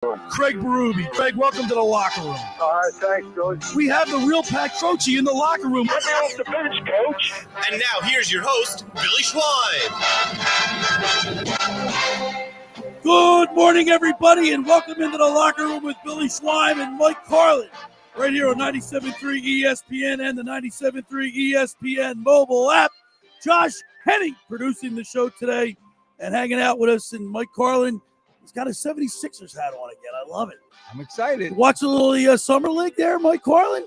Craig Berube. Craig, welcome to the locker room. All right, thanks, Coach. We have the real Pat Croce in the locker room. Get me off the bench, Coach. And now here's your host, Billy Schwein. Good morning, everybody, and welcome into the locker room with Billy Schwein and Mike Carlin. Right here on 97.3 ESPN and the 97.3 ESPN mobile app. Josh Henning producing the show today and hanging out with us. And Mike Carlin, he's got a 76ers hat on again. I love it. I'm excited. Watch a little Summer League there, Mike Carlin?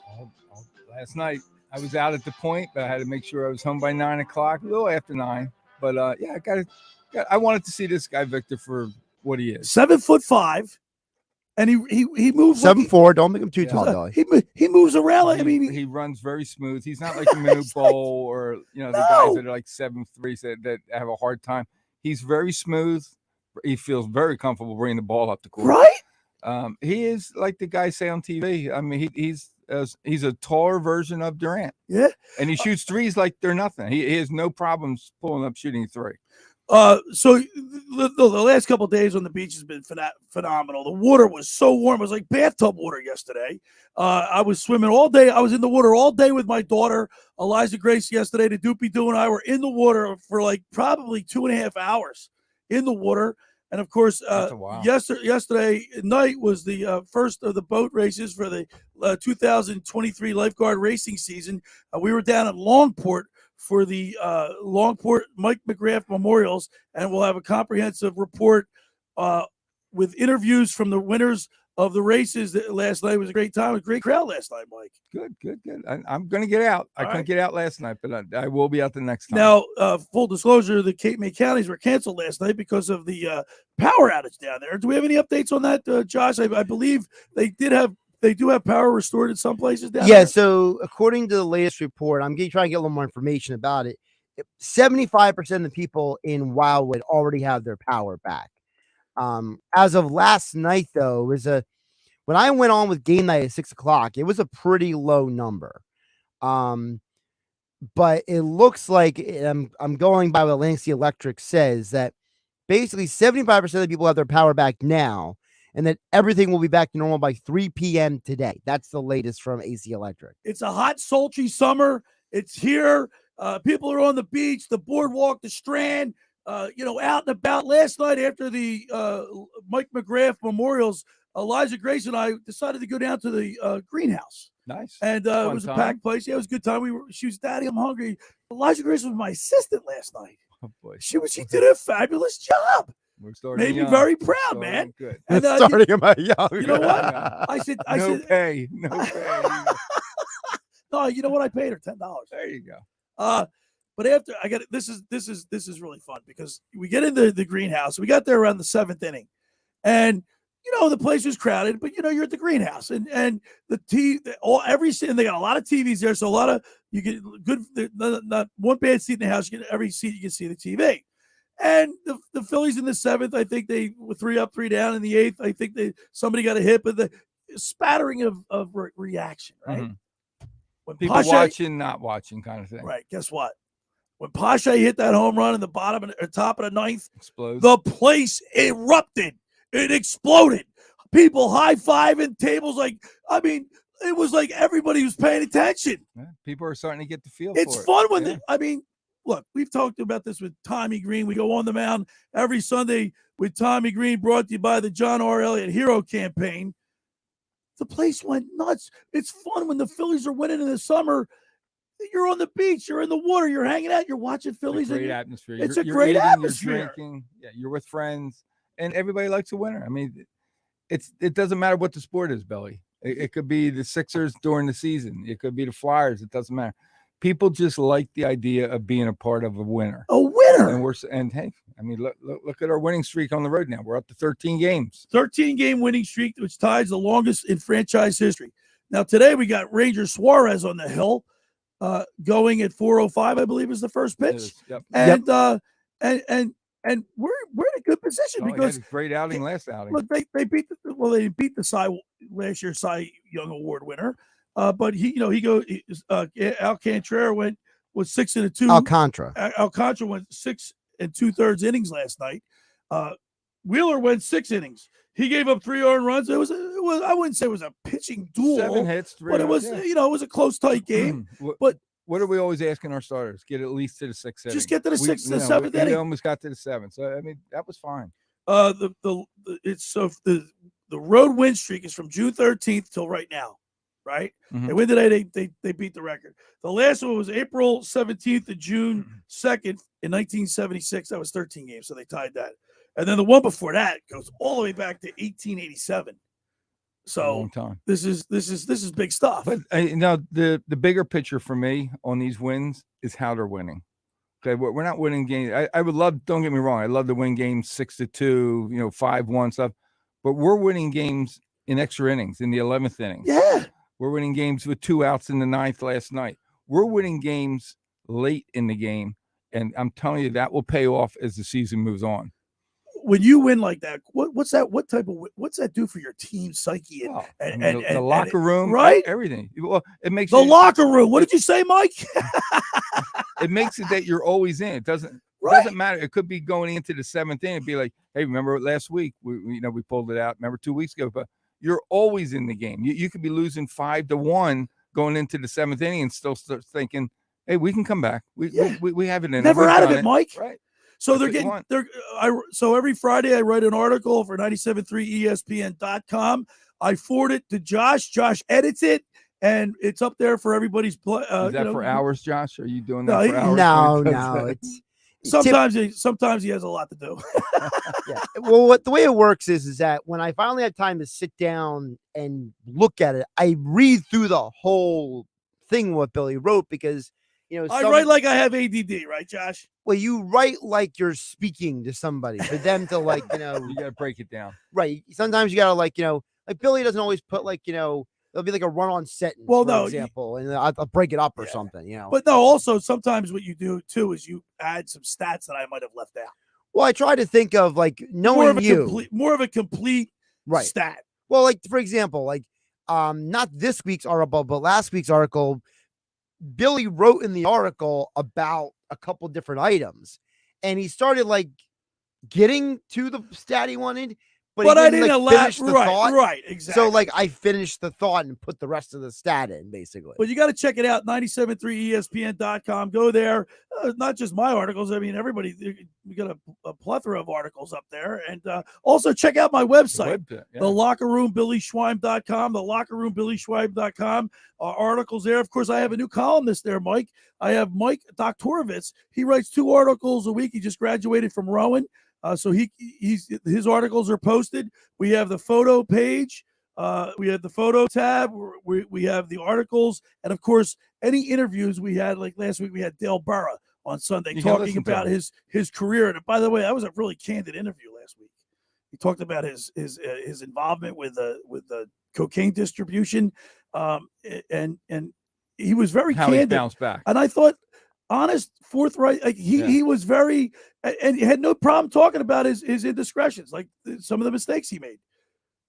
Last night, I was out at the point, but I had to make sure I was home by 9 o'clock, a little after 9. But, I wanted to see this guy, Victor, for what he is. 7'5", and he moves 7'4". Don't make him too tall, though. He moves around. He runs very smooth. He's not like a Manu Bowl or the guys that are like 7'3" that have a hard time. He's very smooth. He feels very comfortable bringing the ball up the court. Right? He is like the guys say on TV. I mean, he's a taller version of Durant. Yeah, and he shoots threes like they're nothing. He has no problems pulling up shooting three. So the last couple of days on the beach has been phenomenal. The water was so warm; it was like bathtub water yesterday. I was swimming all day. I was in the water all day with my daughter, Eliza Grace. Yesterday, the Doopy Doo and I were in the water for like probably 2.5 hours in the water. And of course, yesterday night was the first of the boat races for the 2023 Lifeguard racing season. We were down at Longport for the Longport Mike McGrath Memorials, and we'll have a comprehensive report with interviews from the winners of the races. Last night was a great time. It was a great crowd last night, Mike. Good. I'm going to get out. I couldn't get out last night, but I will be out the next time. Now, full disclosure, the Cape May counties were canceled last night because of the power outage down there. Do we have any updates on that, Josh? I believe they do have power restored in some places down there. Yeah, so according to the latest report, I'm trying to get a little more information about it. 75% of the people in Wildwood already have their power back. As of last night, though, when I went on with game night at 6 o'clock, it was a pretty low number. But it looks like I'm going by what Atlantic Electric says, that basically 75% of the people have their power back now, and that everything will be back to normal by 3 p.m. today. That's the latest from AC Electric. It's a hot, sultry summer. It's here. People are on the beach, the boardwalk, the Strand, out and about. Last night after the Mike McGrath Memorials, Eliza Grace and I decided to go down to the greenhouse. Nice. And it was a packed place. Yeah, it was a good time. She was, Daddy, I'm hungry. Eliza Grace was my assistant last night. Oh, boy. She did a fabulous job. Made me very proud, man. Good. And, starting him out young. You know what? I said, no pay. No, you know what? I paid her $10. There you go. But after I got it, this is really fun because we get into the greenhouse. We got there around the 7th inning, and the place was crowded. But you're at the greenhouse, and and they got a lot of TVs there, so a lot of you get good. Not one bad seat in the house. You get every seat you can see the TV. And the Phillies in the 7th, I think they were 3 up, 3 down. In the 8th, I think somebody got a hit, but the spattering of reaction, right? Mm-hmm. When people watching, not watching, kind of thing. Right. Guess what? When Pache hit that home run in the top of the 9th, explodes. The place erupted. It exploded. People high-fiving, tables it was like everybody was paying attention. Yeah, people are starting to get the feel It's for fun it. when look, we've talked about this with Tommy Green. We go on the mound every Sunday with Tommy Green, brought to you by the John R. Elliott Hero Campaign. The place went nuts. It's fun when the Phillies are winning in the summer. You're on the beach, you're in the water, you're hanging out, you're watching Phillies. It's a great atmosphere. It's you're great eating, atmosphere. You're drinking. Yeah, you're with friends, and everybody likes a winner. I mean, it doesn't matter what the sport is, Billy. It could be the Sixers during the season. It could be the Flyers. It doesn't matter. People just like the idea of being a part of a winner. A winner. And hey, I mean, look at our winning streak on the road now. We're up to 13 games. 13-game winning streak, which ties the longest in franchise history. Now, today we got Ranger Suarez on the hill going at 4:05, I believe is the first pitch. Yep. And we're in a good position because he had a great outing last outing. Look, they beat the last year's Cy Young Award winner. But Alcantara was 6 2. Alcantara Alcantara went 6 2/3 innings last night. Wheeler went 6 innings. He gave up 3 earned runs. It was I wouldn't say it was a pitching duel, 7 hits, 3 but it runs, was yeah. it was a close, tight game. But what are we always asking our starters? Get at least to the 6th inning. just get to the 6th, the 7th We inning. almost got to the 7th. So I mean, that was fine. The road win streak is from June 13th till right now, right? Mhm. And when today they beat the record. The last one was April 17th to June 2nd in 1976. That was 13 games, so they tied that. And then the one before that goes all the way back to 1887. A So long time. this is big stuff. But the bigger picture for me on these wins is how they're winning. Okay, we're not winning games. I would love. Don't get me wrong. I love to win games 6-2, 5-1 stuff. But we're winning games in extra innings in the 11th inning. Yeah, We're winning games with 2 outs in the 9th last night. We're winning games late in the game, and I'm telling you that will pay off as the season moves on. when you win like that, what's that? What's that do for your team psyche and the locker room, right? Everything. Well, it makes The locker room. What did you say, Mike? it makes it that you're always in. It doesn't matter. It could be going into the 7th inning. It'd be like, hey, remember last week? We pulled it out. Remember 2 weeks ago? But you're always in the game. You could be losing 5-1 going into the 7th inning and still start thinking, hey, we can come back. We have it in. Never out of it, Mike. Right. So That's so every Friday I write an article for 97.3ESPN.com. I forward it to Josh. Josh edits it, and it's up there for everybody's play. Is that for hours, Josh? Are you doing that for hours? No. It's sometimes he has a lot to do. yeah. Well, the way it works is that when I finally have time to sit down and look at it, I read through the whole thing what Billy wrote because I write like I have ADD, right, Josh? Well, you write like you're speaking to somebody for them to you got to break it down. Right. Sometimes you got to like Billy doesn't always put there'll be like a run-on sentence, for example, and I'll break it up or something, But no, also sometimes what you do too is you add some stats that I might have left out. Well, I try to think of knowing more of a complete stat. Well, for example, not this week's article, but last week's article, Billy wrote in the article about a couple different items, and he started getting to the stat he wanted, but I didn't finish the thought. Right, exactly. So I finished the thought and put the rest of the stat in, basically. But you got to check it out, 97.3ESPN.com. Go there. Not just my articles. I mean, everybody, we got a plethora of articles up there. And also check out my website, the lockerroombillyschweim.com, the lockerroombillyschweim.com. Articles there. Of course, I have a new columnist there, Mike. I have Mike Doktorovitz. He writes 2 articles a week. He just graduated from Rowan. So his articles are posted. We have the photo page. We have the photo tab. We have the articles. And, of course, any interviews we had, like last week, we had Dale Burra on Sunday talking about his career. And, by the way, that was a really candid interview last week. He talked about his involvement with the cocaine distribution. And he was very candid. He bounced back. And I thought, honest, forthright. He was very, and he had no problem talking about his indiscretions, like some of the mistakes he made.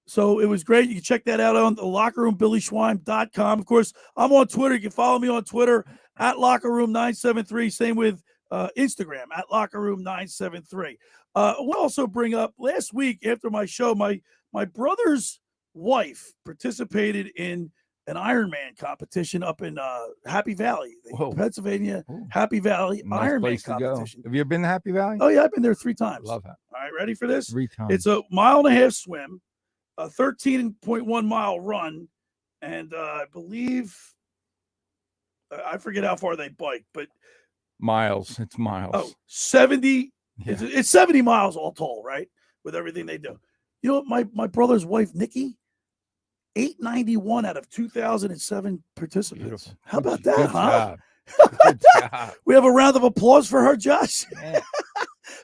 So it was great. You can check that out on the lockerroombillyschweim.com. Of course, I'm on Twitter. You can follow me on Twitter at lockerroom973. Same with Instagram at lockerroom973. We'll also bring up last week after my show, my brother's wife participated in an Ironman competition up in Happy Valley, Pennsylvania. Happy Valley Ironman competition. Have you ever been to Happy Valley? Oh, yeah, I've been there 3 times. Love that. All right, ready for this? 3 times. It's a 1.5-mile swim, a 13.1 mile run, and I believe I forget how far they bike, but miles. It's miles. Oh, 70. Yeah. It's 70 miles all told, right? With everything they do. You know what? My brother's wife, Nikki, 891 out of 2007 participants. Beautiful. How about that, Good huh? Job. Good job. We have a round of applause for her, Josh.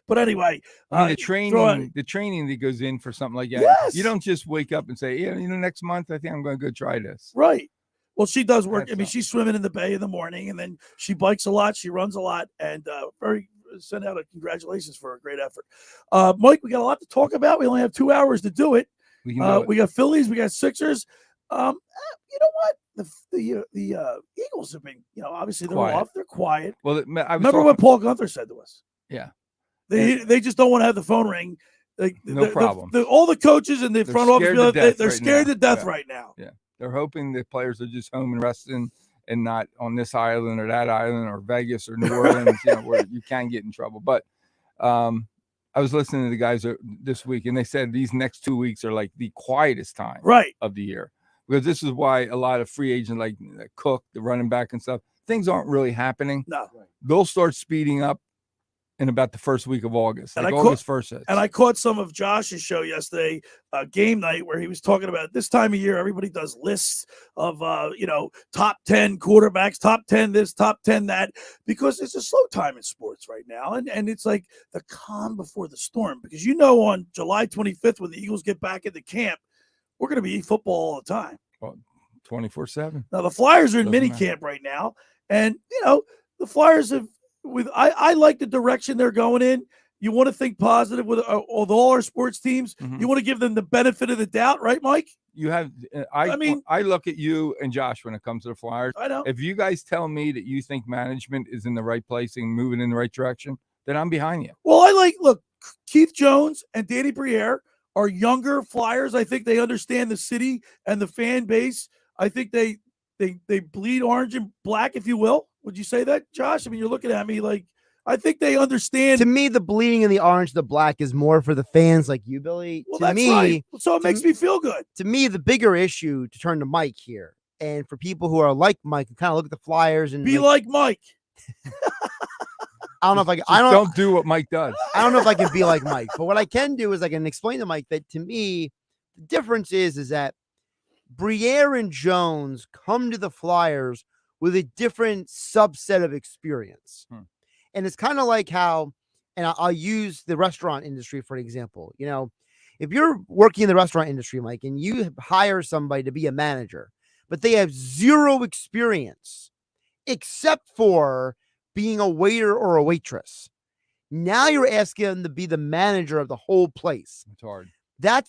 But anyway, the training that goes in for something like that. Yes. You don't just wake up and say, next month I think I'm going to go try this. Right. Well, she does work. She's swimming in the bay in the morning, and then she bikes a lot. She runs a lot, and send out a congratulations for a great effort. Mike, we got a lot to talk about. We only have 2 hours to do it. We got Phillies, we got Sixers. You know what? The Eagles have been, obviously they're off. They're quiet. Well, remember what Paul Gunther said to us. Yeah. They just don't want to have the phone ring. Like No problem. All the coaches and the They're front office, scared to death they're right scared now. to death Yeah. right now. Yeah. They're hoping the players are just home and resting and not on this island or that island or Vegas or New Orleans, where you can get in trouble. But I was listening to the guys this week, and they said these next 2 weeks are like the quietest time of the year, because this is why a lot of free agents like Cook, the running back and stuff, things aren't really happening. No. They'll start speeding up in about the first week of August, And like I August 1st. And I caught some of Josh's show yesterday, game night, where he was talking about this time of year, everybody does lists of, top 10 quarterbacks, top 10 this, top 10 that, because it's a slow time in sports right now. And it's like the calm before the storm, because on July 25th, when the Eagles get back into camp, we're going to be football all the time. Well, 24/7. Now, the Flyers are in Doesn't mini matter. camp right now. And, the Flyers have, I like the direction they're going in. You want to think positive with all our sports teams. Mhm. You want to give them the benefit of the doubt, right, Mike? You have, I look at you and Josh when it comes to the Flyers. I know. If you guys tell me that you think management is in the right place and moving in the right direction, then I'm behind you. Well, look, Keith Jones and Danny Briere are younger Flyers. I think they understand the city and the fan base. I think they bleed orange and black, if you will. Would you say that, Josh? I mean, you're looking at me like, I think they understand. To me, the bleeding in the orange, the black is more for the fans like you, Billy. Well, to that's me, right. So it makes me feel good. To me, the bigger issue, to turn to Mike here, and for people who are like Mike and kind of look at the Flyers and be like Mike. I don't know if I can. Don't do what Mike does. I don't know if I can be like Mike, but what I can do is I can explain to Mike that, to me, the difference is that Briere and Jones come to the Flyers with a different subset of experience. And it's kind of like how, and I'll use the restaurant industry for an example. If you're working in the restaurant industry, Mike, and you hire somebody to be a manager, but they have zero experience except for being a waiter or a waitress, now you're asking them to be the manager of the whole place. It's hard. That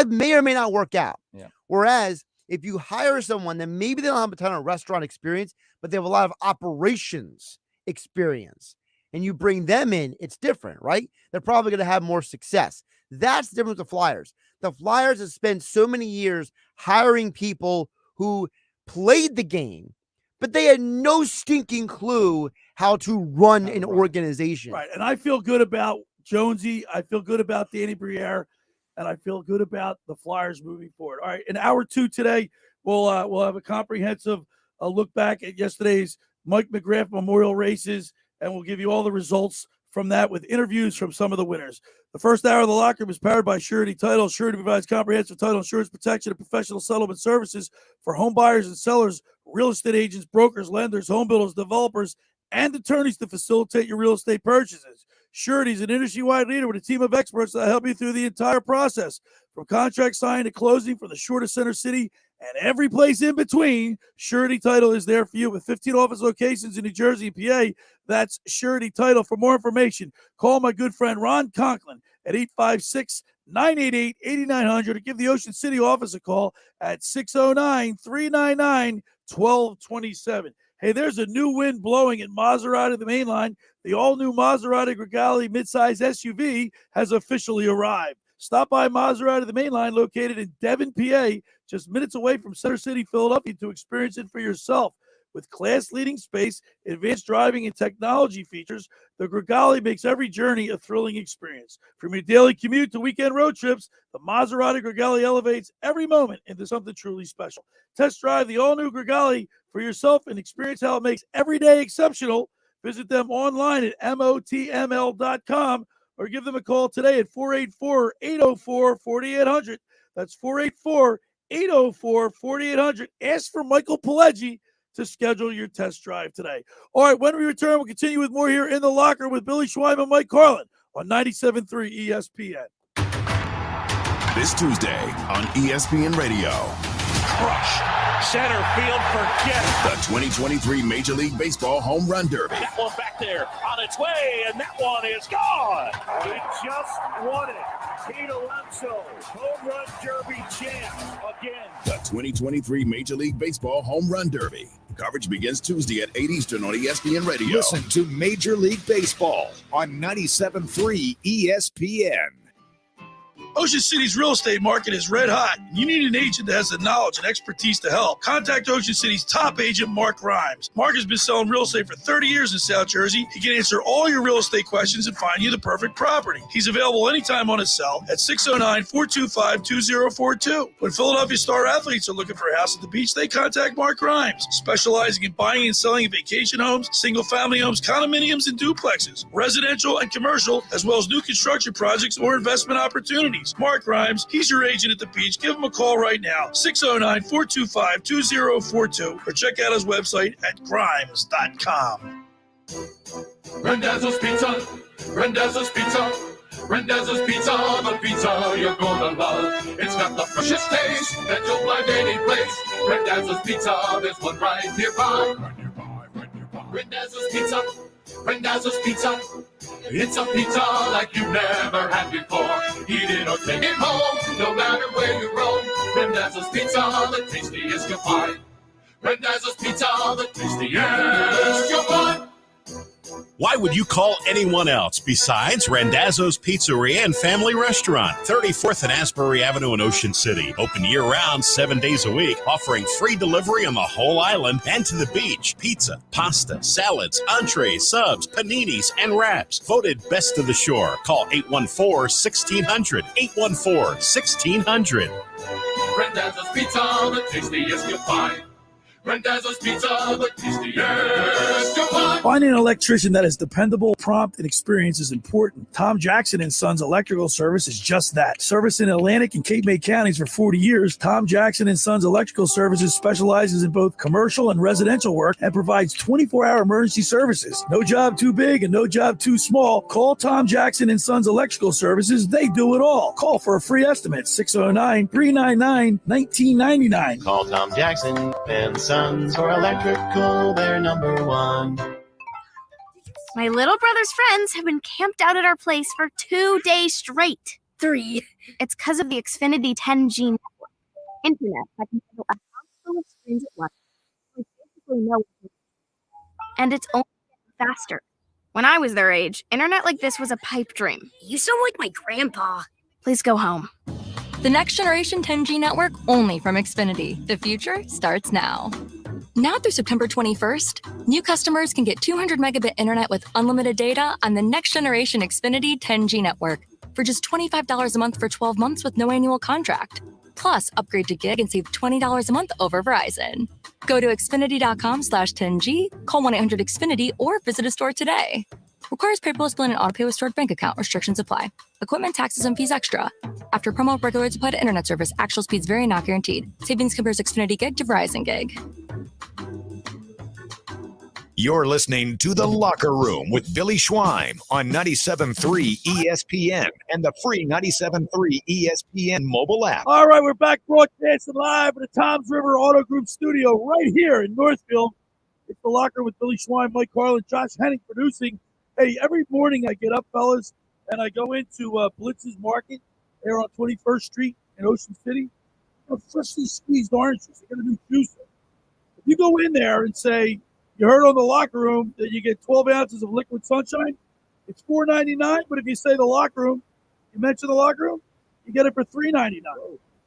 may or may not work out. Yeah. Whereas if you hire someone that maybe they don't have a ton of restaurant experience, but they have a lot of operations experience, and you bring them in, it's different, right? They're probably going to have more success. That's the difference with the Flyers. The Flyers have spent so many years hiring people who played the game, but they had no stinking clue how to run an organization. Right. And I feel good about Jonesy. I feel good about Danny Briere. And I feel good about the Flyers moving forward. All right, in hour 2 today, we'll have a comprehensive look back at yesterday's Mike McGrath Memorial races, and we'll give you all the results from that with interviews from some of the winners. The first hour of the locker room is powered by Surety Title. Surety provides comprehensive title insurance protection and professional settlement services for home buyers and sellers, real estate agents, brokers, lenders, home builders, developers, and attorneys to facilitate your real estate purchases. Surety is an industry-wide leader with a team of experts that help you through the entire process, from contract signing to closing, from the shortest center city and every place in between. Surety Title is there for you with 15 office locations in New Jersey and PA. That's Surety Title. For more information, call my good friend Ron Conklin at 856-988-8900 or give the Ocean City office a call at 609-399-1227. Hey, there's a new wind blowing in Maserati, the main line. The all-new Maserati Gregale midsize SUV has officially arrived. Stop by Maserati, the main line, located in Devon, PA, just minutes away from Center City, Philadelphia, to experience it for yourself. With class-leading space, advanced driving, and technology features, the Gregale makes every journey a thrilling experience. From your daily commute to weekend road trips, the Maserati Gregale elevates every moment into something truly special. Test drive the all-new Gregale for yourself and experience how it makes every day exceptional. Visit them online at motml.com or give them a call today at 484-804-4800. That's 484-804-4800. Ask for Michael Pileggi to schedule your test drive today. All right, when we return, we'll continue with more here in the locker with Billy Schweim and Mike Carlin on 97.3 ESPN. This Tuesday on ESPN Radio. Crush. Center field, forget it. The 2023 Major League Baseball Home Run Derby. That one back there on its way, and that one is gone. He just won it. Pete Alonso, Home Run Derby champ again. The 2023 Major League Baseball Home Run Derby. Coverage begins Tuesday at 8 Eastern on ESPN Radio. Listen to Major League Baseball on 97.3 ESPN. Ocean City's real estate market is red hot. You need an agent that has the knowledge and expertise to help. Contact Ocean City's top agent, Mark Rhymes. Mark has been selling real estate for 30 years in South Jersey. He can answer all your real estate questions and find you the perfect property. He's available anytime on his cell at 609-425-2042. When Philadelphia star athletes are looking for a house at the beach, they contact Mark Rhymes, specializing in buying and selling vacation homes, single-family homes, condominiums, and duplexes, residential and commercial, as well as new construction projects or investment opportunities. Mark Rhymes, he's your agent at the beach. Give him a call right now, 609-425-2042, or check out his website at grimes.com. Randazzo's Pizza, Randazzo's Pizza, Randazzo's Pizza, the pizza you're gonna love. It's got the freshest taste that you'll find any place. Randazzo's Pizza, there's one right nearby. Randazzo's Pizza, Randazzo's Pizza. It's a pizza like you've never had before. Eat it or take it home, no matter where you roam. Randazzo's Pizza, the tastiest you'll find. Randazzo's Pizza, the tastiest you'll find. Why would you call anyone else besides Randazzo's Pizzeria and Family Restaurant, 34th and Asbury Avenue in Ocean City. Open year-round, 7 days a week, offering free delivery on the whole island and to the beach. Pizza, pasta, salads, entrees, subs, paninis, and wraps. Voted best of the shore. Call 814-1600. 814-1600. Randazzo's Pizza, the tastiest you'll find. Randazzo's Pizza, the tastiest you'll find. Finding an electrician that is dependable, prompt, and experienced is important. Tom Jackson & Sons Electrical Service is just that. Service in Atlantic and Cape May counties for 40 years, Tom Jackson & Sons Electrical Services specializes in both commercial and residential work and provides 24-hour emergency services. No job too big and no job too small. Call Tom Jackson & Sons Electrical Services. They do it all. Call for a free estimate, 609-399-1999. Call Tom Jackson and Sons for electrical, they're number one. My little brother's friends have been camped out at our place for 2 days straight. 3. It's because of the Xfinity 10G network. Internet that can handle a house full of screens at once. We basically know what to do. And it's only getting faster. When I was their age, internet like this was a pipe dream. You sound like my grandpa. Please go home. The next generation 10G network only from Xfinity. The future starts now. Now through September 21st, new customers can get 200 megabit internet with unlimited data on the next generation Xfinity 10G network for just $25 a month for 12 months with no annual contract. Plus, upgrade to gig and save $20 a month over Verizon. Go to Xfinity.com/10G, call 1-800-XFINITY, or visit a store today. Requires paperless billing and autopay with stored bank account. Restrictions apply. Equipment, taxes, and fees extra. After promo, regular rates apply to internet service. Actual speeds vary, not guaranteed. Savings compares Xfinity Gig to Verizon Gig. You're listening to The Locker Room with Billy Schwein on 97.3 ESPN and the free 97.3 ESPN mobile app. All right, we're back broadcasting live at the Toms River Auto Group studio right here in Northfield. It's The Locker Room with Billy Schwein, Mike Carlin, Josh Henning producing. Hey, every morning I get up, fellas, and I go into Blitz's Market there on 21st Street in Ocean City. Freshly squeezed oranges. They're going to do juice. If you go in there and say, you heard on The Locker Room that you get 12 ounces of liquid sunshine, it's $4.99. But if you say The Locker Room, you mention The Locker Room, you get it for $3.99.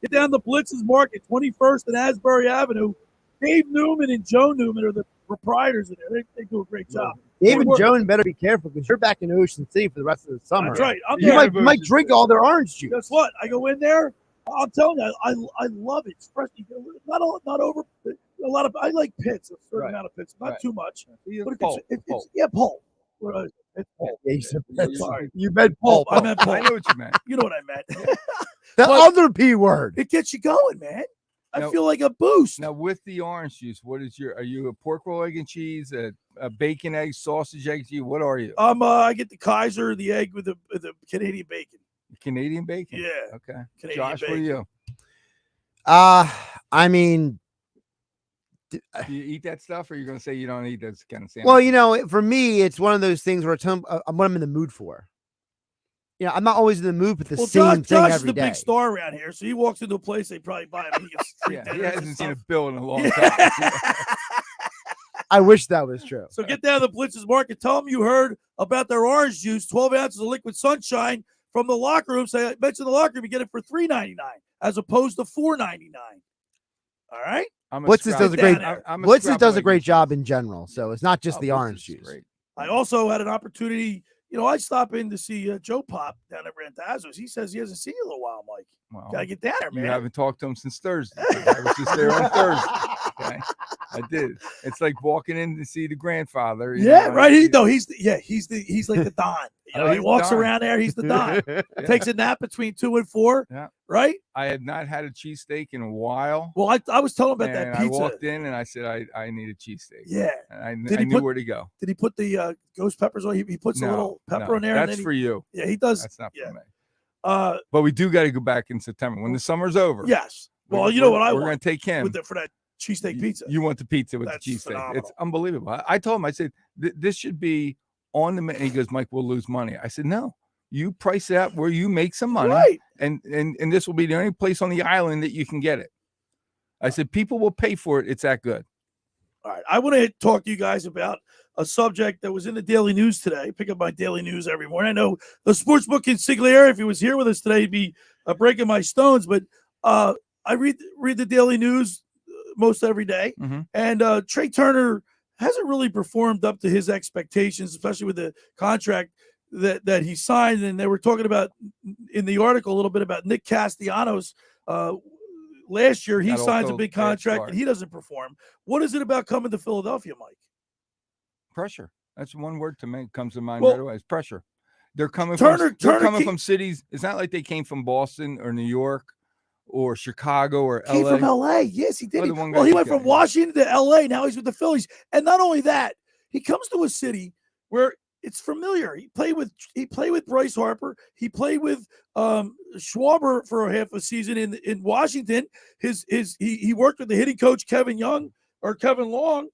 Get down to Blitz's Market, 21st and Asbury Avenue. Dave Newman and Joe Newman are the proprietors in there. They do a great job. Dave and Joan better be careful because you're back in Ocean City for the rest of the summer. That's right. You might drink all their orange juice. Guess what? I go in there. I'm telling you, I love it. It's fresh. Not over. A lot of. I like pits. A certain amount of pits, not too much. But pulp. Pulp. It's pulp. Sorry, you meant pulp. I meant pulp. I know what you meant. You know what I meant. The other P word. It gets you going, man. I feel like a boost. Now, with the orange juice, what is are you a pork roll, egg and cheese, a bacon, egg, sausage, egg, cheese? What are you? I get the Kaiser, the egg with the Canadian bacon. Canadian bacon? Yeah. Okay. Canadian Josh, bacon. what are you? I mean, do you eat that stuff, or are you going to say you don't eat that kind of sandwich? Well, for me, it's one of those things where what I'm in the mood for. I'm not always in the mood for the same thing Josh every is the day. big star around here, so he walks into a place, they probably buy him. He gets free He dinners and hasn't seen a stuff. bill in a long time. I wish that was true. So get down to the Blitz's Market. Tell them you heard about their orange juice, 12 ounces of liquid sunshine from the locker room. Say, I mentioned the locker room, you get it for $3.99 as opposed to $4.99. All right. Blitzes does a great. Blitzes does a great job in general. So it's not just the orange juice. Great. I also had an opportunity. I stopped in to see Joe Pop down at Randazzo's. He says he hasn't seen you in a little while, Mike. Well, gotta get down there, man. You haven't talked to him since Thursday. I was just there on Thursday. Okay? I did. It's like walking in to see the grandfather. Right. He's like the Don. He walks around there. He's the Don. Yeah. Takes a nap between 2 and 4. Yeah. Right. I had not had a cheesesteak in a while. Well, I was telling him about that pizza. I walked in and I said, I need a cheesesteak. Yeah. And I knew where to go. Did he put the ghost peppers on? He puts a little pepper on there. That's for you. Yeah, he does. That's not for me. But we do got to go back in September when the summer's over. Yes. Well, you know what I want? We're going to take him for that cheesesteak pizza. You want the pizza with the cheesesteak? Phenomenal. It's unbelievable. I told him, I said, this should be on the menu. He goes, Mike, we'll lose money. I said, no. You price it out where you make some money, right? And this will be the only place on the island that you can get it. I said, people will pay for it. It's that good. All right. I want to talk to you guys about a subject that was in the Daily News today. Pick up my Daily News every morning. I know the sportsbook consigliere, if he was here with us today, he'd be breaking my stones. But I read the Daily News most every day. Mm-hmm. And Trey Turner hasn't really performed up to his expectations, especially with the contract that he signed. And they were talking about in the article a little bit about Nick Castellanos. Last year, he signs a big contract and he doesn't perform. What is it about coming to Philadelphia, Mike? Pressure. That's one word comes to mind right away. It's pressure. They're coming from cities. It's not like they came from Boston or New York or Chicago or LA. Came from LA. Yes, he did. He went from Washington to LA. Now he's with the Phillies. And not only that, he comes to a city where it's familiar. He played with Bryce Harper. He played with Schwarber for a half a season in Washington. He worked with the hitting coach Kevin Long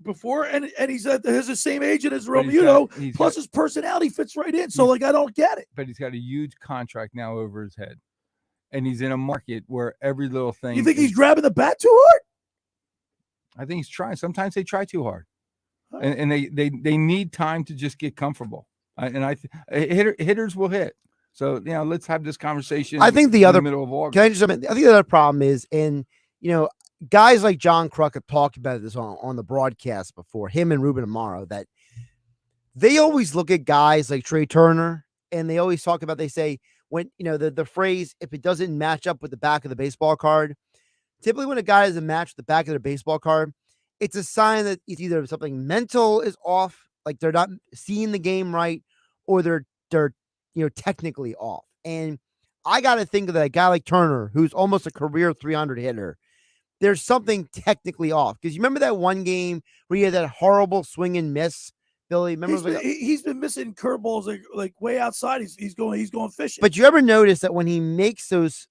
before, and he's the same agent as Romuto. Plus his personality fits right in. So I don't get it. But he's got a huge contract now over his head, and he's in a market where every little thing. You think he's grabbing the bat too hard? I think he's trying. Sometimes they try too hard. And they need time to just get comfortable. Hitters will hit. So let's have this conversation. I think the other middle of August. Can I just? I think the other problem is, guys like John Kruk have talked about this on the broadcast before. Him and Ruben Amaro, that they always look at guys like Trey Turner, and they always talk about. They say when the phrase, if it doesn't match up with the back of the baseball card. Typically, when a guy doesn't match the back of their baseball card, it's a sign that it's either something mental is off, like they're not seeing the game right, or they're technically off. And I got to think of that guy like Turner, who's almost a career 300 hitter. There's something technically off, because you remember that one game where he had that horrible swing and miss, Billy. Remember he's been missing curveballs like way outside. He's going fishing. But you ever notice that when he makes those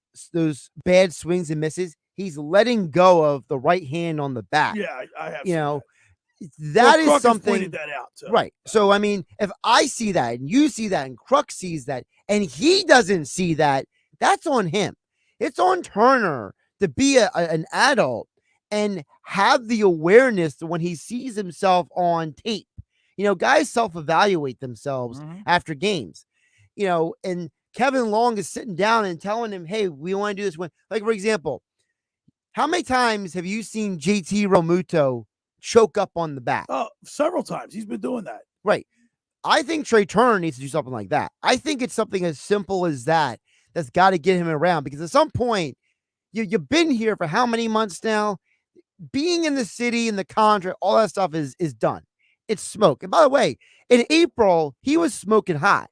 bad swings and misses, he's letting go of the right hand on the back. Yeah, I have. That is something. Pointed that out, so. Right. So I mean, if I see that and you see that and Kruk sees that and he doesn't see that, that's on him. It's on Turner to be an adult and have the awareness that when he sees himself on tape. Guys self-evaluate themselves after games. And Kevin Long is sitting down and telling him, "Hey, we want to do this." Like, for example. How many times have you seen JT Realmuto choke up on the bat? Oh, several times. He's been doing that. Right. I think Trey Turner needs to do something like that. I think it's something as simple as that that's got to get him around, because at some point, you've been here for how many months now? Being in the city and the contract, all that stuff is done. It's smoke. And by the way, in April, he was smoking hot.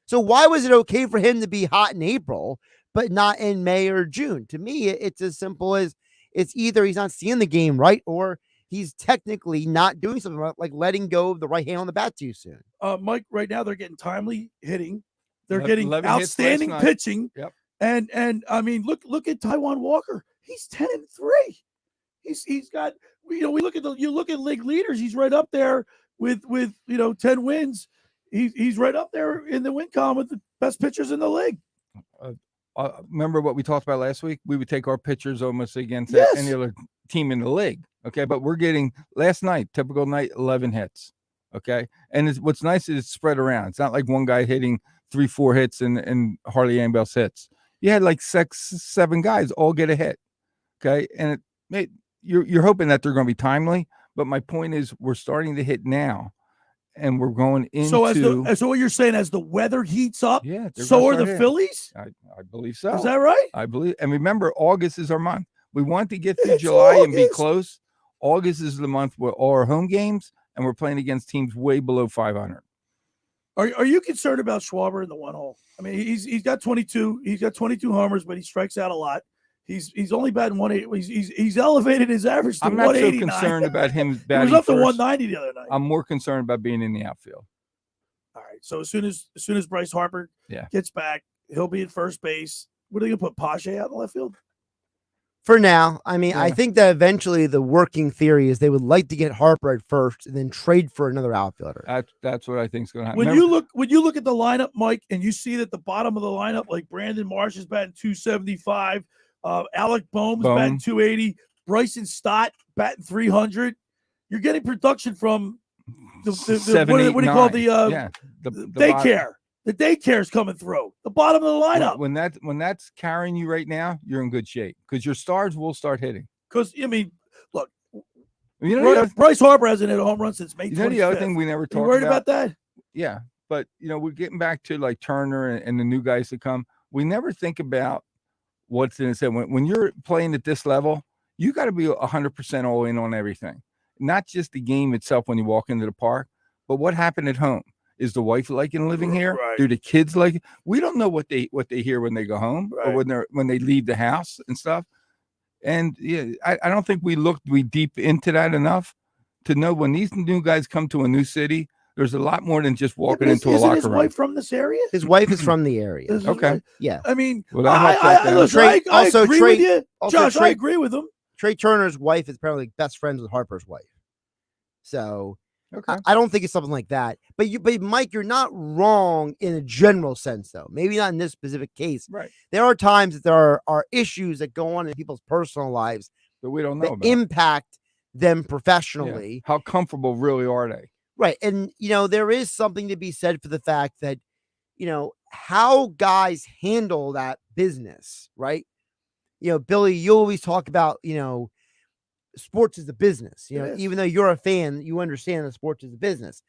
So why was it okay for him to be hot in April, but not in May or June? To me, it's as simple as it's either he's not seeing the game right, or he's technically not doing something right, like letting go of the right hand on the bat too soon. Mike, right now they're getting timely hitting. They're getting outstanding pitching. Yep. And I mean, look at Taijuan Walker. He's 10-3. He's got, we look at you look at league leaders. He's right up there with 10 wins. He's right up there in the win column with the best pitchers in the league. Remember what we talked about last week? We would take our pitchers almost against any other team in the league. Okay. But we're getting last night, typical night, 11 hits. Okay. And what's nice is it's spread around. It's not like one guy hitting 3-4 hits and hardly anybody else hits. You had like 6-7 guys all get a hit. Okay. And you're hoping that they're going to be timely. But my point is we're starting to hit now. And we're going into. So what you're saying, as the weather heats up, yeah, so are the Phillies? I believe so. Is that right? I believe. And remember, August is our month. We want to get through July and be close. August is the month where all our home games, and we're playing against teams way below 500. Are you concerned about Schwarber in the one hole? I mean, he's got 22. He's got 22 homers, but he strikes out a lot. He's only batting 180. He's elevated his average to 189. I'm not so concerned about him batting. He was up to first. 190 the other night. I'm more concerned about being in the outfield. All right. So as soon as Bryce Harper gets back, he'll be at first base. What are they gonna put Pache out in the left field? For now, I mean, I think that eventually the working theory is they would like to get Harper at first and then trade for another outfielder. That's what I think is going to happen. When you look at the lineup, Mike, and you see that the bottom of the lineup, like Brandon Marsh is batting 275, Alec Boehm's batting 280, Bryson Stott batting 300. You're getting production from the 7, what 8, do you 9. call the daycare? The daycare's coming through the bottom of the lineup. When that's carrying you right now, you're in good shape because your stars will start hitting. Because I mean, look, Bryce Harper hasn't hit a home run since May 25th. You know the other thing we never talked about. You worried about that? Yeah, but we're getting back to like Turner and the new guys that come. We never think about what's in it. When you're playing at this level, you got to be 100% all in on everything, not just the game itself when you walk into the park, but what happened at home. Is the wife liking living here? Right. Do the kids like it? We don't know what they hear when they go home or when they leave the house and stuff. And I don't think we deep into that enough to know when these new guys come to a new city. There's a lot more than just walking into a locker room. Is his wife from this area? His wife is from the area. Okay. Yeah. I mean, well, I agree with you, Josh. I agree with him. Trey Turner's wife is apparently best friends with Harper's wife. So. Okay. I don't think it's something like that. But Mike, you're not wrong in a general sense, though. Maybe not in this specific case. Right. There are times that there are issues that go on in people's personal lives that we don't know about. Impact them professionally. Yeah. How comfortable really are they? Right. And, there is something to be said for the fact that, how guys handle that business, right? Billy, you always talk about, sports is a business, even though you're a fan, you understand that sports is a business.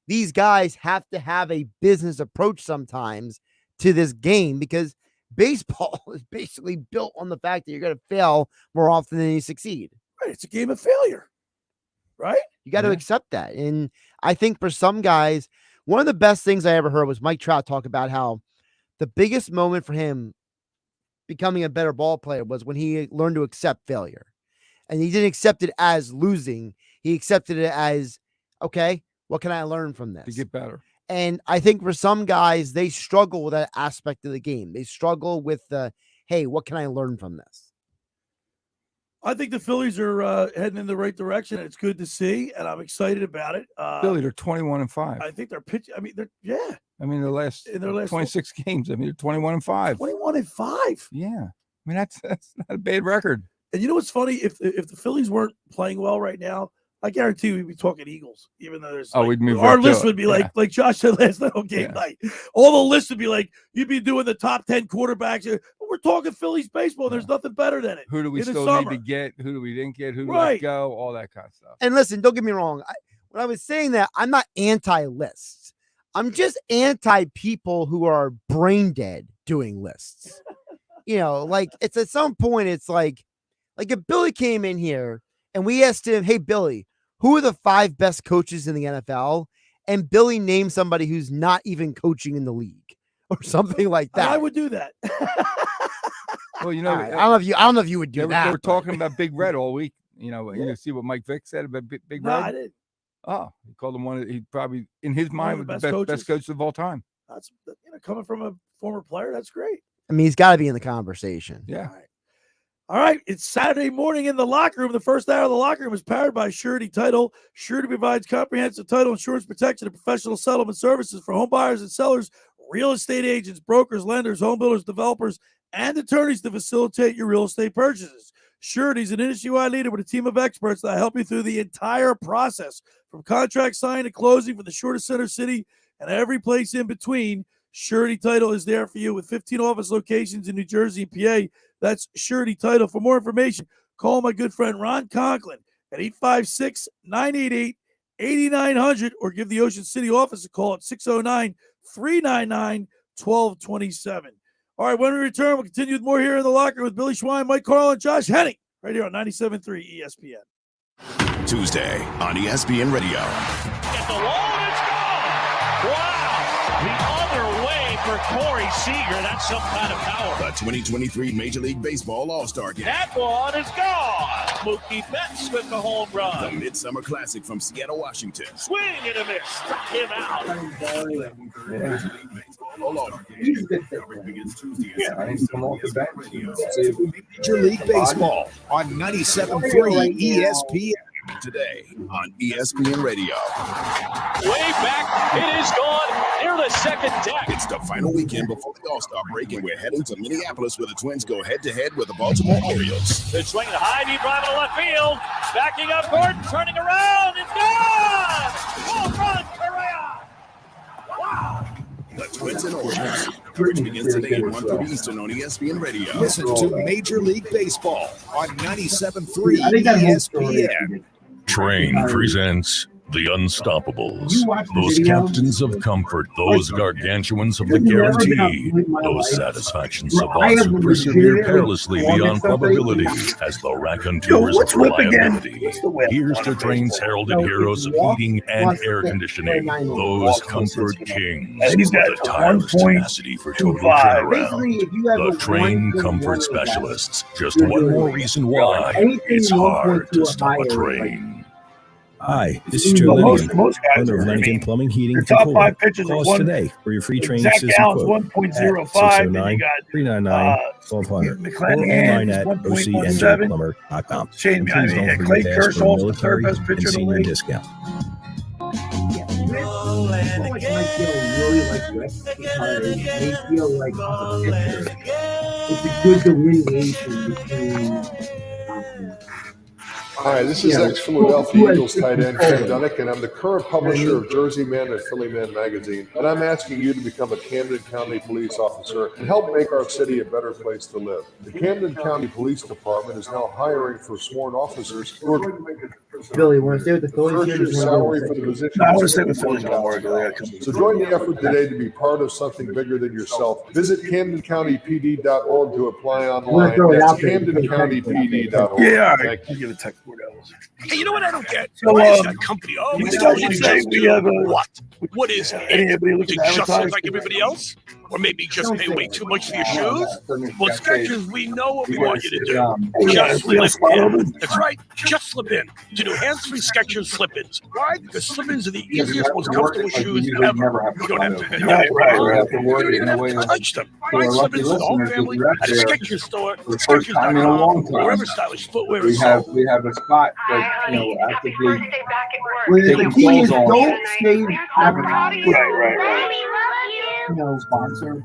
These guys have to have a business approach sometimes to this game because baseball is basically built on the fact that you're going to fail more often than you succeed. Right. It's a game of failure, right? You got to accept that. And I think for some guys, one of the best things I ever heard was Mike Trout talk about how the biggest moment for him becoming a better ball player was when he learned to accept failure. And he didn't accept it as losing. He accepted it as, okay, what can I learn from this? To get better. And I think for some guys, they struggle with that aspect of the game. They struggle with the, hey, what can I learn from this? I think the Phillies are heading in the right direction. It's good to see, and I'm excited about it. Billy, they're 21-5. I think they're pitching. I mean, in their last 26 games. I mean, they're 21-5. 21-5. Yeah. I mean, that's not a bad record. And you know what's funny? If the Phillies weren't playing well right now, I guarantee we'd be talking Eagles. Even though there's we'd move our list would be like Josh said last night on game night. All the lists would be like you'd be doing the top 10 quarterbacks. We're talking Phillies baseball. There's nothing better than it. Who do we still need to get? Who do we didn't get? Who do we let go? All that kind of stuff. And listen, don't get me wrong. When I was saying that, I'm not anti-lists. I'm just anti-people who are brain dead doing lists. Like it's at some point, it's like if Billy came in here and we asked him, hey, Billy, who are the 5 best coaches in the NFL? And Billy named somebody who's not even coaching in the league or something like that. I would do that. Well, I don't know if you would do that. They were talking about Big Red all week. You see what Mike Vick said about Big Red? No, I didn't. Oh, he called him he probably, in his mind, was the best coach of all time. That's coming from a former player. That's great. I mean, he's got to be in the conversation. Yeah. All right, it's Saturday morning in the locker room. The first hour of the locker room is powered by Surety Title. Surety provides comprehensive title insurance protection and professional settlement services for home buyers and sellers, real estate agents, brokers, lenders, home builders, developers, and attorneys to facilitate your real estate purchases. Surety is an industry-wide leader with a team of experts that help you through the entire process, from contract signing to closing, from the shortest center city and every place in between. Surety Title is there for you with 15 office locations in New Jersey and PA. That's Surety Title. For more information, call my good friend Ron Conklin at 856-988-8900 or give the Ocean City office a call at 609-399-1227. All right, when we return, we'll continue with more here in the locker with Billy Schwein, Mike Carlin, Josh Henning, right here on 97.3 ESPN. Tuesday on ESPN Radio. Get the wall, and it's gone. Wow. The other way for Corey Seager. That's some kind of power. The 2023 Major League Baseball All-Star Game. That one is gone. Mookie Betts with the home run. The Midsummer Classic from Seattle, Washington. Swing and a miss. Struck him out. Major League Baseball on 97.3 ESPN. Today on ESPN Radio. Way back, it is gone near the second deck. It's the final weekend before the All-Star break, and we're heading to Minneapolis where the Twins go head-to-head with the Baltimore Orioles. They're swinging high, deep drive to left field. Backing up, Gordon, turning around, it's gone! Home run, Correa! Wow! The Twins and Orioles. Coverage begins today at 1:30 Eastern on ESPN Radio. Listen to Major League Baseball on 97.3 ESPN. Train presents The Unstoppables. Those captains of comfort, those gargantuans of the guarantee, those satisfaction savants who persevere perilously beyond probability as the raconteurs of reliability. Here's to Train's heralded heroes of heating and air conditioning, those comfort kings with the tireless tenacity for total turnaround. The Train Comfort Specialists. Just one more reason why it's hard to stop a train. Hi, this is Joe Lydian, owner of Lincoln Plumbing, Heating, and top Cooling. five pitches Call us one, today for your free training Zach system Gallen's quote 1.05, and you got 399-1200 McCann or online at ocnjplumber.com. Shane, And please don't Clay forget to ask for a Kershaw, military third best and pitcher in the senior league. discount. It's a good delineation between. Hi, this is ex-Philadelphia Eagles tight end Ken Dunnick, and I'm the current publisher of Jersey Man and Philly Man magazine. And I'm asking you to become a Camden County police officer and help make our city a better place to live. The Camden County Police Department is now hiring for sworn officers who are going to make a Philly, want to stay with the Phillies? salary for the position. I want to stay with Phillies. So join the effort today to be part of something bigger than yourself. Visit CamdenCountyPD.org to apply online. That's CamdenCountyPD.org. Yeah, all right. Thank you. I'll give it tech board hours. Hey, you know what I don't get? So, Why is that company always you telling know, themselves we to have a- what? What is it? Anybody To looking to just look advertise? like everybody else? Or maybe just pay way too much for your shoes? Well, Skechers, we know what we want you to do. Just slip in. That's right. Just slip in to do hands-free Skechers slip-ins. Why? Because slip-ins are the easiest, most comfortable shoes ever. You don't have to touch them. Buy slip-ins for the whole family at a Skechers store. Skechers.com. Wherever stylish footwear is sold. We have a spot that, actively Where the taking key is calls on. don't stay advertising. Sponsor.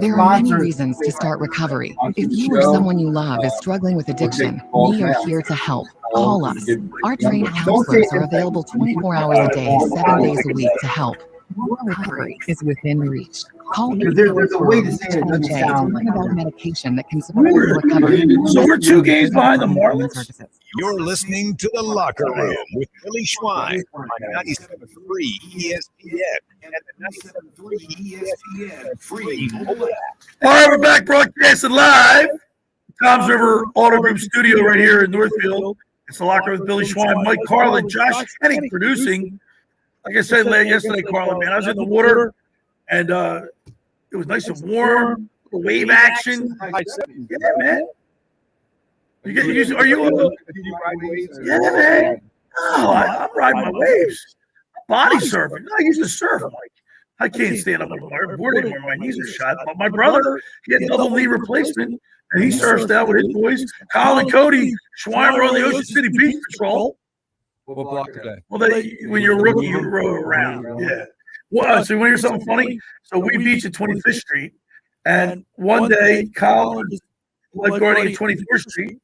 There are many reasons to start recovery. If you or someone you love is struggling with addiction, we are here to help. Call us. Our trained counselors are available 24 hours a day, 7 days a week to help. Your recovery is within reach. Call There's a way to say it doesn't to sound learn about medication that can support your recovery. So we're 2 games behind the Marlins. You're listening to The Locker Room with Billy Schwein on 97.3 ESPN and the 97.3 ESPN free mobile app. All right, we're back broadcasting live. Tom's River Auto Group Studio right here in Northfield. It's The Locker with Billy Schwein, Mike Carlin, Josh Henning producing. Like I said yesterday, Carlin, man, I was in the water, and it was nice and warm, wave action. Yeah, man. Are you? Yeah, man. Oh, I'm riding my waves. Body surfing. I used to surf, Mike. I can't stand up on the board anymore. My knees are shot. But my brother, he had double knee replacement, and he surfs out with his boys. Kyle and Cody Schwein were on the Ocean City Beach Patrol. What block today? Well, when you're a rookie, you row around. Yeah. Well, so you want to hear something funny? So we beach at 25th Street, and one day Kyle was lifeguarding at 24th Street,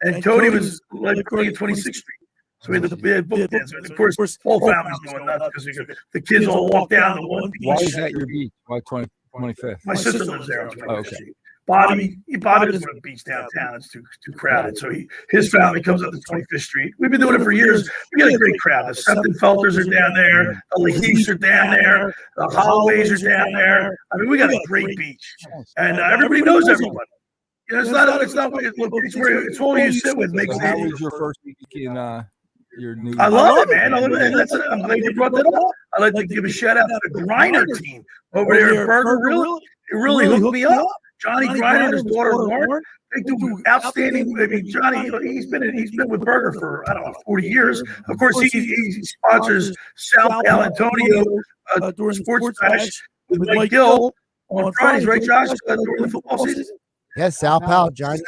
and Cody was lifeguarding at 26th Street. So we had the book dance. And of course, whole family's going nuts because the kids all walk down to one beach. Why is that your beach? Why 25th? My sister lives there on 25th Okay. Street. Bobby doesn't want to beach downtown. It's too crowded. So his family comes up to 25th Street. We've been doing it for years. We got a great crowd. The Felters are down there. The Leafs are down there. The Holloways are down there. I mean, we got a great beach, and everybody knows everyone. You know, it's all you sit with makes How it. was your first week in your new? I love it, man. I'm glad you brought that up. I'd like to give a shout out to the Griner team over there at Burger. It really hooked me up. Johnny Griner and his daughter Lauren, they do outstanding. I mean, Johnny, he's been with Burger for 40 years. Of course, he sponsors South Antonio during Sports Bash with Mike Gill on Fridays, right, Josh? During the football season. Yes, Sal Pal, Johnny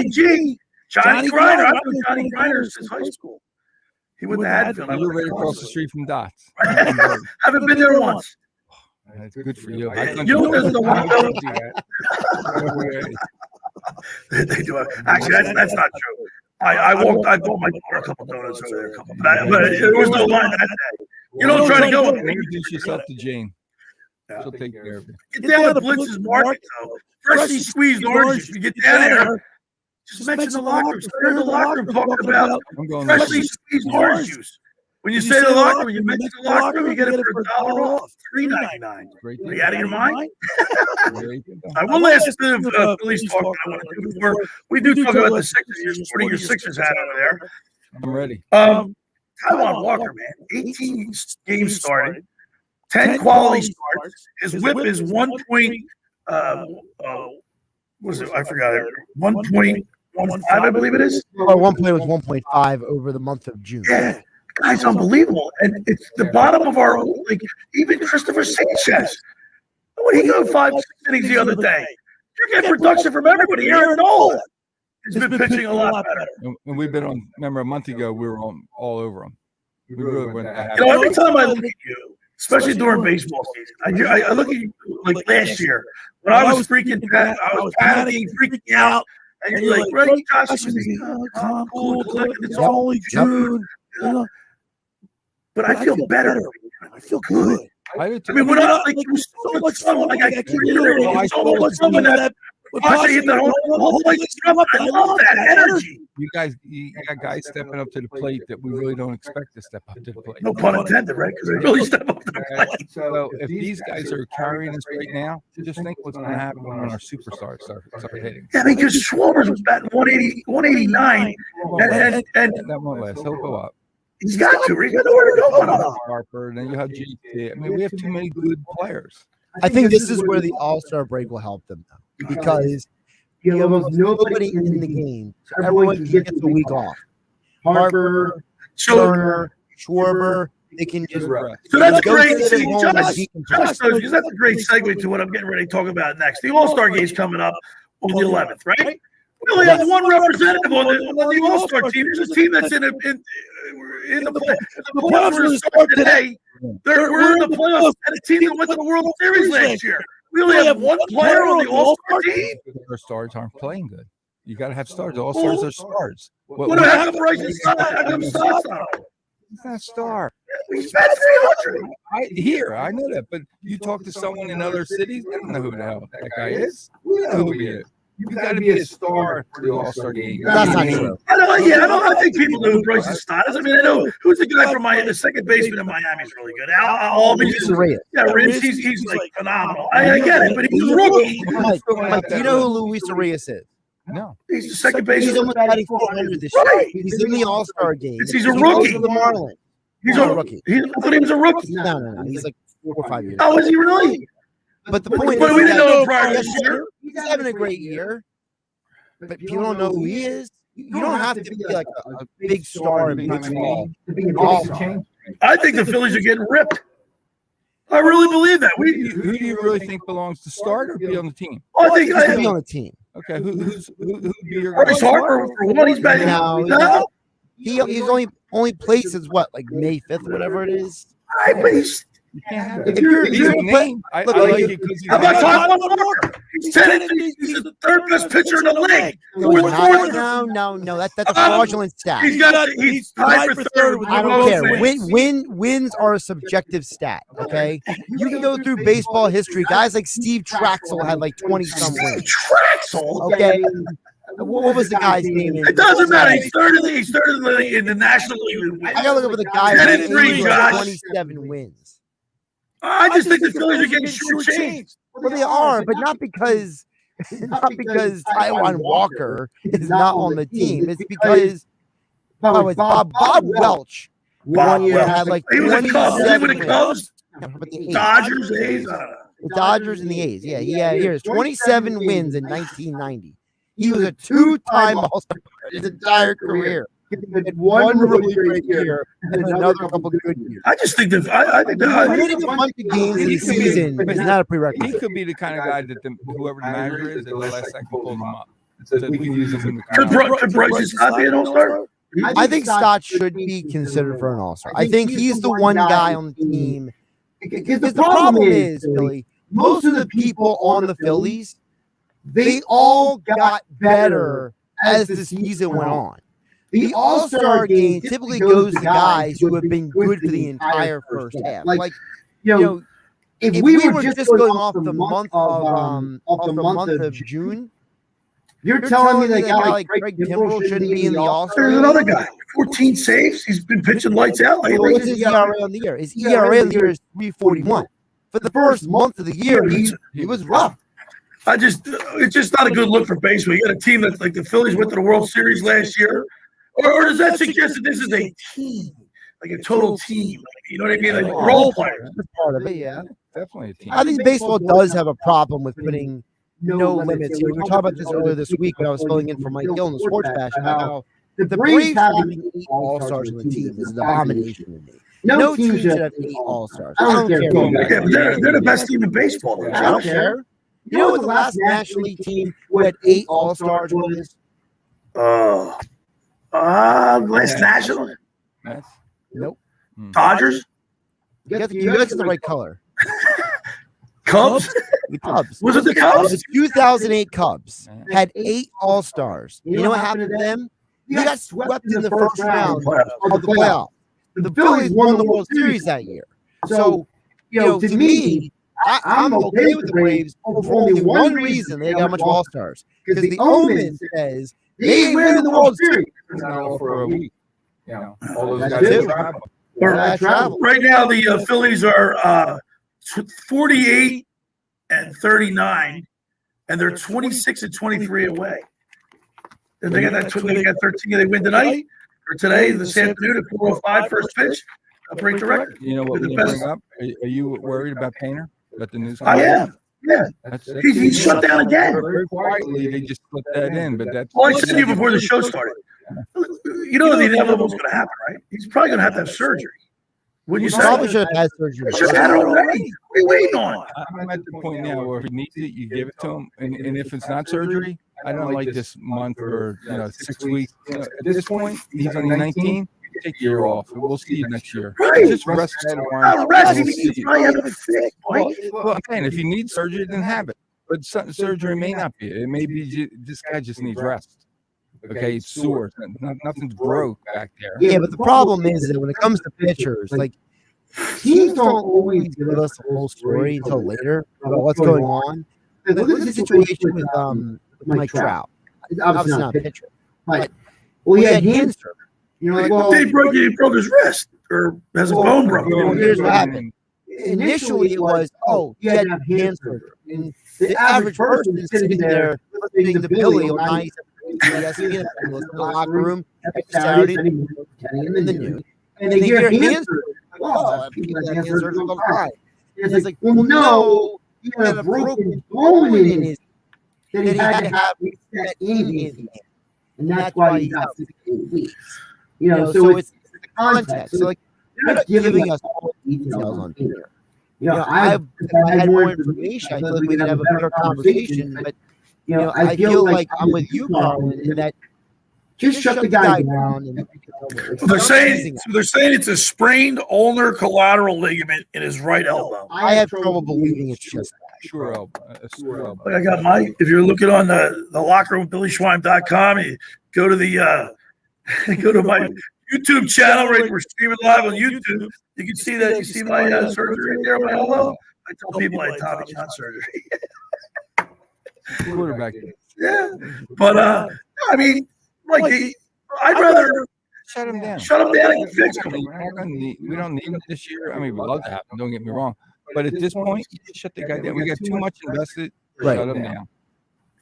G, Johnny Griner. I've known Johnny Griner since high school. He went to Hadfield. You're right across the street from Dots. Haven't been there once. That's good for you. You know, there's the one they do. Actually, that's not true. I bought my daughter a couple donuts over there, but there was no line that day. You don't try to go. Introduce yourself to Jane. She'll take care of you. Get down to Blitz's Market, though. Freshly squeezed oranges. You get down there. Just mention the locker room. Stay in the locker room talking about freshly squeezed orange juice. When you say the locker room, you mention the locker room, you get it for $1 off, $3.99. Are you out of your mind? One last bit of Phillies talk I want to do before we do talk about the Sixers. You're sporting your Sixers hat over there. I'm ready. Taiwan Walker, man, 18 games started, 10 quality starts. His whip is 1 point. What was it? I forgot it. 1.15, I believe it is. Or 1 point was 1.5 over the month of June. Yeah. Guy's unbelievable, and it's the bottom of our like. Even Christopher Sanchez, when he go 5-6 innings the other day, you're getting production from everybody. Aaron Nola has been pitching a lot better. And we've been on. Remember a month ago we were all over him. We really went. Every time I look at you, especially during baseball season, I look at you like last year when I was freaking, I was panicking, freaking out, and you're like, right, Josh, calm, cool, it's only June. But I feel better. I feel good. I mean, when I like, there was so much fun. Like I keep reiterating, so much fun with that. I hit the whole place. I love that energy. You got guys stepping up to the plate that we really don't expect to step up to the plate. No pun intended, right? Because they really step up to the plate. So if these guys are carrying us right now, just think what's going to happen when our superstars start hitting. Yeah, because Schwarber's was batting 180, 189, and that won't last. He'll go up. He's got to. He's got nowhere to go. Harper, and then you have GT. I mean, we have too many good players. I think this is where the All-Star break will help them, though, because you have almost nobody in the game. So everyone gets a week off. Harper, Turner, Schwarber, they can just So that's great. Josh, because that's a great segue to what I'm getting ready to talk about next. The All-Star game's coming up on the 11th, right? We only have one representative on the All-Star team. There's a team that's in the play. The playoffs are start today. We're in the playoffs and a team that went to the World Series last year. We only have one player on the All-Star team. Our stars aren't playing good. You got to have stars. All stars are stars. What the heck? Bryce's son? How come Stott's not? He's not a star. He's batting 300. I know that, but you talk to someone in other cities, they don't know who the hell that guy is. We know who he is. You got to be a star for the All-Star game. That's not true. I think people know who Bryce's son is. I mean, I know who's the guy from the second baseman in Miami is really good. Reyes. He's like phenomenal. I get it, but he's a rookie. Mike, do you know who Luis Reyes is? No. He's the second baseman. He's almost batting 400 this year. He's in the All-Star game. He's a rookie. For the Marlins. He's a rookie. I thought he was a rookie. No. He's like 4 or 5 years. Oh, is he really? But the point is, we didn't know him prior this year. He's having a great year. But people don't know who he is. You don't have to be like a big star in baseball to be an all-star. I think the Phillies are getting ripped. I really believe that. Who do you really think belongs to start or be on the team? I think he should be on the team. Okay, who's your Bryce Harper for one? He's batting. No. He's only placed since what, like May 5th, whatever it is. Right, but You can't have If that. you're He's a but- name. I look, like like- it because How about Taiwan Walker? He's the third best pitcher in the league. No. That's a fraudulent stat. He's tied for third with I the don't most care. wins. Wins are a subjective stat. Okay, you can go through baseball history. Guys like Steve Traxel had like 20-some wins. Traxel. Okay. What was the guy's name? It doesn't matter. He's third in the National League. I gotta look up the guy. 10-3, Josh. 27 wins. I just think the Phillies are getting shortchanged. Well, they are, but not because Taiwan Walker is not on the team. It's because it's Bob Welch. Bob One year Welch. had like He was a Cubs. He was 27 with the wins. Cubs. Yeah, but the A's. Dodgers, A's. The Dodgers and the A's. Yeah. Here's 27 wins in 1990. He was a two-time All-Star his entire career. He had one really great year and another couple of good years. I just think I think Winning a bunch of games in a season is not a prerequisite. He could be the kind of guy that whoever the manager is at the last second pulls him up. So we can use him in the Could Bryce Scott be an All-Star? I think Stott should be considered for an All-Star. I think he's the one guy on the team. Because the problem is, Billy, most of the people on the Phillies, they all got better as the season went on. The All-Star game typically goes to guys who have been good for the entire first half. Like, if we were just going off the month of June, you're telling me that a guy like Craig Kimbrell shouldn't be in the All-Star? There's another guy, 14 saves. He's been pitching lights out lately. What's his ERA on the year? His ERA on the year is 3.41. For the first month of the year, he was rough. It's just not a good look for baseball. You got a team that's like the Phillies went to the World Series last year. Or does that suggest that this is a team, like a total team? You know what I mean? Like role players. That's part of it, yeah. Definitely a team. I think baseball does have a problem with putting no limits here. We were talking about this earlier this week when I was filling in for Mike Gill in the Sports Bash about how the Braves having 8 All-Stars on the team is an abomination to me. No team should have 8 All-Stars. I don't care. Yeah, but they're the best team in baseball. I don't care. You know what the last National League team who had 8 All-Stars was? Last National? Nope. Dodgers? You got the right color. Cubs? The Cubs. Was it the Cubs? The 2008 Cubs had 8 All-Stars. You know what happened to them? They got swept in the first round of the playoffs. The Phillies won the World Series that year. So, to me, I'm okay with the Braves for only one reason they got a bunch of All-Stars. Because the omen says they ain't winning the World Series. For a week. All those That's guys it. travel. Right now, the Phillies are 48 and 39, and they're 26 and 23 away. And they got that. They got 13. They win tonight or today, this afternoon at 4:05 first pitch. I'll break the record. You know what we bring up? Are you worried about Painter? About the news? I am. Yeah, he's shut down again. Very quietly, they just put that in, but that's. Well, I said to you before the show started. You know the inevitable is going to happen, right? He's probably going to have surgery. Wouldn't you say? Probably should have had surgery. Should have had it already. What are you waiting on? I'm at the point now where if he needs it, you give it to him, and if it's not surgery, I don't like this month or 6 weeks. At this point, he's only 19. Take a year off. We'll see you next year. Right. Just rest that arm. He's probably having a fit. Well, I'm saying if you need surgery, then have it. But surgery may not be. It may be this guy just needs rest. Okay, it's sore. Nothing's broke back there. Yeah, but the problem is that when it comes to pitchers, like teams don't always give us the whole story until later about what's going on. Like, look at the situation with Mike Trout. Obviously not a pitcher, but he had hand surgery. He broke his wrist or has a bone broken. Here's what happened. Initially, it was, he had to have hand surgery. And the average person is sitting there listening to Billy on 97 in the locker room every Saturday in the noon. And they hear hand surgery. People have hand surgery all the time. And it's like, well, no, he had a broken bone in his that he had to have reset in his hand. And that's why he's out 6 to 8 weeks. So it's the context. So, like, they're not giving us all the details on here. If I had more information, I feel like we'd have a better conversation. But, I feel like I'm with you, Carlin, in that Just shut the guy down. They're saying it's a sprained ulnar collateral ligament in his right elbow. I have trouble believing it's just that. Sure elbow. Like I got if you're looking on the locker room, BillySchwein.com, you go to the go to my YouTube channel, right? We're streaming live on YouTube. You can see that. You see my surgery right there on my elbow. I tell people I had Tommy John surgery. Quarterback. Yeah, but I mean, like, I'd rather shut him down. Shut him down and fix him. We don't need him this year. I mean, we'd love to have him. Don't get me wrong. But at this point, you just shut the guy down. We got too much invested. Right. Shut him down.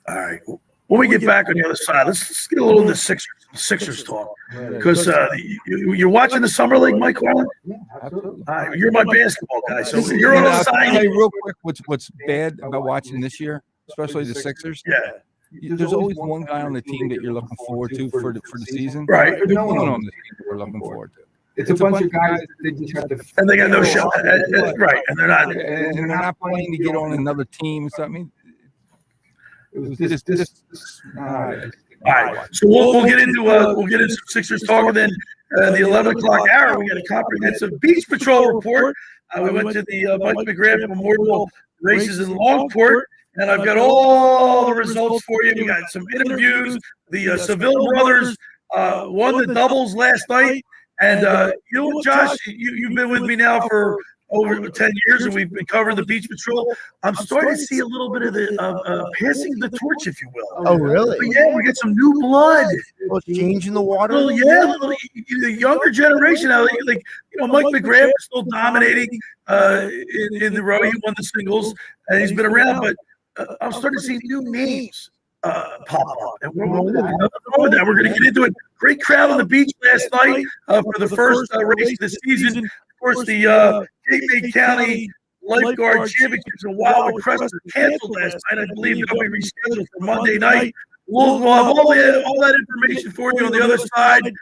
All right. When we get back on the other side, let's get a little into Sixers talk. Because you're watching the Summer League, Mike Carlin? You're my basketball guy, so you're on the side. Hey, real quick, what's bad about watching this year, especially the Sixers? Yeah. There's always one guy on the team that you're looking forward to for the season. Right. There's no one on the team that we're looking forward to. It's a bunch of guys that just have to. And they got no shot. Right. And they're not. And they're not playing to get on another team. So, I mean, it was just all right. So we'll get into Sixers talk, and then the 11 o'clock hour we got a comprehensive Beach Patrol report. We went to the Mike McGrath Memorial races in Longport, and I've got all the results for you. We got some interviews. The Seville brothers won the doubles last night, and Josh, you've been with me now for over 10 years, and we've been covering the Beach Patrol. I'm starting to see a little bit of the passing the torch, if you will. Oh, really? But yeah, we get some new blood. Well, change in the water. Well, yeah, the younger generation. Like Mike McGrath is still dominating in the row. He won the singles, and he's been around. But I'm starting to see new names pop up, and we're going to get into it. Great crowd on the beach last night for the first race of the season. Of course, the Cape County Lifeguard Championships in Wildwood Crest were canceled last night. I believe they'll be rescheduled for Monday night. We'll have all that information for you on the other side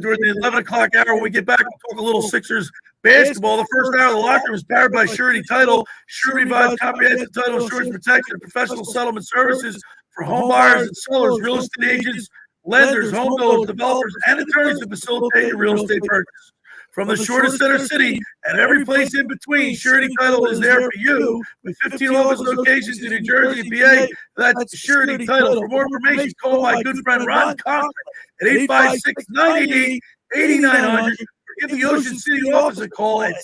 during the 11 o'clock hour. When we get back, we'll talk a little Sixers basketball. The first hour of the locker room is powered by Surety Title. Surety provides comprehensive title insurance protection and professional settlement services for home buyers and sellers, real estate agents, lenders, home builders, developers, and attorneys to facilitate your real estate purchase. From the shore to Center City and every place in between, Surety Title is there for you with 15 office locations in New Jersey and PA. That's Surety Title. For more information, call my good friend Ron Cochran at 856-988-8900 or give the Ocean City office a call at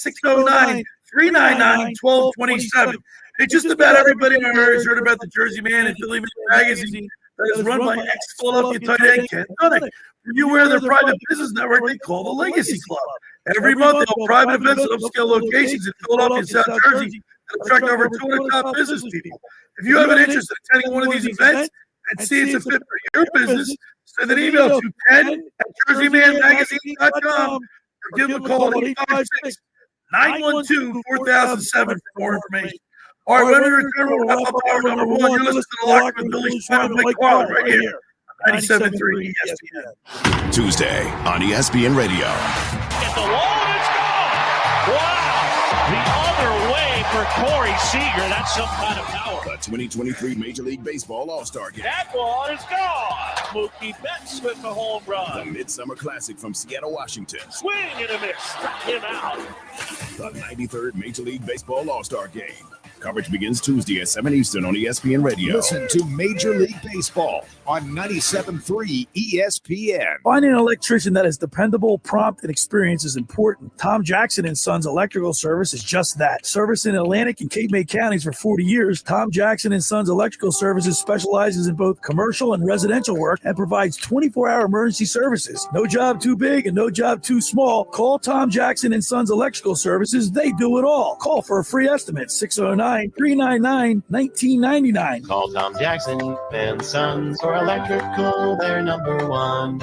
609-399-1227. Hey, just about everybody in our area has heard about the Jersey Man and Philly Man magazine that is run by ex-Philadelphia tight end Ken Dunnick. When you wear their private business network they call the Legacy Club. Every month, they hold private events at upscale locations in Philadelphia and South Jersey that attract over 200 top business people. If you have an interest in attending one of these events and see it's a fit for your business, send an email to ken@jerseymanmagazine.com or give them a call at 856-912-4007 for more information. All right, when we return, we'll wrap up hour number one. You're listening to the Locker with Billy Schwein and Mike Carlin right here. 97.3 ESPN. Tuesday on ESPN Radio. At the wall, and it's gone. Wow. The other way for Corey Seager. That's some kind of power. The 2023 Major League Baseball All-Star Game. That ball is gone. Mookie Betts with the home run. The Midsummer Classic from Seattle, Washington. Swing and a miss. Struck him out. The 93rd Major League Baseball All-Star Game. Coverage begins Tuesday at 7 Eastern on ESPN Radio. Listen to Major League Baseball on 97.3 ESPN. Finding an electrician that is dependable, prompt, and experienced is important. Tom Jackson & Sons Electrical Service is just that. Service in Atlantic and Cape May counties for 40 years, Tom Jackson & Sons Electrical Services specializes in both commercial and residential work and provides 24-hour emergency services. No job too big and no job too small. Call Tom Jackson & Sons Electrical Services. They do it all. Call for a free estimate, 609-399-1999. Call Tom Jackson and Sons for electrical, they're number one.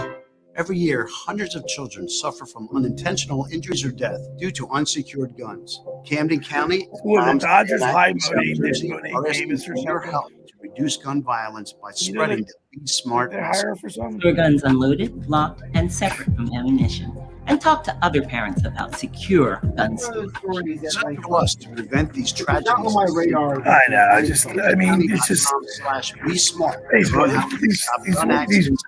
Every year, hundreds of children suffer from unintentional injuries or death due to unsecured guns. Camden County the Dodgers high South money, Jersey money are game asking is for your help to reduce gun violence by spreading the Be smart. They hire her for something. Your guns unloaded, locked, and separate from ammunition. And talk to other parents about secure gun storage. It's up to us to prevent these tragedies. I know. It's just Be smart. these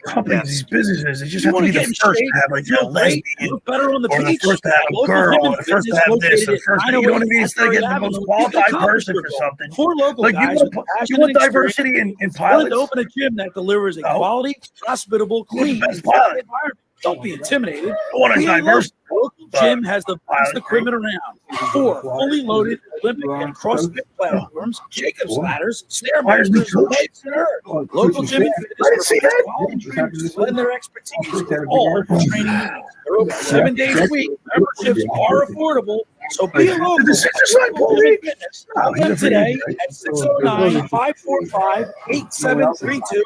companies, these businesses, they just have to be the first to have like a lesbian, better on the or the beach. first to have a Local girl, women or the first to business have this, or located first, at you know what I 908 mean? Instead of getting the Avenue, most qualified people person for comfortable. something. Four local Like guys with passion you want and diversity in experience pilots? willing to open a gym that delivers a quality, hospitable, clean, best pilot? environment. Don't be intimidated. I want a Be a diverse local gym has the best equipment around. 4 fully loaded Olympic and CrossFit platforms, Jacob's ladders, stairmasters, lights, and earth. Local gym and fitness provides quality trainers to lend their expertise with all training needs. They're open 7 days a week. Memberships are affordable, so be a local. Fitness. Call them today at 609-545-8732.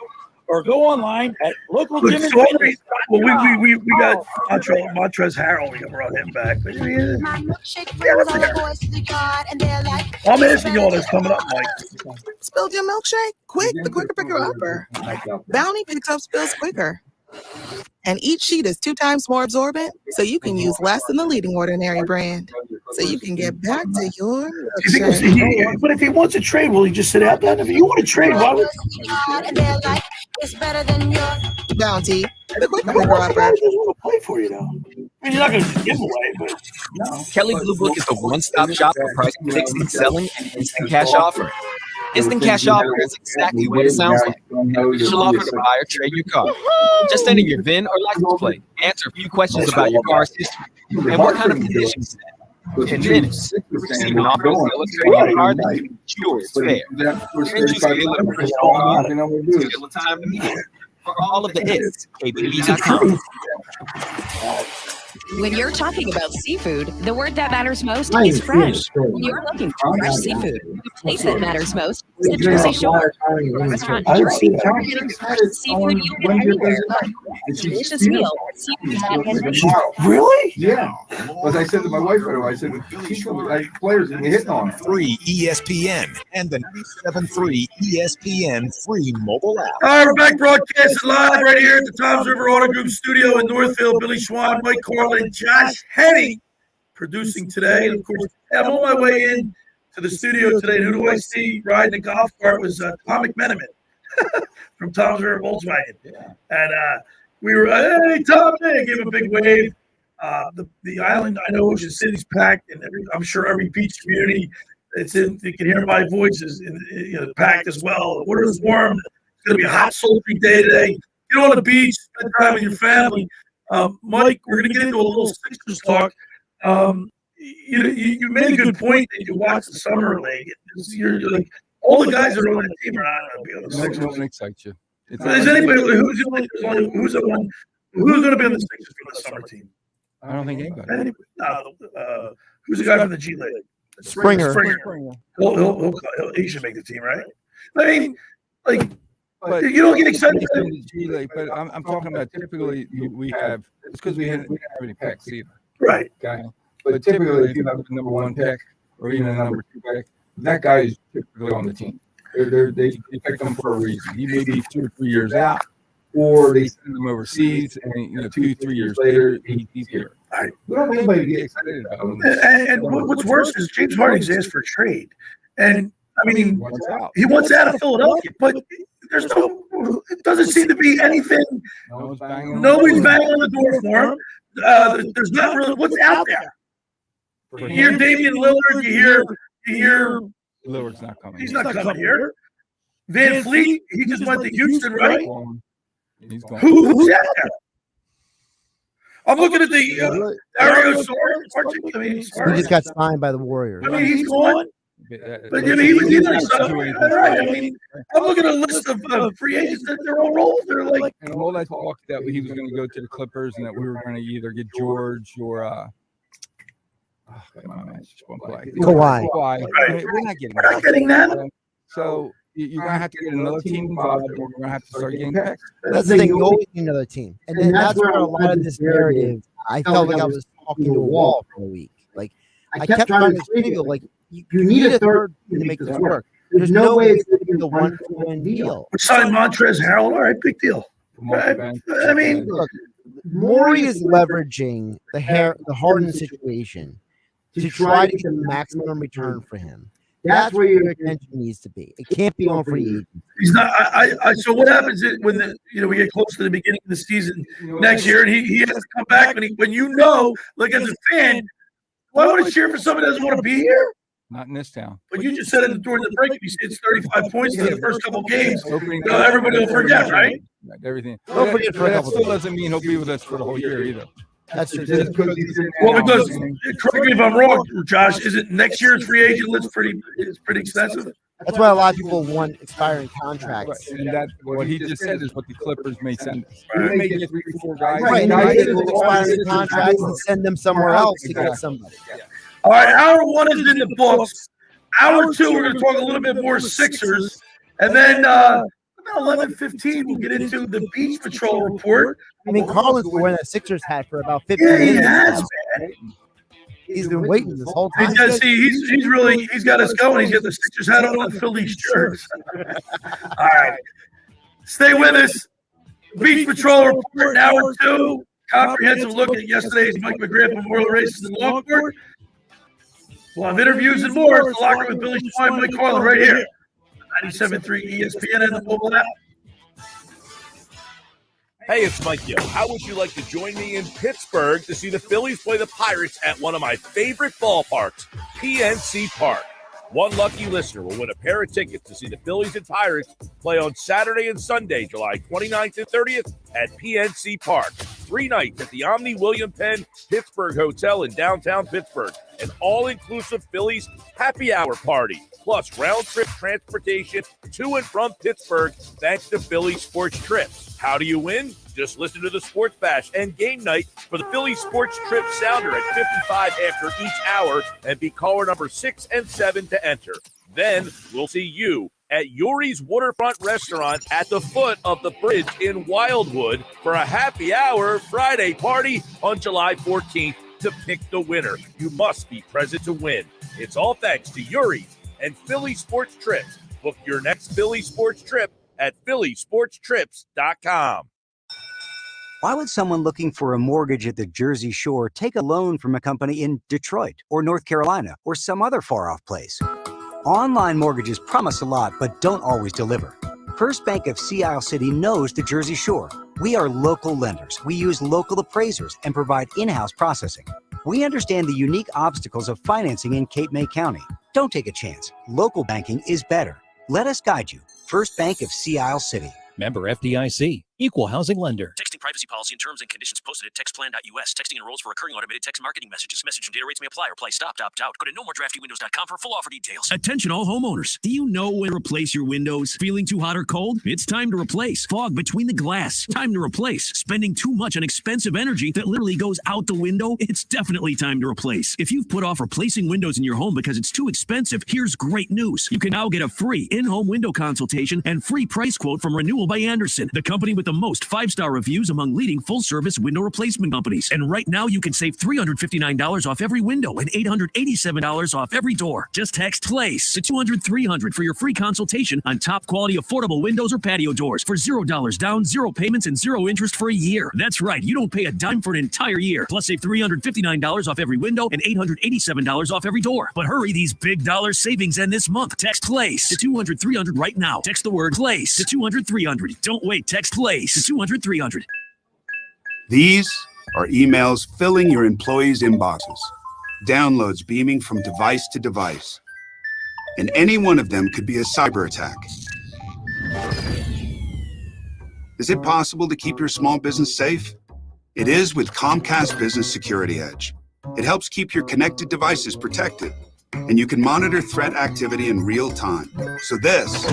Or go online at local gym and fitness. Well, we got Montrez Harrell. We brought him back. But, I'm asking you all this coming up, Mike. Spilled your milkshake? Quick, the quicker picker upper. Bounty picks up spills quicker. And each sheet is 2 times more absorbent, so you can use less than the leading ordinary brand. So you can get back to your milkshake. But if he wants to trade, will he just sit out there? If you want to trade, why would It's better than your Bounty, the quicker picker guys upper. just want to play for you, though? I mean, you're not going to give away, but no. Kelly Blue Book is the one-stop shop for pricing, fixing, selling, and instant cash offer. Instant cash offer is exactly what it sounds like. An official offer to buy or trade your car. Just enter your VIN or license plate, answer a few questions about your car's history, and what kind of condition it's in. And then, receive an offer to sell or trade your car that you sure is fair. And choose a dealer for the time of year. For all of the hits, KBB.com. When you're talking about seafood, the word that matters most is fresh. When you're looking for fresh seafood, the place that matters most is the Jersey Shore. Restaurant Jersey Shore. Seafood you get anywhere. Delicious meal. Seafood that Really? Yeah. As I said to my wife, I said, players are hitting on it. Free ESPN and the 97.3 ESPN free mobile app. All right, we're back broadcasting live right here at the Toms River Auto Group studio in Northfield. Billy Schwan, Mike Carlin, Josh Henning producing today. And of course, I'm on my way in to the studio today. And who do I see riding the golf cart was Tom McMenamin from Toms River Volkswagen. And we were, hey, Tom, hey, gave him a big wave. The island, I know Ocean City's packed, and I'm sure every beach community it's in, you can hear my voice is packed as well. The water is warm. It's going to be a hot, sultry day today. Get on the beach, spend time with your family. Mike, we're going to get into a little Sixers talk. You made a good point that you watch the summer league. You're like all the guys that are on the team are not going to be on the Sixers. No one excites you. Is anybody who's going to be on the Sixers for the summer team? I don't think anybody. Who's the guy from the G League? Springer. He should make the team, right? I mean, like. But you don't get excited. But I'm talking about typically we have it's because we haven't have any picks either. Right. Okay. But typically if you have a number 1 pick or even a number 2 pick, that guy is typically on the team. They pick them for a reason. He may be 2 or 3 years out, or they send him overseas, and 2 or 3 years later he's here. All right. We don't have anybody to get excited about him. And what's worse is James Harden's asked for a trade, and I mean he wants out of Philadelphia, but there's it doesn't seem to be anything. Nobody's banging on the door for him. There's not really what's out there. You hear Damian Lillard. You hear Lillard's not coming. He's not coming here. Van Fleet. He just went to Houston, right? He's gone. Who's out there? I'm looking at the Dario Saric. I mean, He just got signed by the Warriors. I mean, he's gone. But I mean, he was I mean, I'm looking at a list of free agents that they're all rolled. They're like, and all that talk that he was going to go to the Clippers and that we were going to either get George or Kawhi. Right. We're not getting that. So you're going to have to get another team involved, or we're going to have to start getting picks. That's the thing. You always need another team, and then that's where a lot of this narrative. I felt like I was talking to a wall for a week. Like I kept trying to explain to people, like you need a third team to make this work. There's no way it's going to be the 1-for-1 deal. We signed Montrezl Harrell. All right, big deal. I mean, look, Morey is leveraging the Harden situation to try to get the maximum return for him. That's where your attention needs to be. It can't be on free agents. he's not. So what happens when we get close to the beginning of the season next year, and he has to come back when you know, like as a fan, why would I cheer for somebody that doesn't want to be here? Not in this town. But you just said it during the break. You said it's 35 points in the first couple games. Everybody will forget, right? Everything. Don't forget for a That couple still days. doesn't mean he'll be with us for the whole year either. That's just Well, because correct me if I'm wrong, Josh. Is it next year's free agent list pretty expensive? That's why a lot of people want expiring contracts. Right. And that what he just said is what the Clippers may send us. We may get 3 or 4 guys. Right, and they get expiring contracts and send them somewhere else to get somebody. All right, hour 1 is in the books. Hour 2, we're going to talk a little bit more Sixers, and then about 11:15, we'll get into the Beach Patrol report. I mean, Carlin's been wearing that Sixers hat for about 50 Yeah, he minutes. has, man. He's been waiting this whole time. He's got us going. He's got the Sixers hat on the Phillies shirts. All right, stay with us. Beach Patrol report, hour 2. Comprehensive look at yesterday's Mike McGrath Memorial Races in Longport. We'll have interviews and more. It's the Locker with Billy Schwein, Mike Carlin, right here. 97.3 ESPN and the mobile app. Hey, it's Mike Gill. How would you like to join me in Pittsburgh to see the Phillies play the Pirates at one of my favorite ballparks, PNC Park? One lucky listener will win a pair of tickets to see the Phillies and Pirates play on Saturday and Sunday, July 29th and 30th at PNC Park. 3 nights at the Omni William Penn Pittsburgh Hotel in downtown Pittsburgh. An all-inclusive Phillies happy hour party, plus round-trip transportation to and from Pittsburgh thanks to Philly Sports Trips. How do you win? Just listen to the Sports Bash and Game Night for the Philly Sports Trip sounder at 55 after each hour and be caller number 6 and 7 to enter. Then we'll see you at Yuri's Waterfront Restaurant at the foot of the bridge in Wildwood for a happy hour Friday party on July 14th to pick the winner. You must be present to win. It's all thanks to Yuri's and Philly Sports Trips. Book your next Philly Sports Trip at phillysportstrips.com. Why would someone looking for a mortgage at the Jersey Shore take a loan from a company in Detroit or North Carolina or some other far-off place? Online mortgages promise a lot, but don't always deliver. First Bank of Sea Isle City knows the Jersey Shore. We are local lenders. We use local appraisers and provide in-house processing. We understand the unique obstacles of financing in Cape May County. Don't take a chance. Local banking is better. Let us guide you. First Bank of Sea Isle City. Member FDIC. Equal housing lender. Texting privacy policy and terms and conditions posted at textplan.us. Texting enrolls for recurring automated text marketing messages. Message and data rates may apply. Reply stop to opt out. Go to nomoredraftywindows.com for full offer details. Attention all homeowners. Do you know when to replace your windows? Feeling too hot or cold? It's time to replace. Fog between the glass. Time to replace. Spending too much on expensive energy that literally goes out the window? It's definitely time to replace. If you've put off replacing windows in your home because it's too expensive, here's great news. You can now get a free in-home window consultation and free price quote from Renewal by Andersen, the company with the most 5-star reviews among leading full-service window replacement companies. And right now, you can save $359 off every window and $887 off every door. Just text PLACE to 200-300 for your free consultation on top-quality affordable windows or patio doors for $0 down, 0 payments, and 0 interest for a year. That's right. You don't pay a dime for an entire year. Plus, save $359 off every window and $887 off every door. But hurry, these big dollar savings end this month. Text PLACE to 200-300 right now. Text the word PLACE to 200-300. Don't wait. Text PLACE to 200-300. These are emails filling your employees' inboxes, downloads beaming from device to device, and any one of them could be a cyber attack. Is it possible to keep your small business safe? It is with Comcast Business Security Edge. It helps keep your connected devices protected, and you can monitor threat activity in real time. So this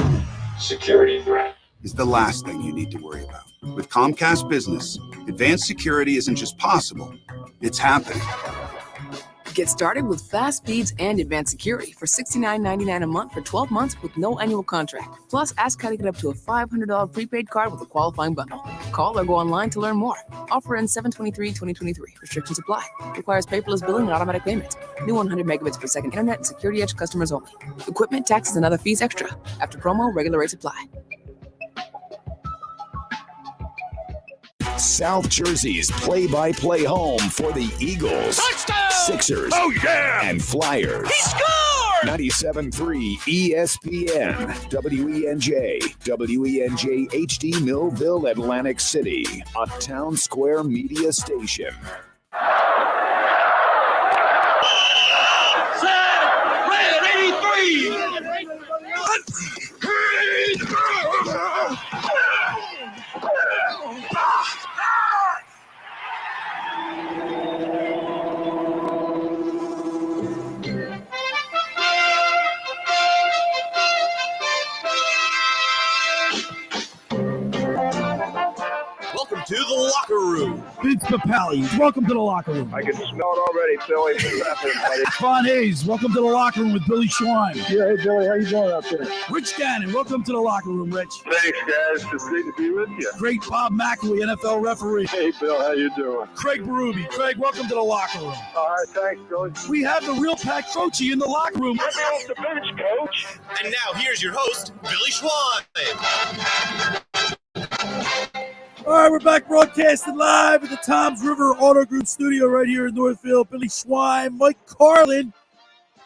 security threat is the last thing you need to worry about. With Comcast Business, advanced security isn't just possible, it's happening. Get started with fast speeds and advanced security for $69.99 a month for 12 months with no annual contract. Plus, ask how to get up to a $500 prepaid card with a qualifying bundle. Call or go online to learn more. Offer ends 7/23/2023. Restrictions apply. Requires paperless billing and automatic payments. New 100 megabits per second internet and Security Edge customers only. Equipment, taxes, and other fees extra. After promo, regular rates apply. South Jersey's play-by-play home for the Eagles, Touchdown! Sixers, and Flyers. He scored! 97.3 ESPN, WENJ, WENJ HD Millville, Atlantic City, a Town Square media station. Red 83! Welcome to the locker room. Vince Papali, welcome to the locker room. I can smell it already, Billy. What's happening, buddy? Ron Hayes, welcome to the locker room with Billy Schwein. Yeah, hey, Billy, how you doing out there? Rich Gannon, welcome to the locker room, Rich. Thanks, guys. It's great to be with you. Great Bob McElwee, NFL referee. Hey, Bill, how you doing? Craig Berube. Craig, welcome to the locker room. All right, thanks, Billy. We have the real Pat Croce in the locker room. Get me off the bench, Coach. And now here's your host, Billy Schwein. All right, we're back broadcasting live at the Toms River Auto Group studio right here in Northfield. Billy Schwein, Mike Carlin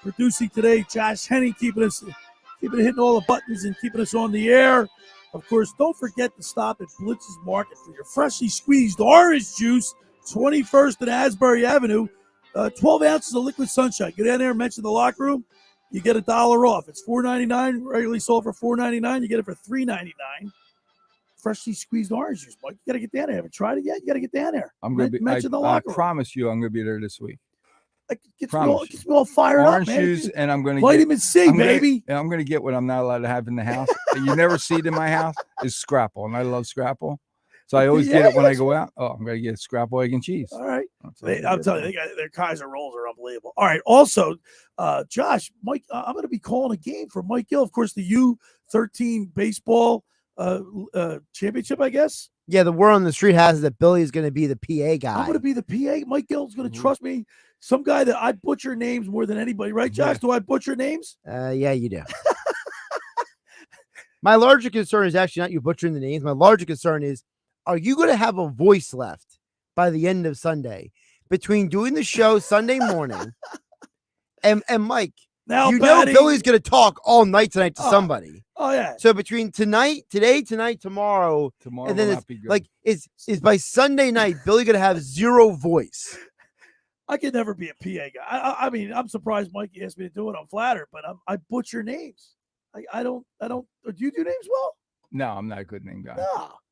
producing today. Josh Henning keeping hitting all the buttons and keeping us on the air. Of course, don't forget to stop at Blitz's Market for your freshly squeezed orange juice, 21st and Asbury Avenue. 12 ounces of liquid sunshine. Go down there and mention the locker room. You get $1 off. It's $4.99. Regularly sold for $4.99. You get it for $3.99. Freshly squeezed orange juice, Mike. You got to get down there. Haven't tried it yet? You got to get down there. I'm going to be. Mention the I locker room. promise you, I'm going to be there this week. Gets me all fired orange up, man. juice, and I'm going to vitamin C, baby. I'm going to get what I'm not allowed to have in the house. You never see it in my house is Scrapple, and I love Scrapple, so I always get it when I go out. Oh, I'm going to get Scrapple, egg, and cheese. All right, I'm telling you, their Kaiser rolls are unbelievable. All right, also, Josh, Mike, I'm going to be calling a game for Mike Gill. Of course, the U13 baseball championship, I guess. Yeah, the word on the street has that Billy is going to be the PA guy. I'm going to be the PA. Mike Gill's going to trust me. Some guy that I butcher names more than anybody, right, Josh? Yeah. Do I butcher names? Yeah, you do. My larger concern is actually not you butchering the names. My larger concern is, are you going to have a voice left by the end of Sunday between doing the show Sunday morning and Mike? Now, you know Billy's going to talk all night tonight to somebody. Oh, yeah. So between today, tonight, tomorrow, and then it's like, is by Sunday night, Billy going to have zero voice? I could never be a PA guy. I mean, I'm surprised Mike asked me to do it. I'm flattered, but I butcher names. I don't. Do you do names well? No, I'm not a good name guy.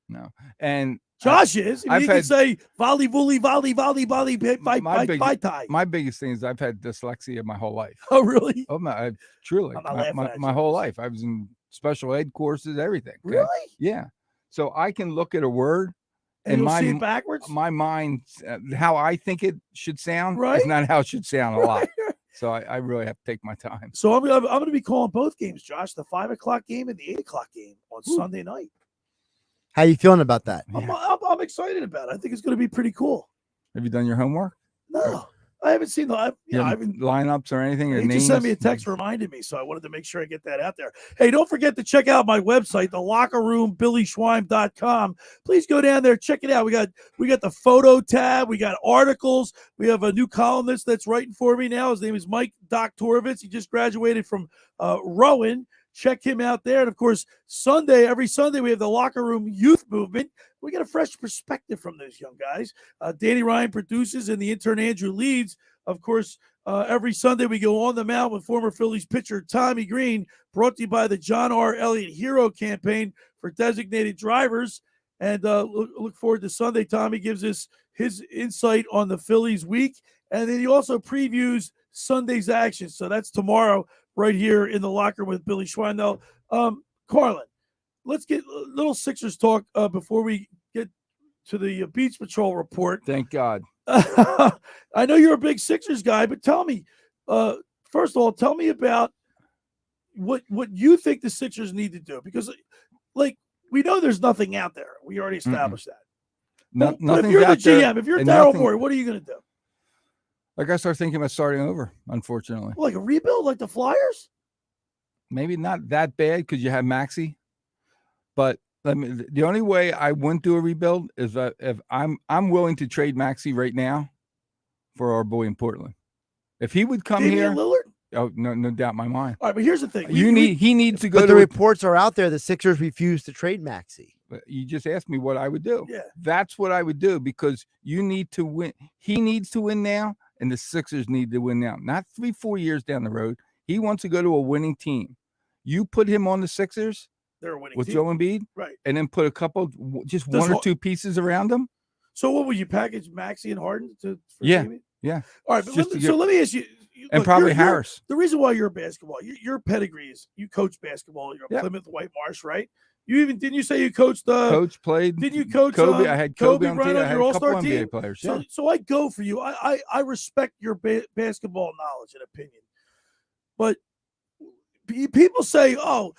No. And Josh is. He can say volley, volley, volley, volley, volley, tie. My biggest thing is I've had dyslexia my whole life. Oh, really? Oh, truly. My whole life. I was in special ed courses, everything. Okay? Really? Yeah. So I can look at a word and see it backwards. My mind, how I think it should sound, right? is not how it should sound a lot. So I really have to take my time. So I'm going to be calling both games, Josh, the 5 o'clock game and the 8 o'clock game on Sunday night. How you feeling about that? I'm excited about it. I think it's going to be pretty cool. Have you done your homework? No, I haven't seen I haven't lineups or anything. He just sent me a text reminding me, so I wanted to make sure I get that out there. Hey, don't forget to check out my website, thelockerroombillyschwein.com. Please go down there, check it out. We got the photo tab, we got articles, we have a new columnist that's writing for me now. His name is Mike Doktorovitz. He just graduated from Rowan. Check him out there. And of course, every Sunday, we have the Locker Room Youth Movement. We got a fresh perspective from those young guys. Danny Ryan produces and the intern Andrew leads. Of course, every Sunday we go on the mound with former Phillies pitcher Tommy Green, brought to you by the John R. Elliott Hero Campaign for designated drivers. And look forward to Sunday. Tommy gives us his insight on the Phillies week. And then he also previews Sunday's action. So that's tomorrow right here in the locker with Billy Schwein. Now, Carlin, let's get a little Sixers talk before we get to the Beach Patrol report. Thank God. I know you're a big Sixers guy, but tell me, first of all, tell me about what you think the Sixers need to do, because, like, we know there's nothing out there. We already established that. But if you're the GM, if you're Daryl Morey, what are you going to do? I gotta start thinking about starting over. Unfortunately, like a rebuild, like the Flyers. Maybe not that bad because you have Maxey, but the only way I wouldn't do a rebuild is that if I'm willing to trade Maxey right now for our boy in Portland. If he would come Damian here, Lillard? Oh, no doubt in my mind. All right, but here's the thing: he needs to go. But the reports are out there. The Sixers refuse to trade Maxey. You just asked me what I would do. Yeah, that's what I would do because you need to win. He needs to win now, and the Sixers need to win now. Not 3-4 years down the road. He wants to go to a winning team. You put him on the Sixers. They're a winning with team. Joe Embiid, right? And then put a couple, just one or two pieces around him. So what would you package Maxey and Harden for Yeah, Damian? yeah. All right, but let me ask you. And probably Harris. The reason why you're a basketball, your pedigree is you coach basketball. You're a Plymouth White Marsh, right? You even didn't you say you coached? Coach played. Didn't you coach? Kobe. I had Kobe on Bryant team. on I had your a All-Star couple team. NBA players. So, Yeah. so I go for you. I respect your basketball knowledge and opinion, but people say, "Oh,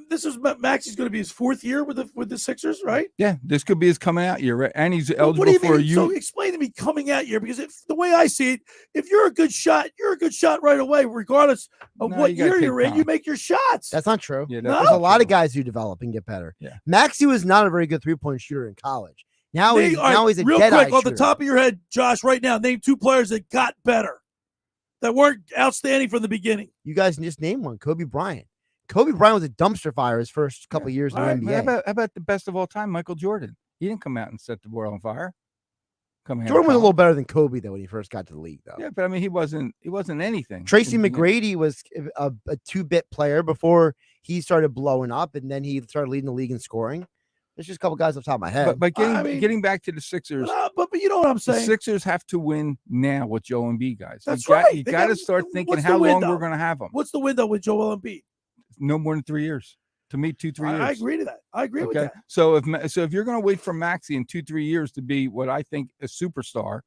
this is Maxey's going to be his 4th year with the Sixers, right?" Yeah, this could be his coming out year, right? And he's eligible what do you for mean? So explain to me coming out year, because the way I see it, if you're a good shot, you're a good shot right away, regardless of what year you're in. You make your shots. That's not true. Yeah, There's a lot of guys who develop and get better. Yeah. Maxey was not a very good 3-point shooter in college. Now he's a real dead-eye quick, off the shooter. top of your head, Josh, right now, name 2 players that got better, that weren't outstanding from the beginning. You guys can just name one. Kobe Bryant. Kobe Bryant was a dumpster fire his first couple of years in the NBA. How about the best of all time, Michael Jordan? He didn't come out and set the world on fire. Jordan was a little better than Kobe though when he first got to the league, though. Yeah, but I mean, he wasn't anything. Tracy McGrady was a 2-bit player before he started blowing up, and then he started leading the league in scoring. There's just a couple guys off the top of my head. But getting back to the Sixers, but you know what I'm saying. The Sixers have to win now with Joe Embiid, guys. That's right. You They got to start thinking what's how the long window? we're going to have them. What's the window with Joel Embiid? No more than 3 years. To me, 2-3 years. I agree to that. I agree with that. So if you're going to wait for Maxey in 2-3 years to be what I think a superstar,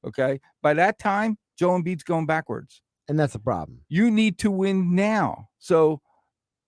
okay, by that time Joe Embiid's going backwards, and that's the problem. You need to win now. So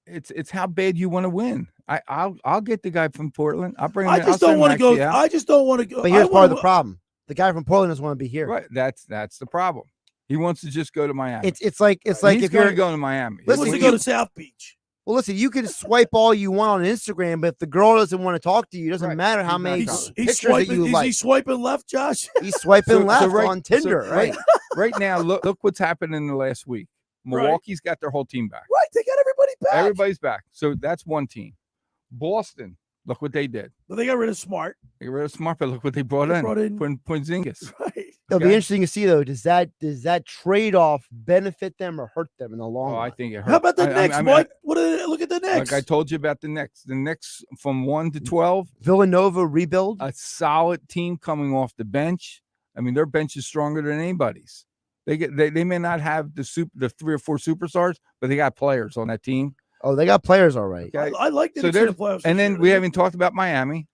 it's how bad you want to win. I'll get the guy from Portland. I'll bring him. I just don't want to go. I just don't want to go. But here's part of the problem: the guy from Portland doesn't want to be here. Right. That's the problem. He wants to just go to Miami. It's like he's if you're going to Miami. He wants to go to South Beach. Well, listen, you can swipe all you want on Instagram, but if the girl doesn't want to talk to you, it doesn't matter how many pictures that you like. Is he swiping left, Josh? He's swiping left on Tinder, right? Right now, look what's happened in the last week. Milwaukee's got their whole team back. Right, they got everybody back. Everybody's back. So that's one team. Boston, look what they did. Well, they got rid of Smart. They got rid of Smart, but look what they brought in. Porzingis. Right. It'll be interesting to see though. Does that trade off benefit them or hurt them in the long run? I think it hurts. How about the Knicks, Mike? Look at the Knicks. Like I told you about the Knicks. The Knicks from 1 to 12. Villanova rebuild. A solid team coming off the bench. I mean, their bench is stronger than anybody's. They may not have the 3 or 4 superstars, but they got players on that team. Oh, they got players all right. I like the Knicks in the playoffs. And then we haven't talked about Miami.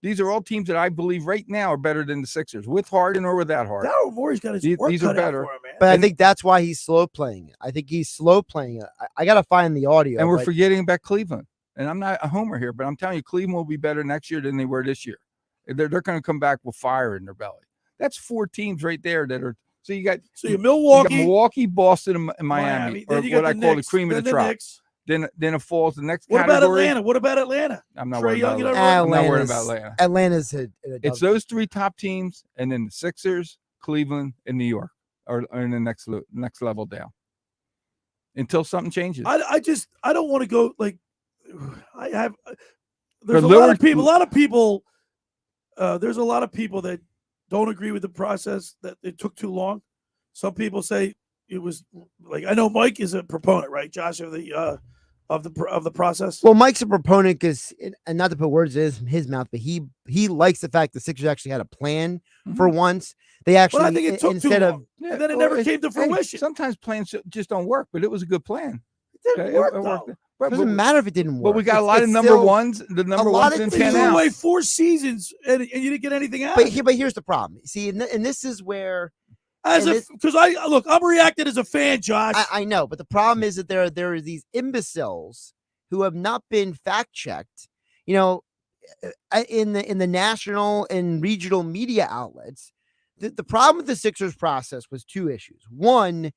These are all teams that I believe right now are better than the Sixers, with Harden or without Harden. Daryl Morey's got his work these cut are out better. for him, man. But I think that's why he's slow playing it. I think he's slow playing it. I got to find the audio. And we're forgetting about Cleveland. And I'm not a homer here, but I'm telling you, Cleveland will be better next year than they were this year. They're going to come back with fire in their belly. That's 4 teams right there that are. So you got Milwaukee, Boston, and Miami, or what I call the cream of the crop. Then it falls the next What category. about Atlanta? I'm not Trey worried Young, about I'm not worried about Atlanta. Atlanta's It's those 3 top teams, and then the Sixers, Cleveland, and New York are in the next level down. Until something changes. I don't want to go like I have. There's a lot of people. There's a lot of people that don't agree with the process, that it took too long. Some people say it was like, I know Mike is a proponent, right, Josh, of the process. Well, Mike's a proponent because, and not to put words in his mouth, but he likes the fact the Sixers actually had a plan for once. They actually, but I think it took instead too of, long, and then it never came to fruition. Sometimes plans just don't work, but it was a good plan. It didn't work, though. It doesn't matter if it didn't work. But we got a lot of number ones. The number ones didn't pan out. Away 4 seasons and you didn't get anything out. But here's the problem. See, and this is where, because I'm reacting as a fan, Josh. I know, but the problem is that there are these imbeciles who have not been fact checked. You know, in the national and regional media outlets, the problem with the Sixers process was 2 issues. One,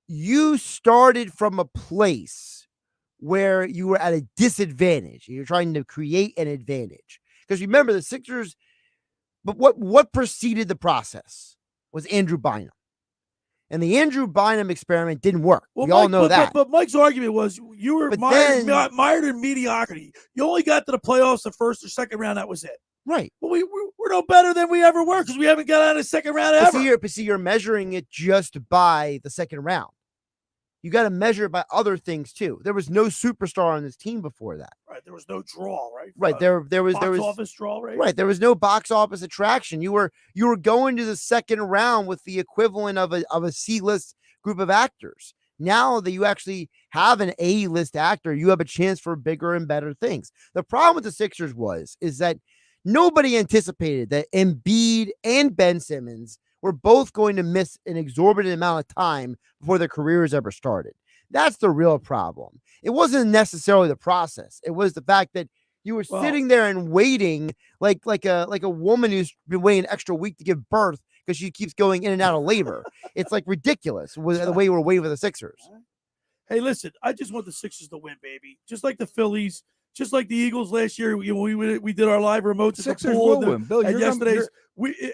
you started from a place where you were at a disadvantage. You're trying to create an advantage. Because remember, the Sixers, but what preceded the process was Andrew Bynum. And the Andrew Bynum experiment didn't work. Well, we all know that. But Mike's argument was you were mired in mediocrity. You only got to the playoffs the first or second round. That was it. Right. Well, we're no better than we ever were because we haven't got out of the second round ever. But see, you're measuring it just by the second round. You got to measure it by other things too. There was no superstar on this team before that. Right. There was no draw, right? Right. There was box office draw, right? Right. There was no box office attraction. You were going to the second round with the equivalent of a C-list group of actors. Now that you actually have an A-list actor, you have a chance for bigger and better things. The problem with the Sixers is that nobody anticipated that Embiid and Ben Simmons were both going to miss an exorbitant amount of time before their careers ever started. That's the real problem. It wasn't necessarily the process. It was the fact that you were sitting there and waiting like a woman who's been waiting an extra week to give birth because she keeps going in and out of labor. It's like ridiculous the way you were waiting for the Sixers. Hey, listen, I just want the Sixers to win, baby. Just like the Phillies, just like the Eagles last year. We did our live remotes at the pool. Bill,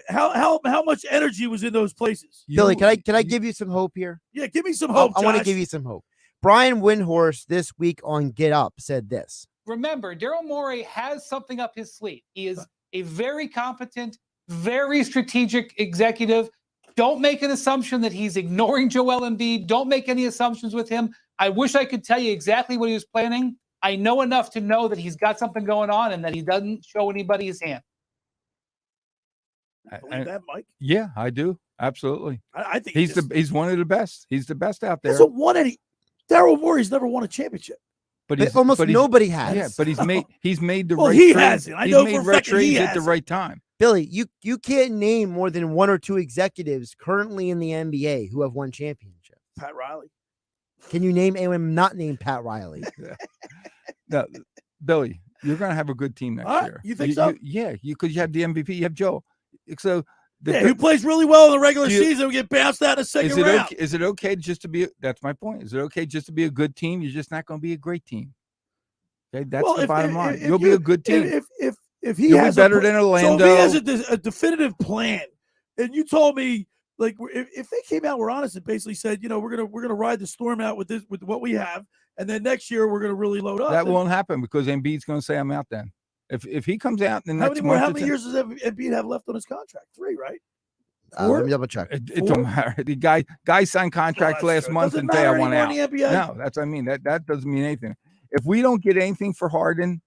how much energy was in those places? Billy, can I give you some hope here? Yeah, give me some hope. I want to give you some hope. Brian Windhorst this week on Get Up said this. Remember, Daryl Morey has something up his sleeve. He is a very competent, very strategic executive. Don't make an assumption that he's ignoring Joel Embiid. Don't make any assumptions with him. I wish I could tell you exactly what he was planning. I know enough to know that he's got something going on and that he doesn't show anybody his hand. Believe that, Mike? Yeah, I do. Absolutely. I think he's one of the best. He's the best out there. Daryl Morey's never won a championship. But nobody has. Yeah, but he's made the well, right he trade. hasn't. I know for a fact he at the right time. Billy, you can't name more than 1 or 2 executives currently in the NBA who have won championships. Pat Riley. Can you name anyone not named Pat Riley? No, Billy, you're going to have a good team next year. You think so? Because you have the MVP. You have Joe. So who plays really well in the regular season we get bounced out in the second round. Is it okay just to be? That's my point. Is it okay just to be a good team? You're just not going to be a great team. Okay, that's the bottom line. You'll be a good team. If he You'll has be better than Orlando. So if he has a definitive plan, and you told me like if they came out, we're honest and basically said, we're gonna ride the storm out with what we have, and then next year we're gonna really load up. That won't happen because Embiid's going to say I'm out then. If he comes out in the next month, how many years does Embiid have left on his contract? 3, right? Let me double check. It don't matter. The guy signed contracts last month and say I want out. No, that's what I mean. That doesn't mean anything. If we don't get anything for Harden,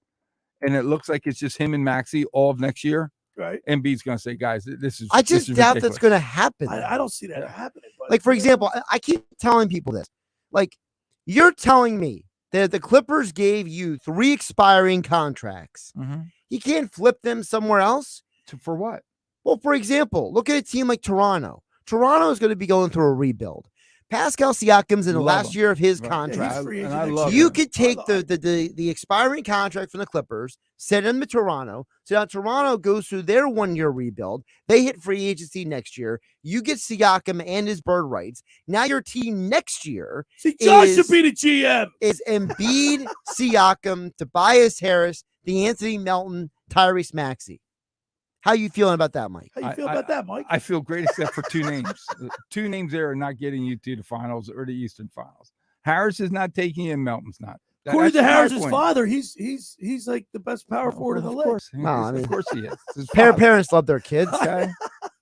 and it looks like it's just him and Maxey all of next year, right? Embiid's going to say, guys, this is. I just doubt that's going to happen. I don't see that happening. But like for example, I keep telling people this. Like you're telling me that the Clippers gave you 3 expiring contracts. Mm-hmm. You can't flip them somewhere else. For what? Well, for example, look at a team like Toronto. Toronto is going to be going through a rebuild. Pascal Siakam's in the last year of his contract. You could take the expiring contract from the Clippers, send them to Toronto. So now Toronto goes through their 1-year rebuild. They hit free agency next year. You get Siakam and his bird rights. Now your team next year should be the GM. Is Embiid, Siakam, Tobias Harris, DeAnthony Melton, Tyrese Maxey. How you feeling about that, Mike? How you feel about that, Mike? I feel great except for 2 names. 2 names there are not getting you to the finals or the Eastern Finals. Harris is not taking you and Melton's not. According to Harris's father, he's like the best power forward in the league. Of course he is. Parents love their kids. Okay?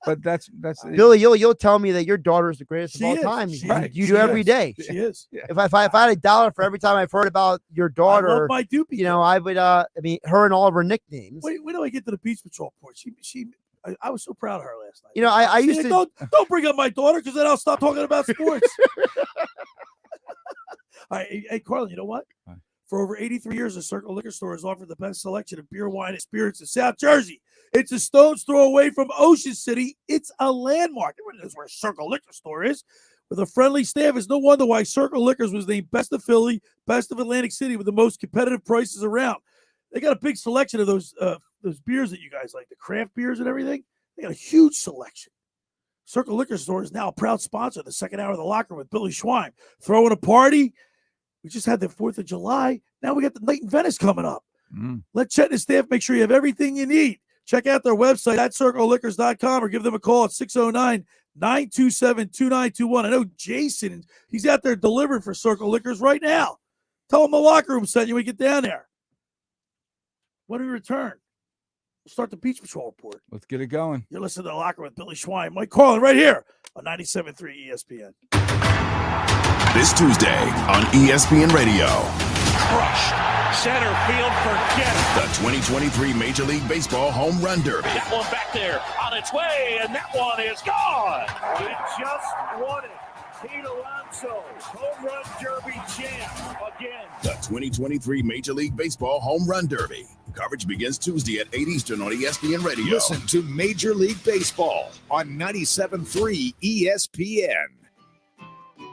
But that's Billy. You'll tell me that your daughter is the greatest of all time. You do every day. She is. If I had $1 for every time I've heard about your daughter, I love my doopy. I would. I mean, her and all of her nicknames. Wait do I get to the Beach Patrol part? I was so proud of her last night. I used to don't bring up my daughter because then I'll stop talking about sports. All right, hey Carlin, you know what? For over 83 years, the Circle Liquor Store has offered the best selection of beer, wine, and spirits in South Jersey. It's a stone's throw away from Ocean City. It's a landmark. Everyone knows where Circle Liquor Store is. With a friendly staff, it's no wonder why Circle Liquors was named Best of Philly, Best of Atlantic City, with the most competitive prices around. They got a big selection of those beers that you guys like, the craft beers and everything. They got a huge selection. Circle Liquor Store is now a proud sponsor of the second hour of the locker with Billy Schwein. Throwing a party. We just had the 4th of July. Now we got the night in Venice coming up. Let Chet and his staff make sure you have everything you need. Check out their website at circleliquors.com or give them a call at 609-927-2921. I know Jason, he's out there delivering for Circle Liquors right now. Tell him the locker room sent you when we get down there. When we return, we'll start the Beach Patrol report. Let's get it going. You're listening to The Locker with Billy Schwein, Mike Carlin, right here on 97.3 ESPN. This Tuesday on ESPN Radio. Crushed. Center field, forget it. The 2023 Major League Baseball Home Run Derby. That one back there on its way, and that one is gone. He just won it. Pete Alonso, Home Run Derby champ again. The 2023 Major League Baseball Home Run Derby. Coverage begins Tuesday at 8 Eastern on ESPN Radio. Listen to Major League Baseball on 97.3 ESPN.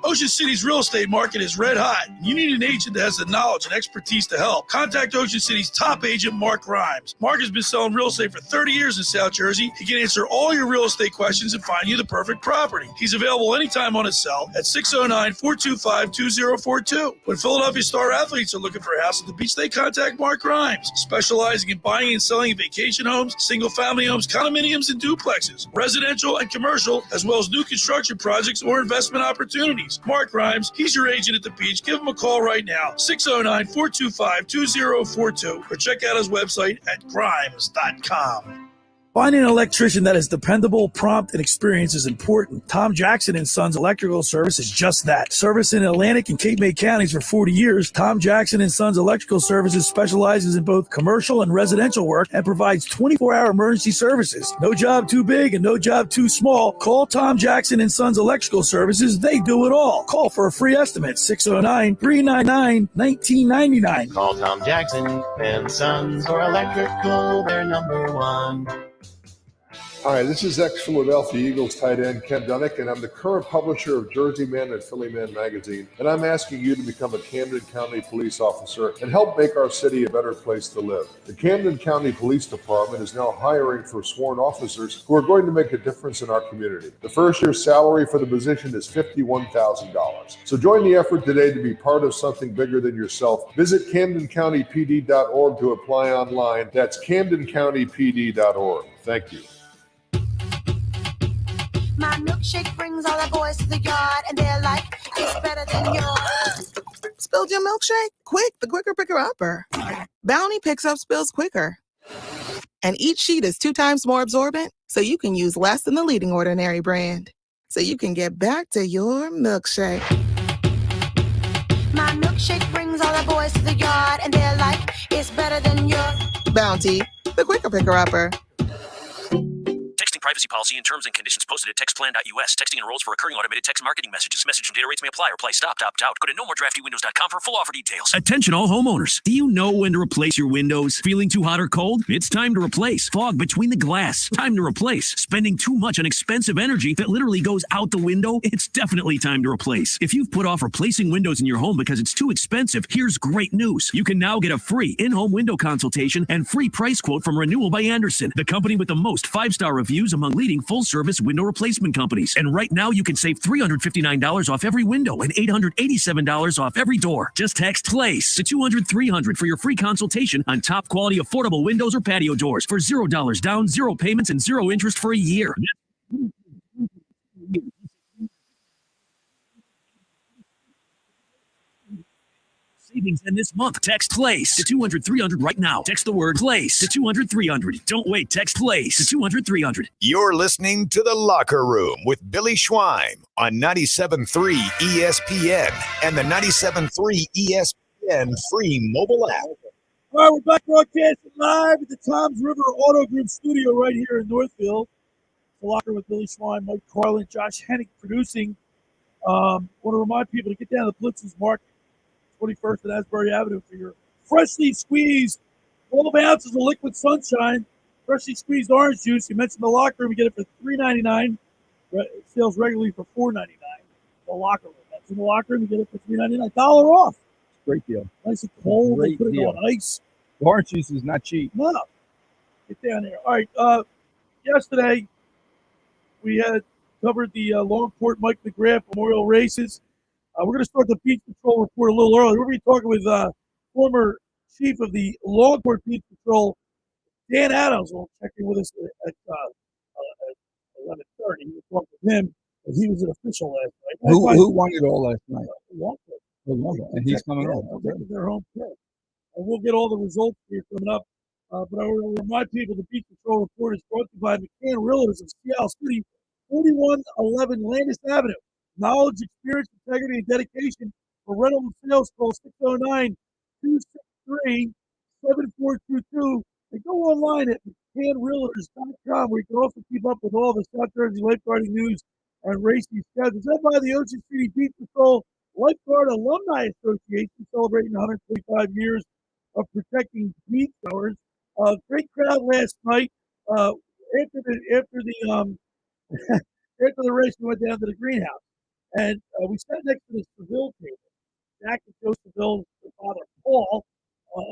Ocean City's real estate market is red hot. You need an agent that has the knowledge and expertise to help. Contact Ocean City's top agent, Mark Grimes. Mark has been selling real estate for 30 years in South Jersey. He can answer all your real estate questions and find you the perfect property. He's available anytime on his cell at 609-425-2042. When Philadelphia star athletes are looking for a house at the beach, they contact Mark Grimes, specializing in buying and selling vacation homes, single-family homes, condominiums, and duplexes, residential and commercial, as well as new construction projects or investment opportunities. Mark Grimes, he's your agent at the beach. Give him a call right now, 609-425-2042, or check out his website at grimes.com. Finding an electrician that is dependable, prompt, and experienced is important. Tom Jackson & Sons Electrical Service is just that. Service in Atlantic and Cape May counties for 40 years, Tom Jackson & Sons Electrical Services specializes in both commercial and residential work and provides 24-hour emergency services. No job too big and no job too small. Call Tom Jackson & Sons Electrical Services. They do it all. Call for a free estimate, 609-399-1999. Call Tom Jackson & Sons for electrical. They're number one. Hi, this is ex-Philadelphia Eagles tight end Ken Dunnick, and I'm the current publisher of Jersey Man and Philly Man magazine, and I'm asking you to become a Camden County police officer and help make our city a better place to live. The Camden County Police Department is now hiring for sworn officers who are going to make a difference in our community. The first year's salary for the position is $51,000. So join the effort today to be part of something bigger than yourself. Visit CamdenCountyPD.org to apply online. That's CamdenCountyPD.org. Thank you. My milkshake brings all the boys to the yard, and they're like, it's better than yours. Spilled your milkshake? Quick, the quicker picker upper. Bounty picks up spills quicker. And each sheet is 2 times more absorbent, so you can use less than the leading ordinary brand. So you can get back to your milkshake. My milkshake brings all the boys to the yard, and they're like, it's better than yours. Bounty, the quicker picker upper. Texting privacy policy and terms and conditions posted at textplan.us. Texting enrolls for recurring automated text marketing messages. Message and data rates may apply or play stop, opt out. Go to nomoredraftywindows.com for full offer details. Attention all homeowners. Do you know when to replace your windows? Feeling too hot or cold? It's time to replace. Fog between the glass. Time to replace. Spending too much on expensive energy that literally goes out the window? It's definitely time to replace. If you've put off replacing windows in your home because it's too expensive, here's great news. You can now get a free in-home window consultation and free price quote from Renewal by Andersen, the company with the most 5-star reviews among leading full-service window replacement companies. And right now, you can save $359 off every window and $887 off every door. Just text PLACE to 200-300 for your free consultation on top-quality affordable windows or patio doors for $0 down, 0 payments, and 0 interest for a year. Savings in this month. Text PLACE to 200-300 right now. Text the word PLACE to 200-300. Don't wait. Text PLACE to 200-300. You're listening to The Locker Room with Billy Schwein on 97.3 ESPN and the 97.3 ESPN free mobile app. All right, we're back broadcasting live at the Toms River Auto Group studio right here in Northfield. The Locker with Billy Schwein, Mike Carlin, Josh Hennick producing. Want to remind people to get down to the Blitz's Market 21st and Asbury Avenue for your freshly squeezed 12 ounces of liquid sunshine, freshly squeezed orange juice. You mentioned the locker room. You get it for $3.99. It sells regularly for $4.99. The locker room. That's in the locker room. You get it for $3.99. $1 off. Great deal. Nice and cold. They Great put it deal. on ice. The orange juice is not cheap. No. Get down there. All right. Yesterday, we had covered the Longport Mike McGrath Memorial Races. We're going to start the Beach Patrol report a little early. We're going to be talking with former chief of the Longport Beach Patrol, Dan Adams, will check in with us at 11:30. We'll talk with him. He was an official last night. Who won it all last night? Longport. And he's coming on. Their home field. And we'll get all the results here coming up. But I want to remind people the Beach Patrol report is brought to you by McCann Realtors of Seattle City, 4111 Landis Avenue. Knowledge, experience, integrity, and dedication for rental and sales. Call 609-263-7422. And go online at McCannRealtors.com where you can also keep up with all the South Jersey lifeguarding news and racing schedules. Led by the Ocean City Beach Patrol Lifeguard Alumni Association, celebrating 125 years of protecting beachgoers. Great crowd last night. After the race, we went down to the greenhouse, and we sat next to the Seville table. Jack and Joe Seville, their father Paul,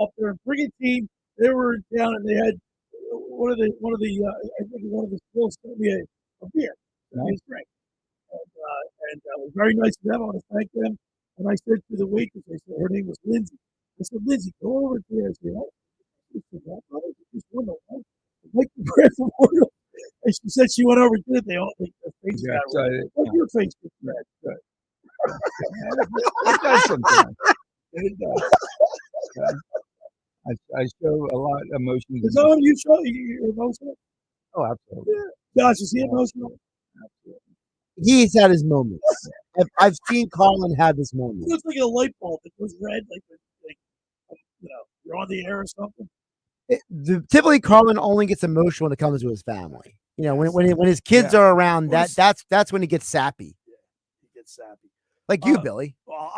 up there in Brigantine. They were down, and they had one of the I think one of the Sevilles sent me a beer, nice drink, and it was very nice of them. I want to thank them. And I said to the waitress, I said her name was Lindsay. I said, Lindsay, go over there. I said, like the breath memorial. And she said she went over to it. They all think the face got red. What's your face get red? It does sometimes. It does. I show a lot of emotions. Is that what you show? You're emotional? Oh, absolutely. Yeah. Josh, is he emotional? Absolutely. He's had his moments. I've seen Carlin have his moments. It looks like a light bulb that was red, like you're on the air or something. Typically, Carlin only gets emotional when it comes to his family. When his kids are around, that's when he gets sappy. Yeah, he gets sappy. Like you, Billy. Well,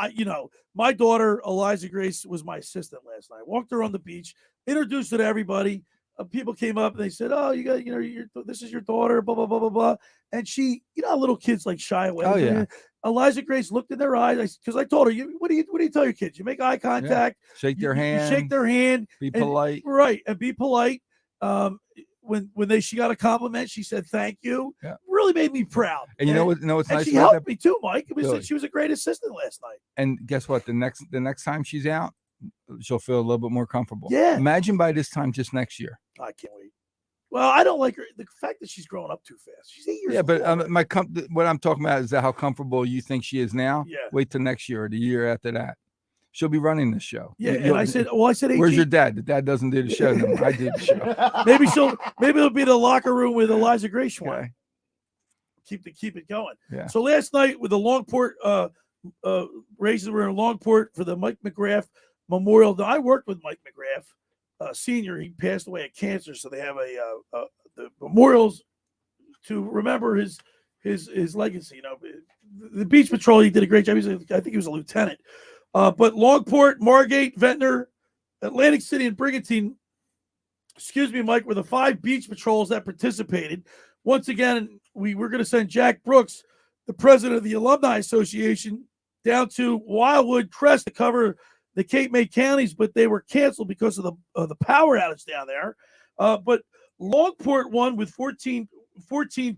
my daughter Eliza Grace was my assistant last night. Walked her on the beach, introduced her to everybody. People came up and they said, "Oh, you got, this is your daughter." Blah blah blah blah blah. And she, little kids like shy away. Oh yeah. Eliza Grace looked in their eyes because I told her, "What do you tell your kids? You make eye contact, shake their hand, shake their hand, be polite, right? And be polite." When she got a compliment, she said thank you. Yeah. Really made me proud. And you know what's and nice she about helped that? me too, Mike. She was a great assistant last night. And guess what? The next time she's out, she'll feel a little bit more comfortable. Yeah. Imagine by this time just next year. I can't wait. Well, I don't like her. The fact that she's growing up too fast. She's 8 years old. Yeah, but what I'm talking about is how comfortable you think she is now. Yeah. Wait till next year or the year after that. She'll be running this show. Yeah, and I said 18. Where's your dad? The dad doesn't do the show. No, I do the show. Maybe it'll be the locker room with Eliza Grace. Okay. Keep it going. Yeah. So last night with the Longport races, we're in Longport for the Mike McGrath Memorial. Now, I worked with Mike McGrath, senior. He passed away of cancer, so they have the memorials to remember his legacy. The Beach Patrol, he did a great job. I think he was a lieutenant. But Longport, Margate, Ventnor, Atlantic City, and Brigantine, Mike, were the 5 beach patrols that participated. Once again, we're going to send Jack Brooks, the president of the Alumni Association, down to Wildwood Crest to cover the Cape May counties, but they were canceled because of the power outage down there. But Longport won with 14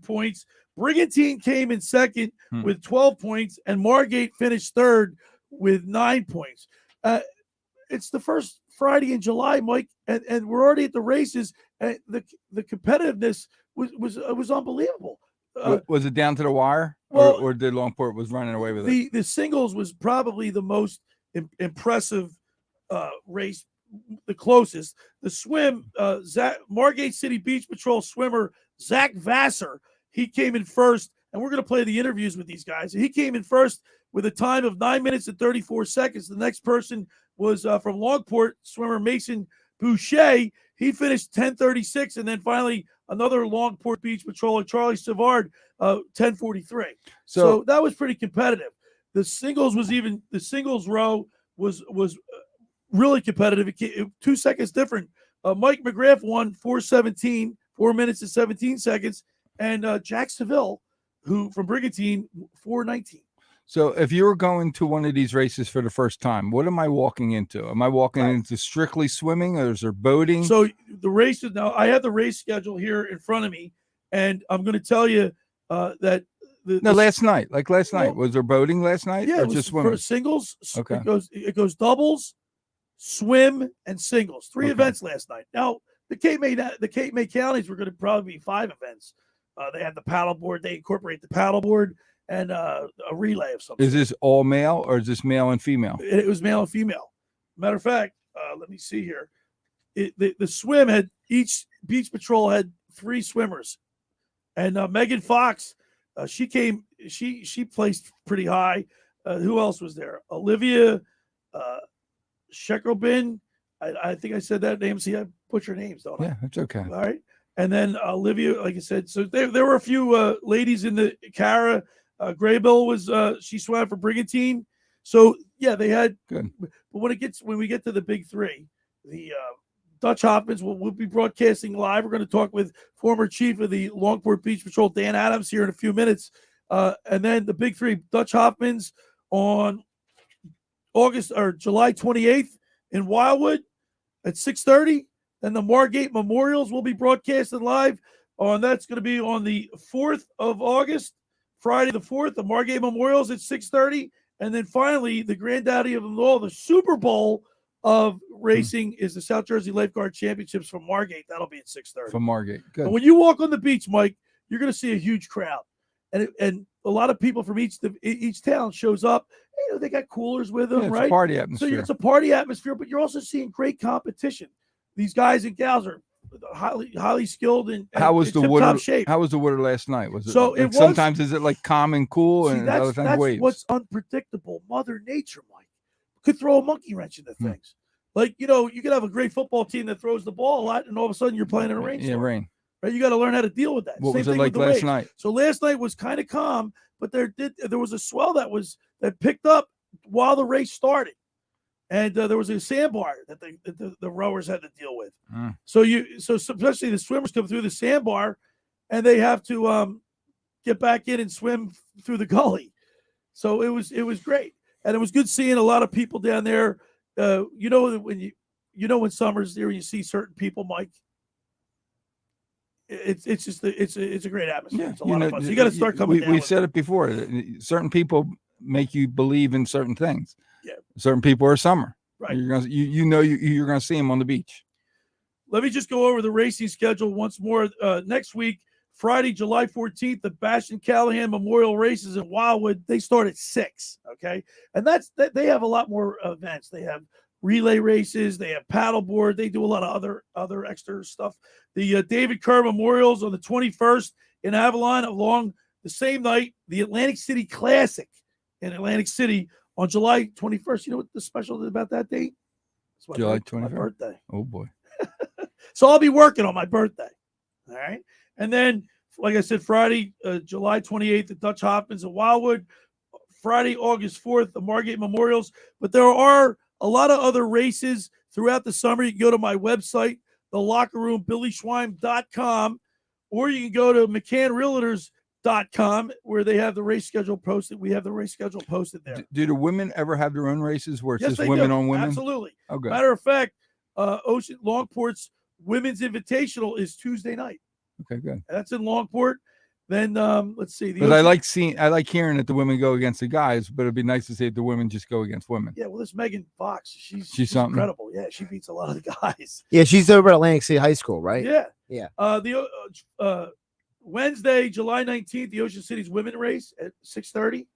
points. Brigantine came in second with 12 points, and Margate finished third with 9 points. It's the first Friday in July, Mike, and we're already at the races. And the competitiveness was unbelievable. Was it down to the wire, or did Longport was running away with it? The singles was probably the most impressive race, the closest. The swim, Margate City Beach Patrol swimmer Zach Vassar, he came in first, and we're going to play the interviews with these guys. He came in first with a time of 9 minutes and 34 seconds. The next person was from Longport, swimmer Mason Boucher. He finished 10:36, and then finally another Longport Beach Patroller, Charlie Savard, 10:43. So that was pretty competitive. The singles row was really competitive. It came, 2 seconds different. Mike McGrath won 4:17, 4 minutes and 17 seconds, and Jack Seville, who from Brigantine, 4:19. So if you were going to one of these races for the first time, what am I walking into? Am I walking into strictly swimming, or is there boating? So the races now, I have the race schedule here in front of me, and I'm going to tell you that last night, was there boating last night? Yeah, or it was just swimming? for singles. Okay. It goes doubles, swim, and singles. 3 events last night. Now the Cape May counties were going to probably be 5 events. They had the paddleboard. They incorporate the paddleboard and a relay of something. Is this all male, or is this male and female? It was male and female. Matter of fact, let me see here. The swim had, each beach patrol had 3 swimmers, and Megan Fox, she placed pretty high. Who else was there? Olivia Shekelbin. I think I said that name. See, I butcher names, don't I? Yeah, that's okay. All right. And then Olivia, like I said, so there were a few ladies in the Cara. Graybill was she swam for Brigantine. So yeah, they had good. But when we get to the big 3, the Dutch Hoffmans will be broadcasting live. We're going to talk with former chief of the Longport Beach Patrol, Dan Adams, here in a few minutes. And then the big 3, Dutch Hoffmans on July 28th in Wildwood at 6:30. Then the Margate Memorials will be broadcasted live that's going to be on the 4th of August, Friday the 4th, the Margate Memorials at 6:30. And then finally, the granddaddy of them all, the Super Bowl of racing is the South Jersey Lifeguard Championships from Margate. That'll be at 6:30. From Margate. Good. And when you walk on the beach, Mike, you're going to see a huge crowd. And a lot of people from each town shows up. You know, they got coolers with them, Yeah, it's right? a party atmosphere. So it's a party atmosphere, but you're also seeing great competition. These guys and gals are highly skilled and how was the tip-top water? shape. How was the water last night? Was it So like, it was- sometimes is it like calm and cool, See, and other that's times waves? what's unpredictable. Mother Nature, Mike, could throw a monkey wrench into Hmm. things. Like, you could have a great football team that throws the ball a lot, and all of a sudden you're playing in a rainstorm. Yeah, rain. Right? You got to learn how to deal with that. What Same was it thing like with the last waves. night? So last night was kind of calm, but there was a swell that picked up while the race started, and there was a sandbar that the rowers had to deal with. Mm. So especially the swimmers come through the sandbar, and they have to get back in and swim through the gully. So it was great, and it was good seeing a lot of people down there. When summer's there, you see certain people, Mike. It's a great atmosphere. Yeah, It's a lot of fun. So you got to start coming down. We with said it before. Certain people make you believe in certain things. Yeah. Certain people are summer. Right. You're gonna see them on the beach. Let me just go over the racing schedule once more. Next week, Friday, July 14th, the Bash and Callahan Memorial Races in Wildwood. They start at 6. Okay, and they have a lot more events. They have relay races. They have paddleboard. They do a lot of other extra stuff. The David Kerr Memorials on the 21st in Avalon. Along the same night, the Atlantic City Classic in Atlantic City on July 21st. You know what the special is about that date? It's July 21st. my birthday. Oh boy. So I'll be working on my birthday. All right. And then, like I said, Friday, July 28th, the Dutch Hoffmans in Wildwood. Friday, August 4th, the Margate Memorials. But there are a lot of other races throughout the summer. You can go to my website, thelockerroom.BillySchweim.com, or you can go to McCannRealtors.com, where they have the race schedule posted. We have the race schedule posted there. Do the women ever have their own races where it's Yes, just they women do. on women? Absolutely. Okay. Matter of fact, Ocean Longport's Women's Invitational is Tuesday night. Okay, good. And that's in Longport. Then let's see. Because I like hearing that the women go against the guys, but it'd be nice to see if the women just go against women. Yeah, well, this Megan Fox, she's something. incredible. Yeah, she beats a lot of the guys. Yeah, she's over at Atlantic City High School, right? Yeah. Yeah. The Wednesday, July 19th, the Ocean City's women race at 6:30.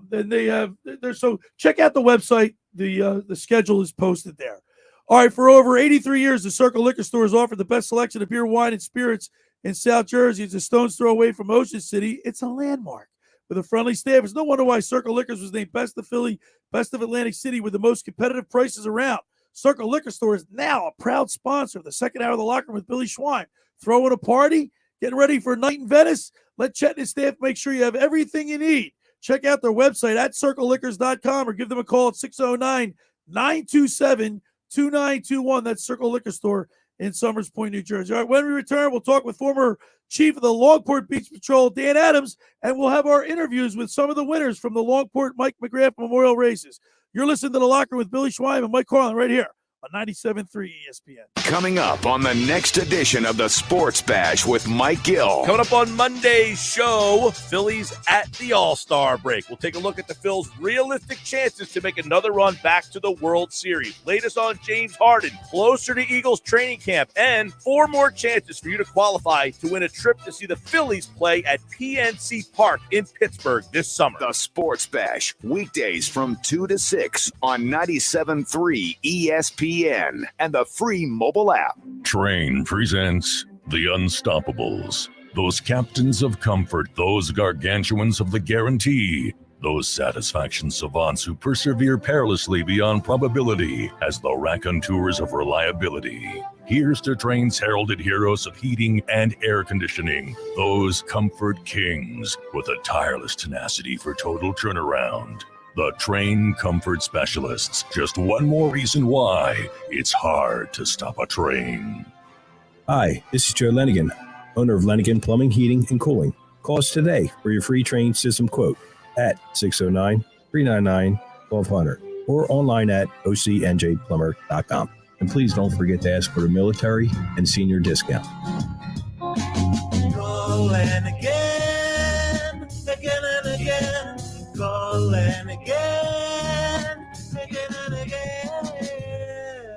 Then they have so check out the website. The schedule is posted there. All right, for over 83 years, the Circle Liquor Store has offered the best selection of beer, wine, and spirits in South Jersey. It's a stone's throw away from Ocean City. It's a landmark with a friendly staff. It's no wonder why Circle Liquors was named Best of Philly, Best of Atlantic City, with the most competitive prices around. Circle Liquor Store is now a proud sponsor of the second hour of the Locker Room with Billy Schweim. Throwing a party, getting ready for a night in Venice. Let Chet and his staff make sure you have everything you need check out their website at circleliquors.com or give them a call at 609-927-2921. That's Circle Liquor Store in Summers Point, New Jersey. All right, when we return, we'll talk with former chief of the Longport Beach Patrol, Dan Adams, and we'll have our interviews with some of the winners from the Longport Mike McGrath Memorial Races. You're listening to The Locker with Billy Schwein and Mike Carlin right here on 97.3 ESPN. Coming up on the next edition of the Sports Bash with Mike Gill. Coming up on Monday's show, Phillies at the All-Star break. We'll take a look at the Phils' realistic chances to make another run back to the World Series. Latest on James Harden, closer to Eagles training camp, and 4 more chances for you to qualify to win a trip to see the Phillies play at PNC Park in Pittsburgh this summer. The Sports Bash, weekdays from 2 to 6 on 97.3 ESPN and the free mobile app. Train presents The Unstoppables. Those captains of comfort, those gargantuans of the guarantee, those satisfaction savants who persevere perilously beyond probability as the raconteurs of reliability. Here's to Train's heralded heroes of heating and air conditioning, those comfort kings with a tireless tenacity for total turnaround. The Train Comfort Specialists. Just one more reason why it's hard to stop a train. Hi, this is Joe Lenigan, owner of Lenigan Plumbing, Heating, and Cooling. Call us today for your free train system quote at 609-399-1200 or online at ocnjplumber.com. And please don't forget to ask for the military and senior discount. Calling again, again and again. Calling again, again and again.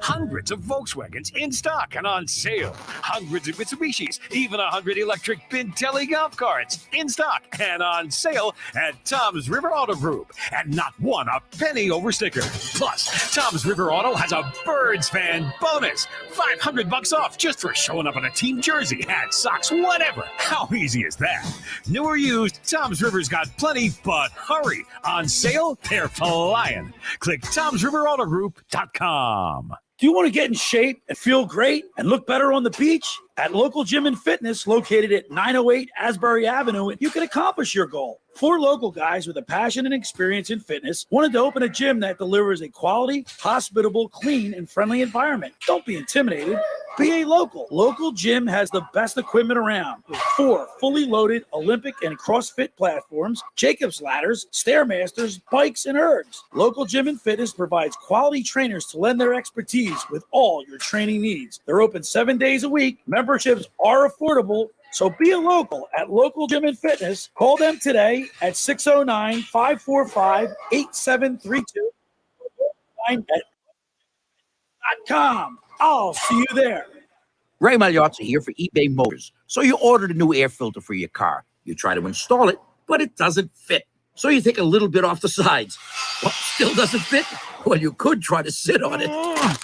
Hundreds of Volkswagens in stock and on sale. Hundreds of Mitsubishis, even 100 electric Bintelli golf carts in stock and on sale at Tom's River Auto Group. And not one a penny over sticker. Plus, Tom's River Auto has a Birds fan bonus. $500 off just for showing up in a team jersey, hat, socks, whatever. How easy is that? New or used, Tom's River's got plenty, but hurry. On sale, they're flying. Click Tom'sRiverAutoGroup.com. Do you want to get in shape and feel great and look better on the beach? At Local Gym and Fitness, located at 908 Asbury Avenue, you can accomplish your goal. 4 local guys with a passion and experience in fitness wanted to open a gym that delivers a quality, hospitable, clean, and friendly environment. Don't be intimidated. Be a local. Local Gym has the best equipment around with 4 fully loaded Olympic and CrossFit platforms, Jacob's ladders, Stairmasters, bikes, and ergs. Local Gym and Fitness provides quality trainers to lend their expertise with all your training needs. They're open 7 days a week. Memberships are affordable. So be a local at Local Gym and Fitness. Call them today at 609-545-8732. .com. I'll see you there. Ray Magliozzi here for eBay Motors. So you ordered a new air filter for your car. You try to install it, but it doesn't fit. So you take a little bit off the sides. What, still doesn't fit? Well, you could try to sit on it.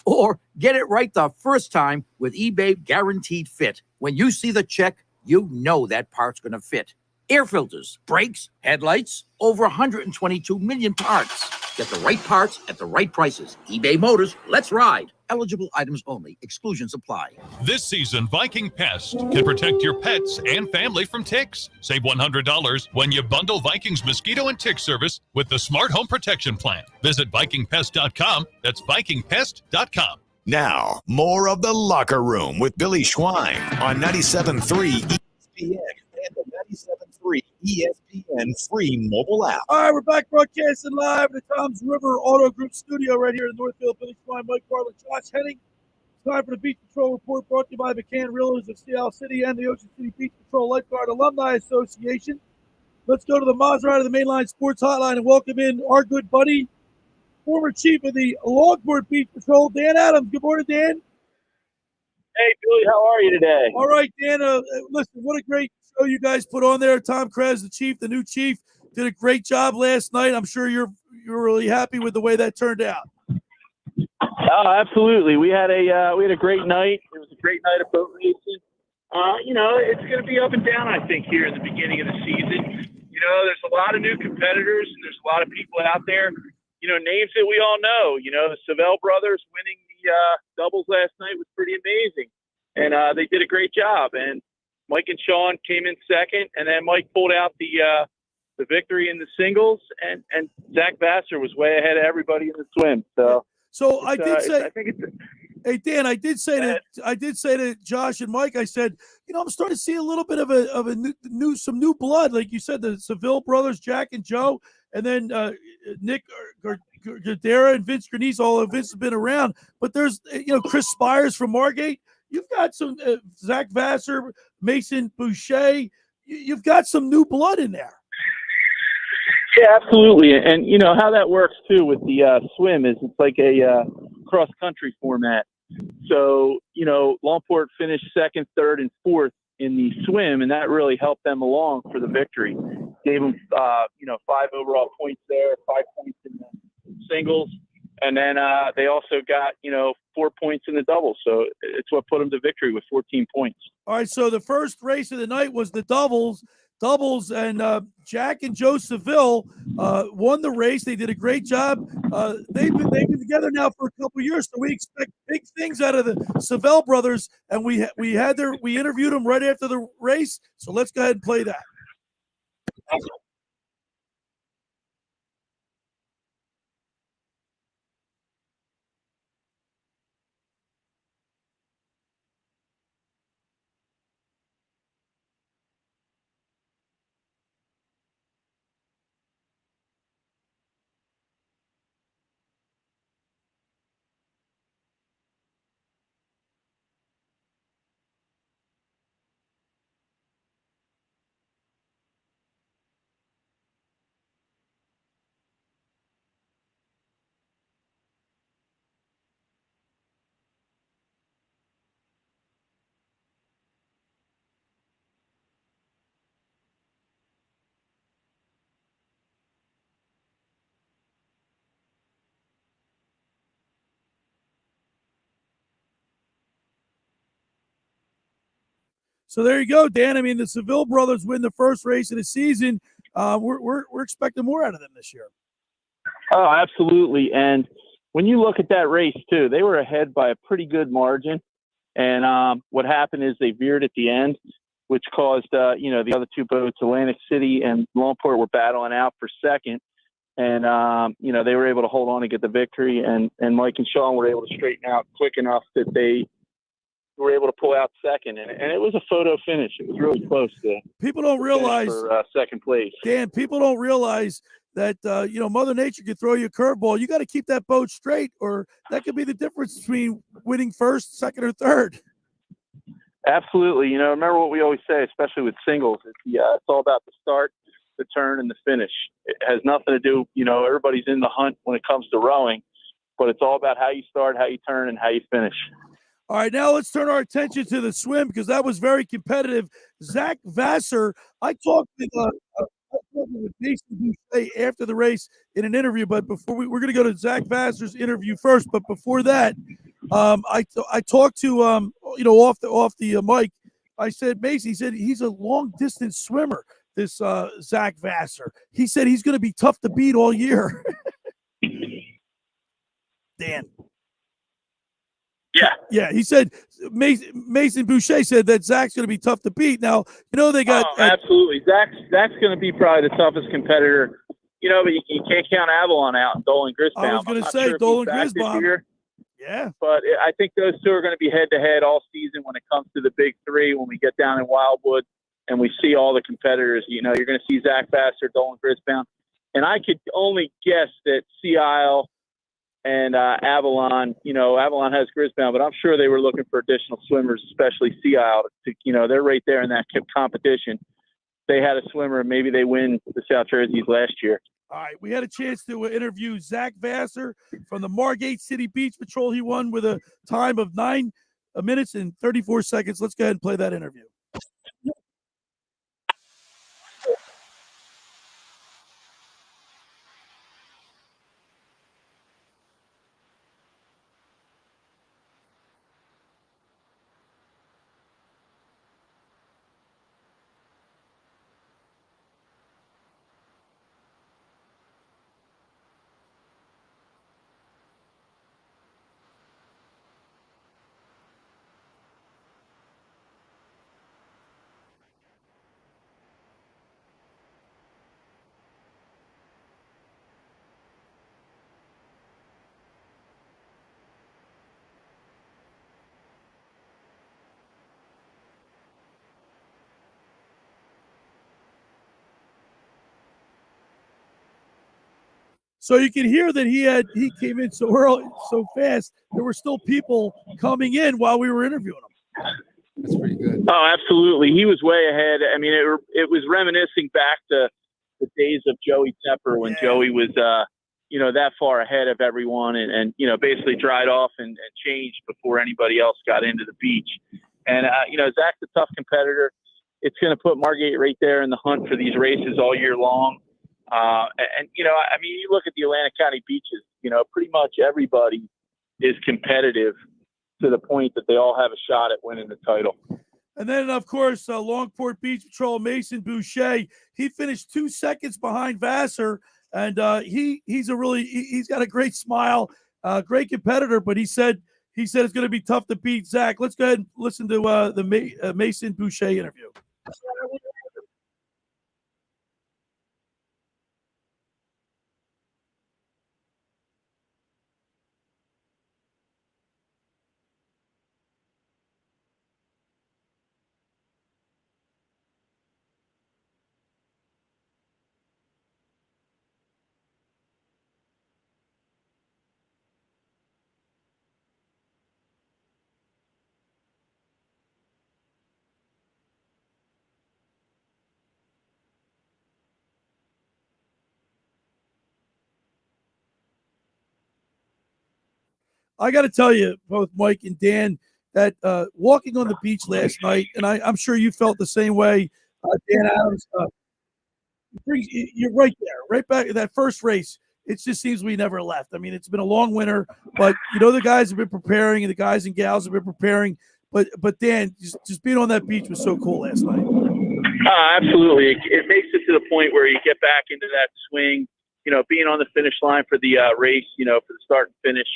Or get it right the first time with eBay Guaranteed Fit. When you see the check, you know that part's going to fit. Air filters, brakes, headlights, over 122 million parts. Get the right parts at the right prices. eBay Motors, let's ride. Eligible items only. Exclusions apply. This season, Viking Pest can protect your pets and family from ticks. Save $100 when you bundle Viking's mosquito and tick service with the Smart Home Protection Plan. Visit VikingPest.com. That's VikingPest.com. Now, more of The Locker Room with Billy Schwein on 97.3 ESPN and the 97.3 ESPN free mobile app. All right, we're back broadcasting live at the Tom's River Auto Group studio right here in Northfield. Billy Schwein, Mike Carlin, Josh Henning. It's time for the Beach Patrol Report brought to you by McCann Realtors of Seattle City and the Ocean City Beach Patrol Lifeguard Alumni Association. Let's go to the Maserati of the Mainline Sports Hotline and welcome in our good buddy, former chief of the Longport Beach Patrol, Dan Adams. Good morning, Dan. Hey, Billy, how are you today? All right, Dan. Listen, what a great show you guys put on there. Tom Krez, the chief, the new chief, did a great job last night. I'm sure you're really happy with the way that turned out. Oh, absolutely. We had a great night. It was a great night of boat racing. It's going to be up and down, I think, here in the beginning of the season. There's a lot of new competitors and there's a lot of people out there. Names that we all know. The Savell brothers winning the doubles last night was pretty amazing. And they did a great job. And Mike and Sean came in second. And then Mike pulled out the the victory in the singles, and Zach Vassar was way ahead of everybody in the swim. So I did say, I think it's. Hey Dan, I did say to Josh and Mike, I said, I'm starting to see a little bit of a some new blood, like you said, the Seville brothers, Jack and Joe, and then Nick Gardera and Vince Grenice. All of Vince has been around, but there's Chris Spires from Margate. You've got some Zach Vassar, Mason Boucher. You've got some new blood in there. Yeah, absolutely. And how that works too with the swim is it's like a cross country format. So, Longport finished second, third, and fourth in the swim, and that really helped them along for the victory. Gave them, 5 overall points there, 5 points in the singles, and then they also got, 4 points in the doubles. So it's what put them to victory with 14 points. All right, so the first race of the night was the doubles, and Jack and Joe Seville won the race. They did a great job. They've been together now for a couple of years, so we expect big things out of the Seville brothers. And we interviewed them right after the race. So let's go ahead and play that. So there you go, Dan. I mean, the Seville brothers win the first race of the season. We're expecting more out of them this year. Oh, absolutely. And when you look at that race too, they were ahead by a pretty good margin. And what happened is they veered at the end, which caused, the other two boats, Atlantic City and Longport, were battling out for second. And, they were able to hold on and get the victory. And Mike and Sean were able to straighten out quick enough that they were able to pull out second. And it was a photo finish. It was really close to people don't realize for second place. Dan, people don't realize that, Mother Nature could throw you a curveball. You got to keep that boat straight, or that could be the difference between winning first, second, or third. Absolutely. Remember what we always say, especially with singles, it's all about the start, the turn, and the finish. It has nothing to do, everybody's in the hunt when it comes to rowing, but it's all about how you start, how you turn, and how you finish. All right, now let's turn our attention to the swim, because that was very competitive. Zach Vassar, I talked with Mason Boucher after the race in an interview, but before we're going to go to Zach Vassar's interview first. But before that, I talked to off the mic. I said, Mason, he said he's a long distance swimmer. This Zach Vassar. He said he's going to be tough to beat all year. Dan. Yeah. He said Mason Boucher said that Zach's going to be tough to beat. Now they got absolutely. Zach's going to be probably the toughest competitor. But you can't count Avalon out and Dolan Grisbaum. I was going to say Dolan Grisbaum. Yeah, but I think those two are going to be head to head all season when it comes to the big three. When we get down in Wildwood and we see all the competitors, you're going to see Zach Vassar, Dolan Grisbaum, and I could only guess that Sea Isle and Avalon, Avalon has Grisbaum, but I'm sure they were looking for additional swimmers, especially Sea Isle. They're right there in that competition. They had a swimmer, maybe they win the South Jerseys last year. All right, we had a chance to interview Zach Vassar from the Margate City Beach Patrol. He won with a time of 9 minutes and 34 seconds. Let's go ahead and play that interview. So you can hear that he came in so early, so fast. There were still people coming in while we were interviewing him. That's pretty good. Oh, absolutely. He was way ahead. I mean, it was reminiscing back to the days of Joey Tepper when Joey was, that far ahead of everyone and basically dried off and changed before anybody else got into the beach. And, Zach's a tough competitor. It's going to put Margate right there in the hunt for these races all year long. You look at the Atlantic County beaches, pretty much everybody is competitive to the point that they all have a shot at winning the title. And then, of course, Longport Beach Patrol, Mason Boucher, he finished 2 seconds behind Vassar. And he's got a great smile, great competitor, but he said it's going to be tough to beat Zach. Let's go ahead and listen to the Mason Boucher interview. I got to tell you, both Mike and Dan, that walking on the beach last night, and I'm sure you felt the same way, Dan Adams, you're right there, right back at that first race. It just seems we never left. I mean, it's been a long winter, but the guys have been preparing, and the guys and gals have been preparing. But Dan, just being on that beach was so cool last night. Absolutely. It makes it to the point where you get back into that swing, being on the finish line for the race, for the start and finish.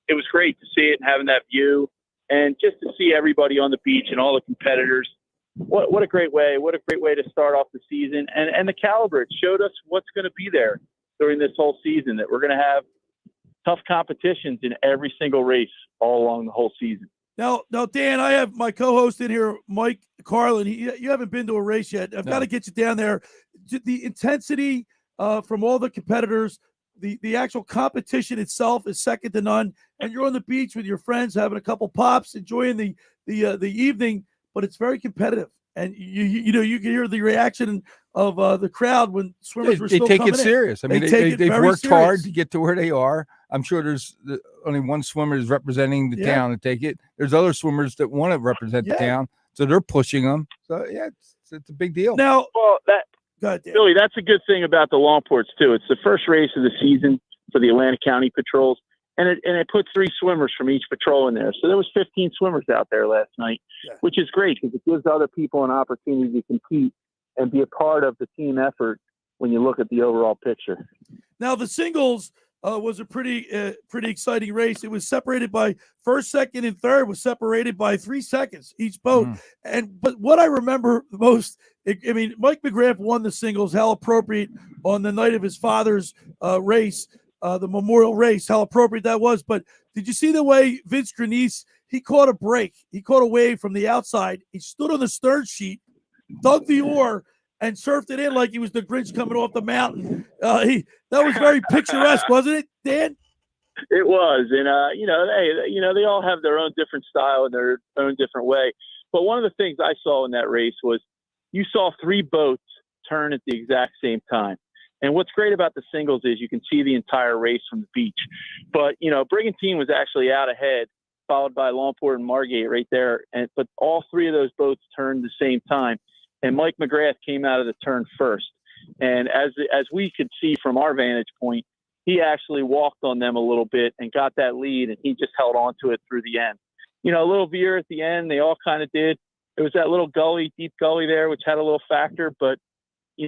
It was great to see it and having that view and just to see everybody on the beach and all the competitors. What a great way. What a great way to start off the season. And the caliber, it showed us what's going to be there during this whole season, that we're going to have tough competitions in every single race all along the whole season. Now, Dan, I have my co-host in here, Mike Carlin. You haven't been to a race yet. I've got to get you down there. The intensity from all the competitors, the actual competition itself is second to none. And you're on the beach with your friends, having a couple pops, enjoying the evening, but it's very competitive. And you can hear the reaction of the crowd when swimmers were still coming in. They take it serious. I mean, they've worked hard to get to where they are. I'm sure there's only one swimmer is representing the town to take it. There's other swimmers that want to represent the town, so they're pushing them. So it's a big deal. Now, Billy, that's a good thing about the Longports too. It's the first race of the season for the Atlantic County patrols, and it puts 3 swimmers from each patrol in there. So there was 15 swimmers out there last night, which is great because it gives other people an opportunity to compete and be a part of the team effort when you look at the overall picture. Now the singles was a pretty exciting race. It was separated by first, second, and third was separated by 3 seconds each boat. But what I remember the most, Mike McGrath won the singles. How appropriate on the night of his father's race, the memorial race. How appropriate that was. But did you see the way Vince Grenice, he caught a break? He caught a wave from the outside. He stood on the stern sheet, dug the oar, and surfed it in like he was the Grinch coming off the mountain. That was very picturesque, wasn't it, Dan? It was, and they all have their own different style and their own different way. But one of the things I saw in that race was you saw 3 boats turn at the exact same time. And what's great about the singles is you can see the entire race from the beach. But Brigantine was actually out ahead, followed by Longport and Margate right there. But all 3 of those boats turned the same time. And Mike McGrath came out of the turn first. And as we could see from our vantage point, he actually walked on them a little bit and got that lead, and he just held on to it through the end. A little veer at the end, they all kind of did. It was that little gully, deep gully there, which had a little factor. But,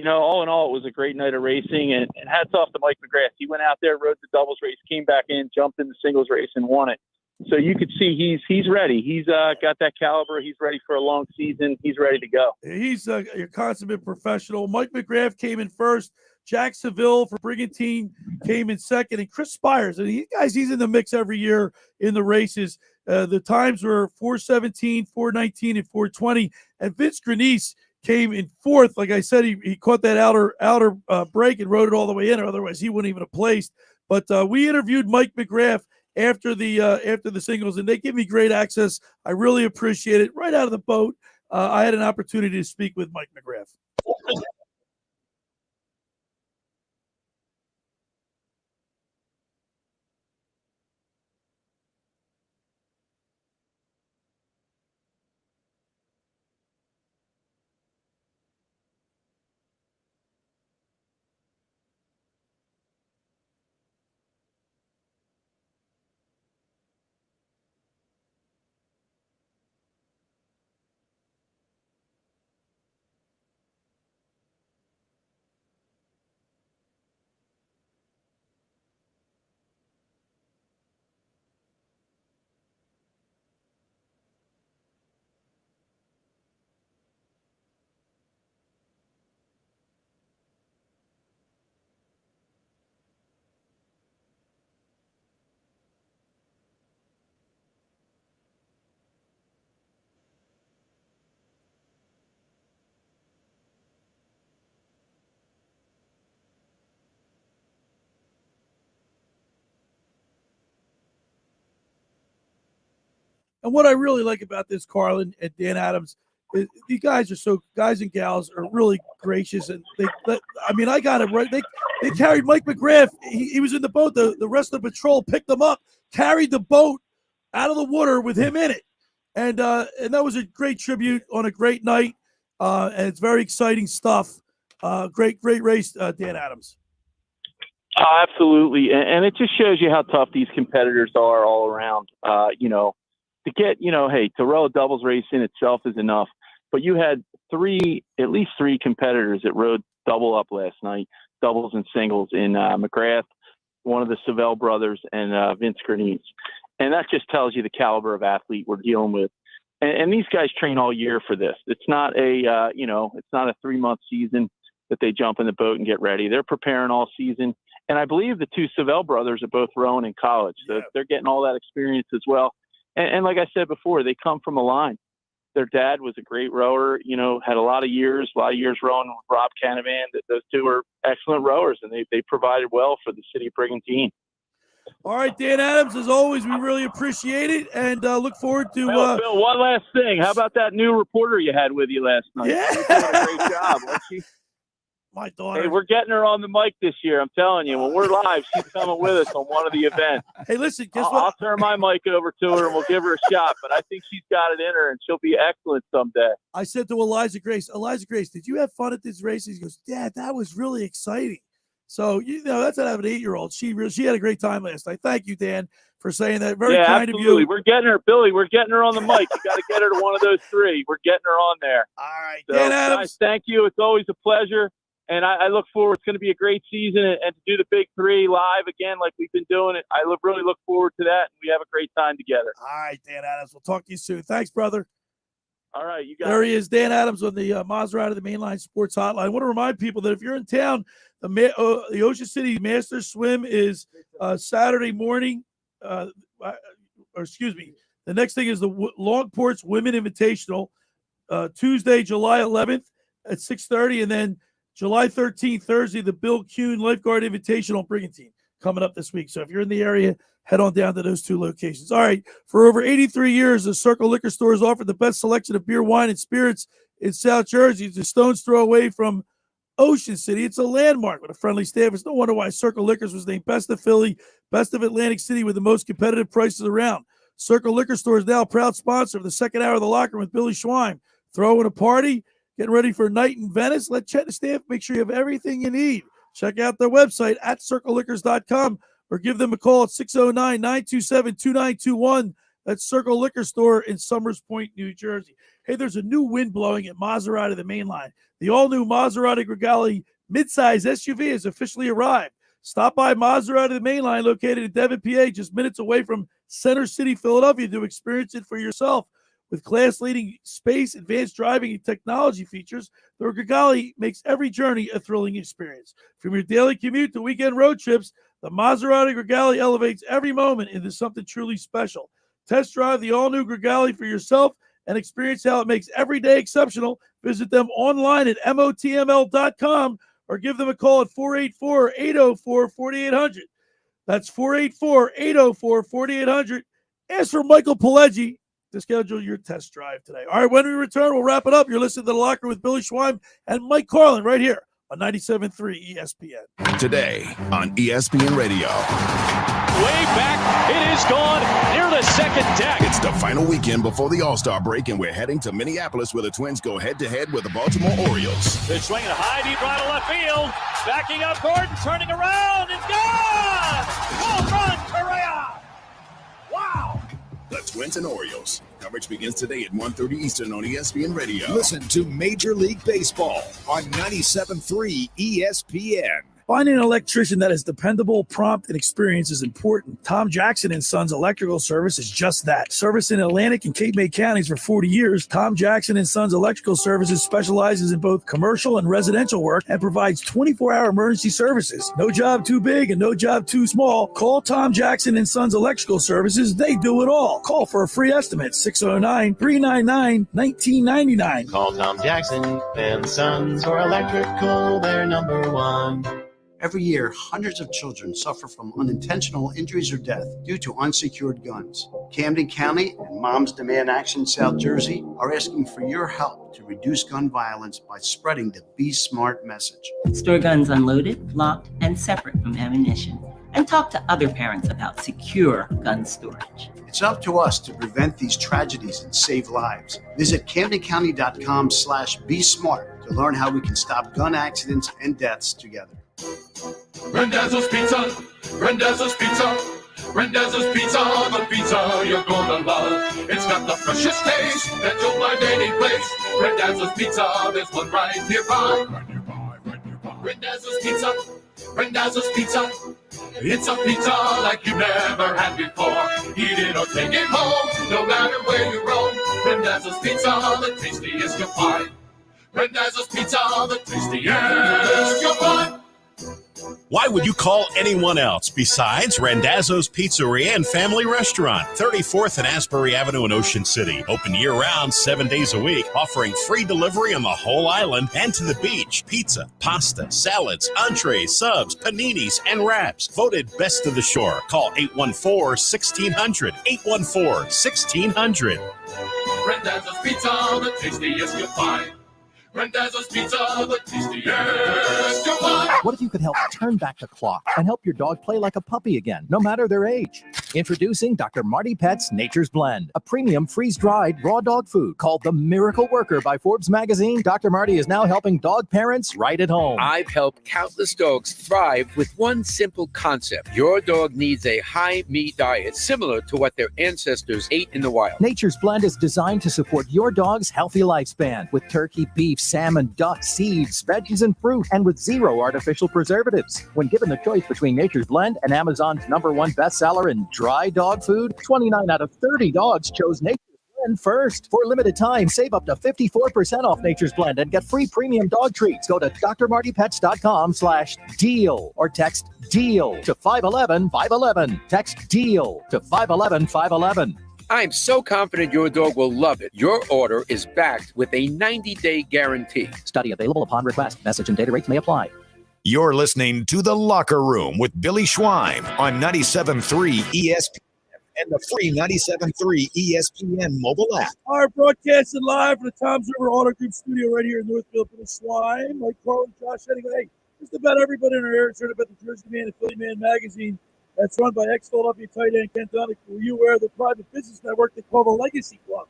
all in all, it was a great night of racing. And hats off to Mike McGrath. He went out there, rode the doubles race, came back in, jumped in the singles race, and won it. So you could see he's ready. He's got that caliber. He's ready for a long season. He's ready to go. He's a consummate professional. Mike McGrath came in first. Jack Seville for Brigantine came in second. And Chris Spires, he's in the mix every year in the races. The times were 4:17, 4:19, and 4:20. And Vince Grenice, came in fourth. Like I said, he caught that outer break and rode it all the way in. Otherwise, he wouldn't even have placed. But we interviewed Mike McGrath after the singles, and they give me great access. I really appreciate it. Right out of the boat, I had an opportunity to speak with Mike McGrath. And what I really like about this, Carlin and Dan Adams, is these guys and gals are really gracious, and I got it right. They carried Mike McGrath. He was in the boat. The rest of the patrol picked him up, carried the boat out of the water with him in it, and that was a great tribute on a great night, and it's very exciting stuff. Great race, Dan Adams. Absolutely, and it just shows you how tough these competitors are all around. To get, to row a doubles race in itself is enough. But you had at least three competitors that rode double up last night, doubles and singles in McGrath, one of the Savell brothers, and Vince Grenese. And that just tells you the caliber of athlete we're dealing with. And these guys train all year for this. It's not a 3-month season that they jump in the boat and get ready. They're preparing all season. And I believe the two Savell brothers are both rowing in college. So they're getting all that experience as well. And like I said before, they come from a line. Their dad was a great rower, had a lot of years rowing with Rob Canavan. Those two are excellent rowers, and they provided well for the city of Brigantine. All right, Dan Adams, as always, we really appreciate it, and look forward to Bill, one last thing. How about that new reporter you had with you last night? Yeah. She's doing a great job, wasn't she? My daughter. Hey, we're getting her on the mic this year. I'm telling you, when we're live, she's coming with us on one of the events. Hey, listen, I'll turn my mic over to her and we'll give her a shot. But I think she's got it in her, and she'll be excellent someday. I said to Eliza Grace, did you have fun at this race? He goes, Dad, that was really exciting. So, that's how I have an 8-year-old. She had a great time last night. Thank you, Dan, for saying that. Very kind absolutely. of you. We're getting her, Billy. We're getting her on the mic. You got to get her to one of those three. We're getting her on there. All right, so, Dan Adams. Guys, thank you. It's always a pleasure. And I look forward. It's going to be a great season, and to do the Big Three live again like we've been doing it. I really look forward to that, and we have a great time together. All right, Dan Adams. We'll talk to you soon. Thanks, brother. All right, you got There it. he is, Dan Adams on the Maserati, the Mainline Sports Hotline. I want to remind people that if you're in town, the Ocean City Masters Swim is Saturday morning. The next thing is the Longport's Women Invitational, Tuesday, July 11th at 6:30, and then July 13th, Thursday, the Bill Kuhn Lifeguard Invitational Brigantine coming up this week. So if you're in the area, head on down to those two locations. All right. For over 83 years, the Circle Liquor Store has offered the best selection of beer, wine, and spirits in South Jersey. It's a stone's throw away from Ocean City. It's a landmark with a friendly staff. It's no wonder why Circle Liquors was named Best of Philly, Best of Atlantic City with the most competitive prices around. Circle Liquor Store is now a proud sponsor of the second hour of the Locker Room with Billy Schwein. Throwing a party, getting ready for a night in Venice. Let Chet and staff make sure you have everything you need. Check out their website at circleliquors.com or give them a call at 609-927-2921. That's Circle Liquor Store in Summers Point, New Jersey. Hey, there's a new wind blowing at Maserati, the Mainline. The all-new Maserati Gregale midsize SUV has officially arrived. Stop by Maserati, the Mainline, located in Devon, PA, just minutes away from Center City, Philadelphia, to experience it for yourself. With class-leading space, advanced driving, and technology features, the Gregale makes every journey a thrilling experience. From your daily commute to weekend road trips, the Maserati Gregale elevates every moment into something truly special. Test drive the all-new Gregale for yourself and experience how it makes every day exceptional. Visit them online at motml.com or give them a call at 484-804-4800. That's 484-804-4800. Ask for Michael Pileggi to schedule your test drive today. All right, when we return, we'll wrap it up. You're listening to The Locker with Billy Schwein and Mike Carlin right here on 97.3 ESPN. Today on ESPN Radio. Way back, it is gone near the second deck. It's the final weekend before the All-Star break, and we're heading to Minneapolis where the Twins go head-to-head with the Baltimore Orioles. They're swinging high, deep right to left field. Backing up Gordon, turning around, and gone! Home run, Correa! Wow! The Twins and Orioles. Coverage begins today at 1:30 Eastern on ESPN Radio. Listen to Major League Baseball on 97.3 ESPN. Finding an electrician that is dependable, prompt, and experienced is important. Tom Jackson & Sons Electrical Service is just that. Service in Atlantic and Cape May counties for 40 years, Tom Jackson & Sons Electrical Services specializes in both commercial and residential work and provides 24-hour emergency services. No job too big and no job too small. Call Tom Jackson & Sons Electrical Services. They do it all. Call for a free estimate, 609-399-1999. Call Tom Jackson and Sons for electrical, they're number one. Every year, hundreds of children suffer from unintentional injuries or death due to unsecured guns. Camden County and Moms Demand Action South Jersey are asking for your help to reduce gun violence by spreading the Be Smart message. Store guns unloaded, locked, and separate from ammunition. And talk to other parents about secure gun storage. It's up to us to prevent these tragedies and save lives. Visit CamdenCounty.com/Be Smart to learn how we can stop gun accidents and deaths together. Randazzo's Pizza, Randazzo's Pizza, Randazzo's Pizza, the pizza you're gonna love. It's got the freshest taste that you'll find any place. Randazzo's Pizza, there's one right nearby. Randazzo's Pizza, Randazzo's Pizza. It's a pizza like you've never had before. Eat it or take it home, no matter where you roam. Randazzo's Pizza, the tastiest you'll find. Randazzo's Pizza, the tastiest you'll find. Why would you call anyone else besides Randazzo's Pizzeria and Family Restaurant, 34th and Asbury Avenue in Ocean City. Open year-round, 7 days a week, offering free delivery on the whole island and to the beach. Pizza, pasta, salads, entrees, subs, paninis, and wraps. Voted best of the shore. Call 814-1600. 814-1600. Randazzo's Pizza, the tastiest you'll find. Randazzo's Pizza, the tastiest you'll find. What if you could help turn back the clock and help your dog play like a puppy again, no matter their age? Introducing Dr. Marty Pet's Nature's Blend, a premium freeze-dried raw dog food called the Miracle Worker by Forbes magazine. Dr. Marty is now helping dog parents right at home. I've helped countless dogs thrive with one simple concept. Your dog needs a high-meat diet similar to what their ancestors ate in the wild. Nature's Blend is designed to support your dog's healthy lifespan with turkey, beef, salmon, duck, seeds, veggies, and fruit, and with zero artificial preservatives. When given the choice between Nature's Blend and Amazon's #1 bestseller in dry dog food, 29 out of 30 dogs chose Nature's Blend first. For a limited time, save up to 54% off Nature's Blend and get free premium dog treats. Go to drmartypets.com/deal or text DEAL to 511-511. Text DEAL to 511-511. I'm so confident your dog will love it. Your order is backed with a 90-day guarantee. Study available upon request. Message and data rates may apply. You're listening to The Locker Room with Billy Schwein on 97.3 ESPN and the free 97.3 ESPN mobile app. All right, broadcasting live from the Tom's River Auto Group studio right here in Northfield for the Swine. Mike Carlin, Josh Henning. Hey, just about everybody in our area is heard about the Jersey Man and Philly Man magazine. That's run by ex-Philadelphia tight end Ken Dunnick. Were you aware of the private business network they call the Legacy Club?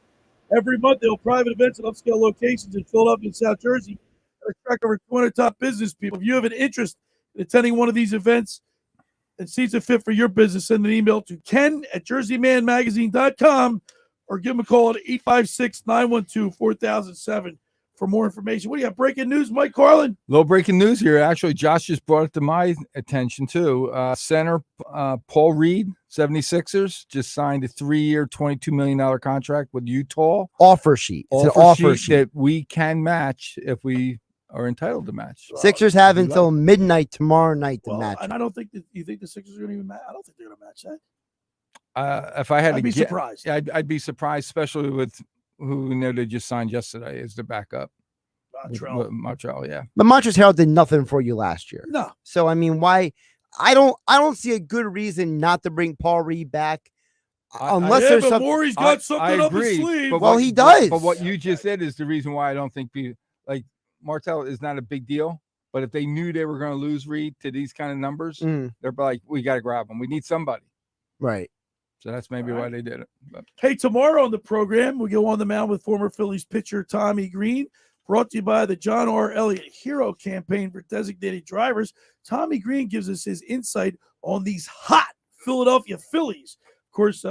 Every month, they'll private events at upscale locations in Philadelphia and South Jersey. They attract over 200 top business people. If you have an interest in attending one of these events and sees a fit for your business, send an email to ken@jerseymanmagazine.com or give them a call at 856-912-4007 for more information. What do you have? Breaking news, Mike Carlin? Little breaking news here. Actually, Josh just brought it to my attention, too. Center Paul Reed, 76ers, just signed a 3-year, $22 million contract with Utah. Offer sheet. It's an offer sheet that we can match if we are entitled to match. Sixers have until midnight tomorrow night to match. And I don't think that you think the Sixers are going to even match. I don't think they're going to match that. If I had I'd to be get, surprised. I'd be surprised, especially with who we know they just signed yesterday as the backup. Montreal, yeah. But Montreal Herald did nothing for you last year. No. So I mean, why? I don't see a good reason not to bring Paul Reed back. Unless there's but some, Maury's got something up his sleeve. But well, what, he does. But what you just said is the reason why I don't think people like Martell is not a big deal. But if they knew they were going to lose Reed to these kind of numbers, they're like, we got to grab him. We need somebody. Right. So that's maybe why they did it. But. Hey, tomorrow on the program, we go on the mound with former Phillies pitcher Tommy Green, brought to you by the John R. Elliott Hero Campaign for Designated Drivers. Tommy Green gives us his insight on these hot Philadelphia Phillies. Of course,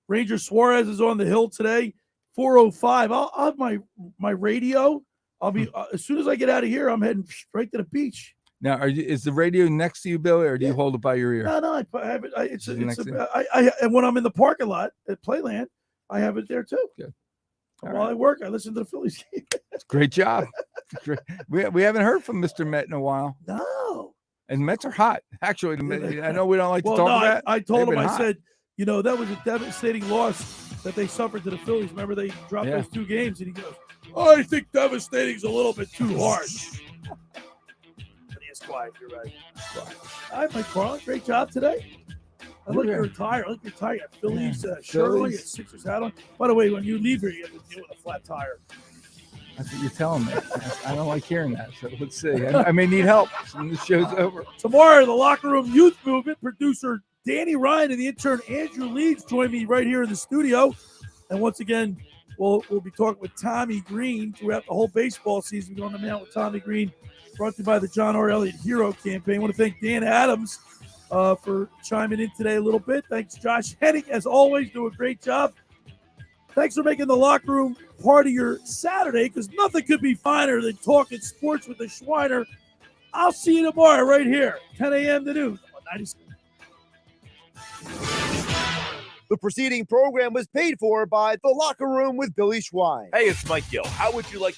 Ranger Suarez is on the hill today, 4:05. I'll have my radio. I'll be as soon as I get out of here, I'm heading right to the beach. Now, is the radio next to you, Billy, or do you hold it by your ear? No, I have it. And when I'm in the parking lot at Playland, I have it there too. Good. While I work, I listen to the Phillies game. Great job. Great. We haven't heard from Mr. Met in a while. No. And Mets are hot. Actually, I know we don't like to talk about. I told him, I said, that was a devastating loss that they suffered to the Phillies. Remember, they dropped those 2 games, and he goes, I think devastating is a little bit too harsh. It's quiet. You're right. All right, Mike Carlin, great job today. I like your attire. You got Phillies shirt on, you got Sixers hat on. By the way, when you leave here, you have to deal with a flat tire. That's what you're telling me. I don't like hearing that. So let's see. I may need help when this show's over. Tomorrow, the Locker Room Youth Movement producer Danny Ryan and the intern Andrew Leeds join me right here in the studio. And once again, we'll be talking with Tommy Green throughout the whole baseball season. We're going to mound with Tommy Green, brought to you by the John R. Elliott Hero Campaign. I want to thank Dan Adams for chiming in today a little bit. Thanks, Josh Henning, as always, do a great job. Thanks for making the Locker Room part of your Saturday, because nothing could be finer than talking sports with the Schweiner. I'll see you tomorrow right here, 10 a.m. to noon on 97. The preceding program was paid for by The Locker Room with Billy Schwein. Hey, it's Mike Gill. How would you like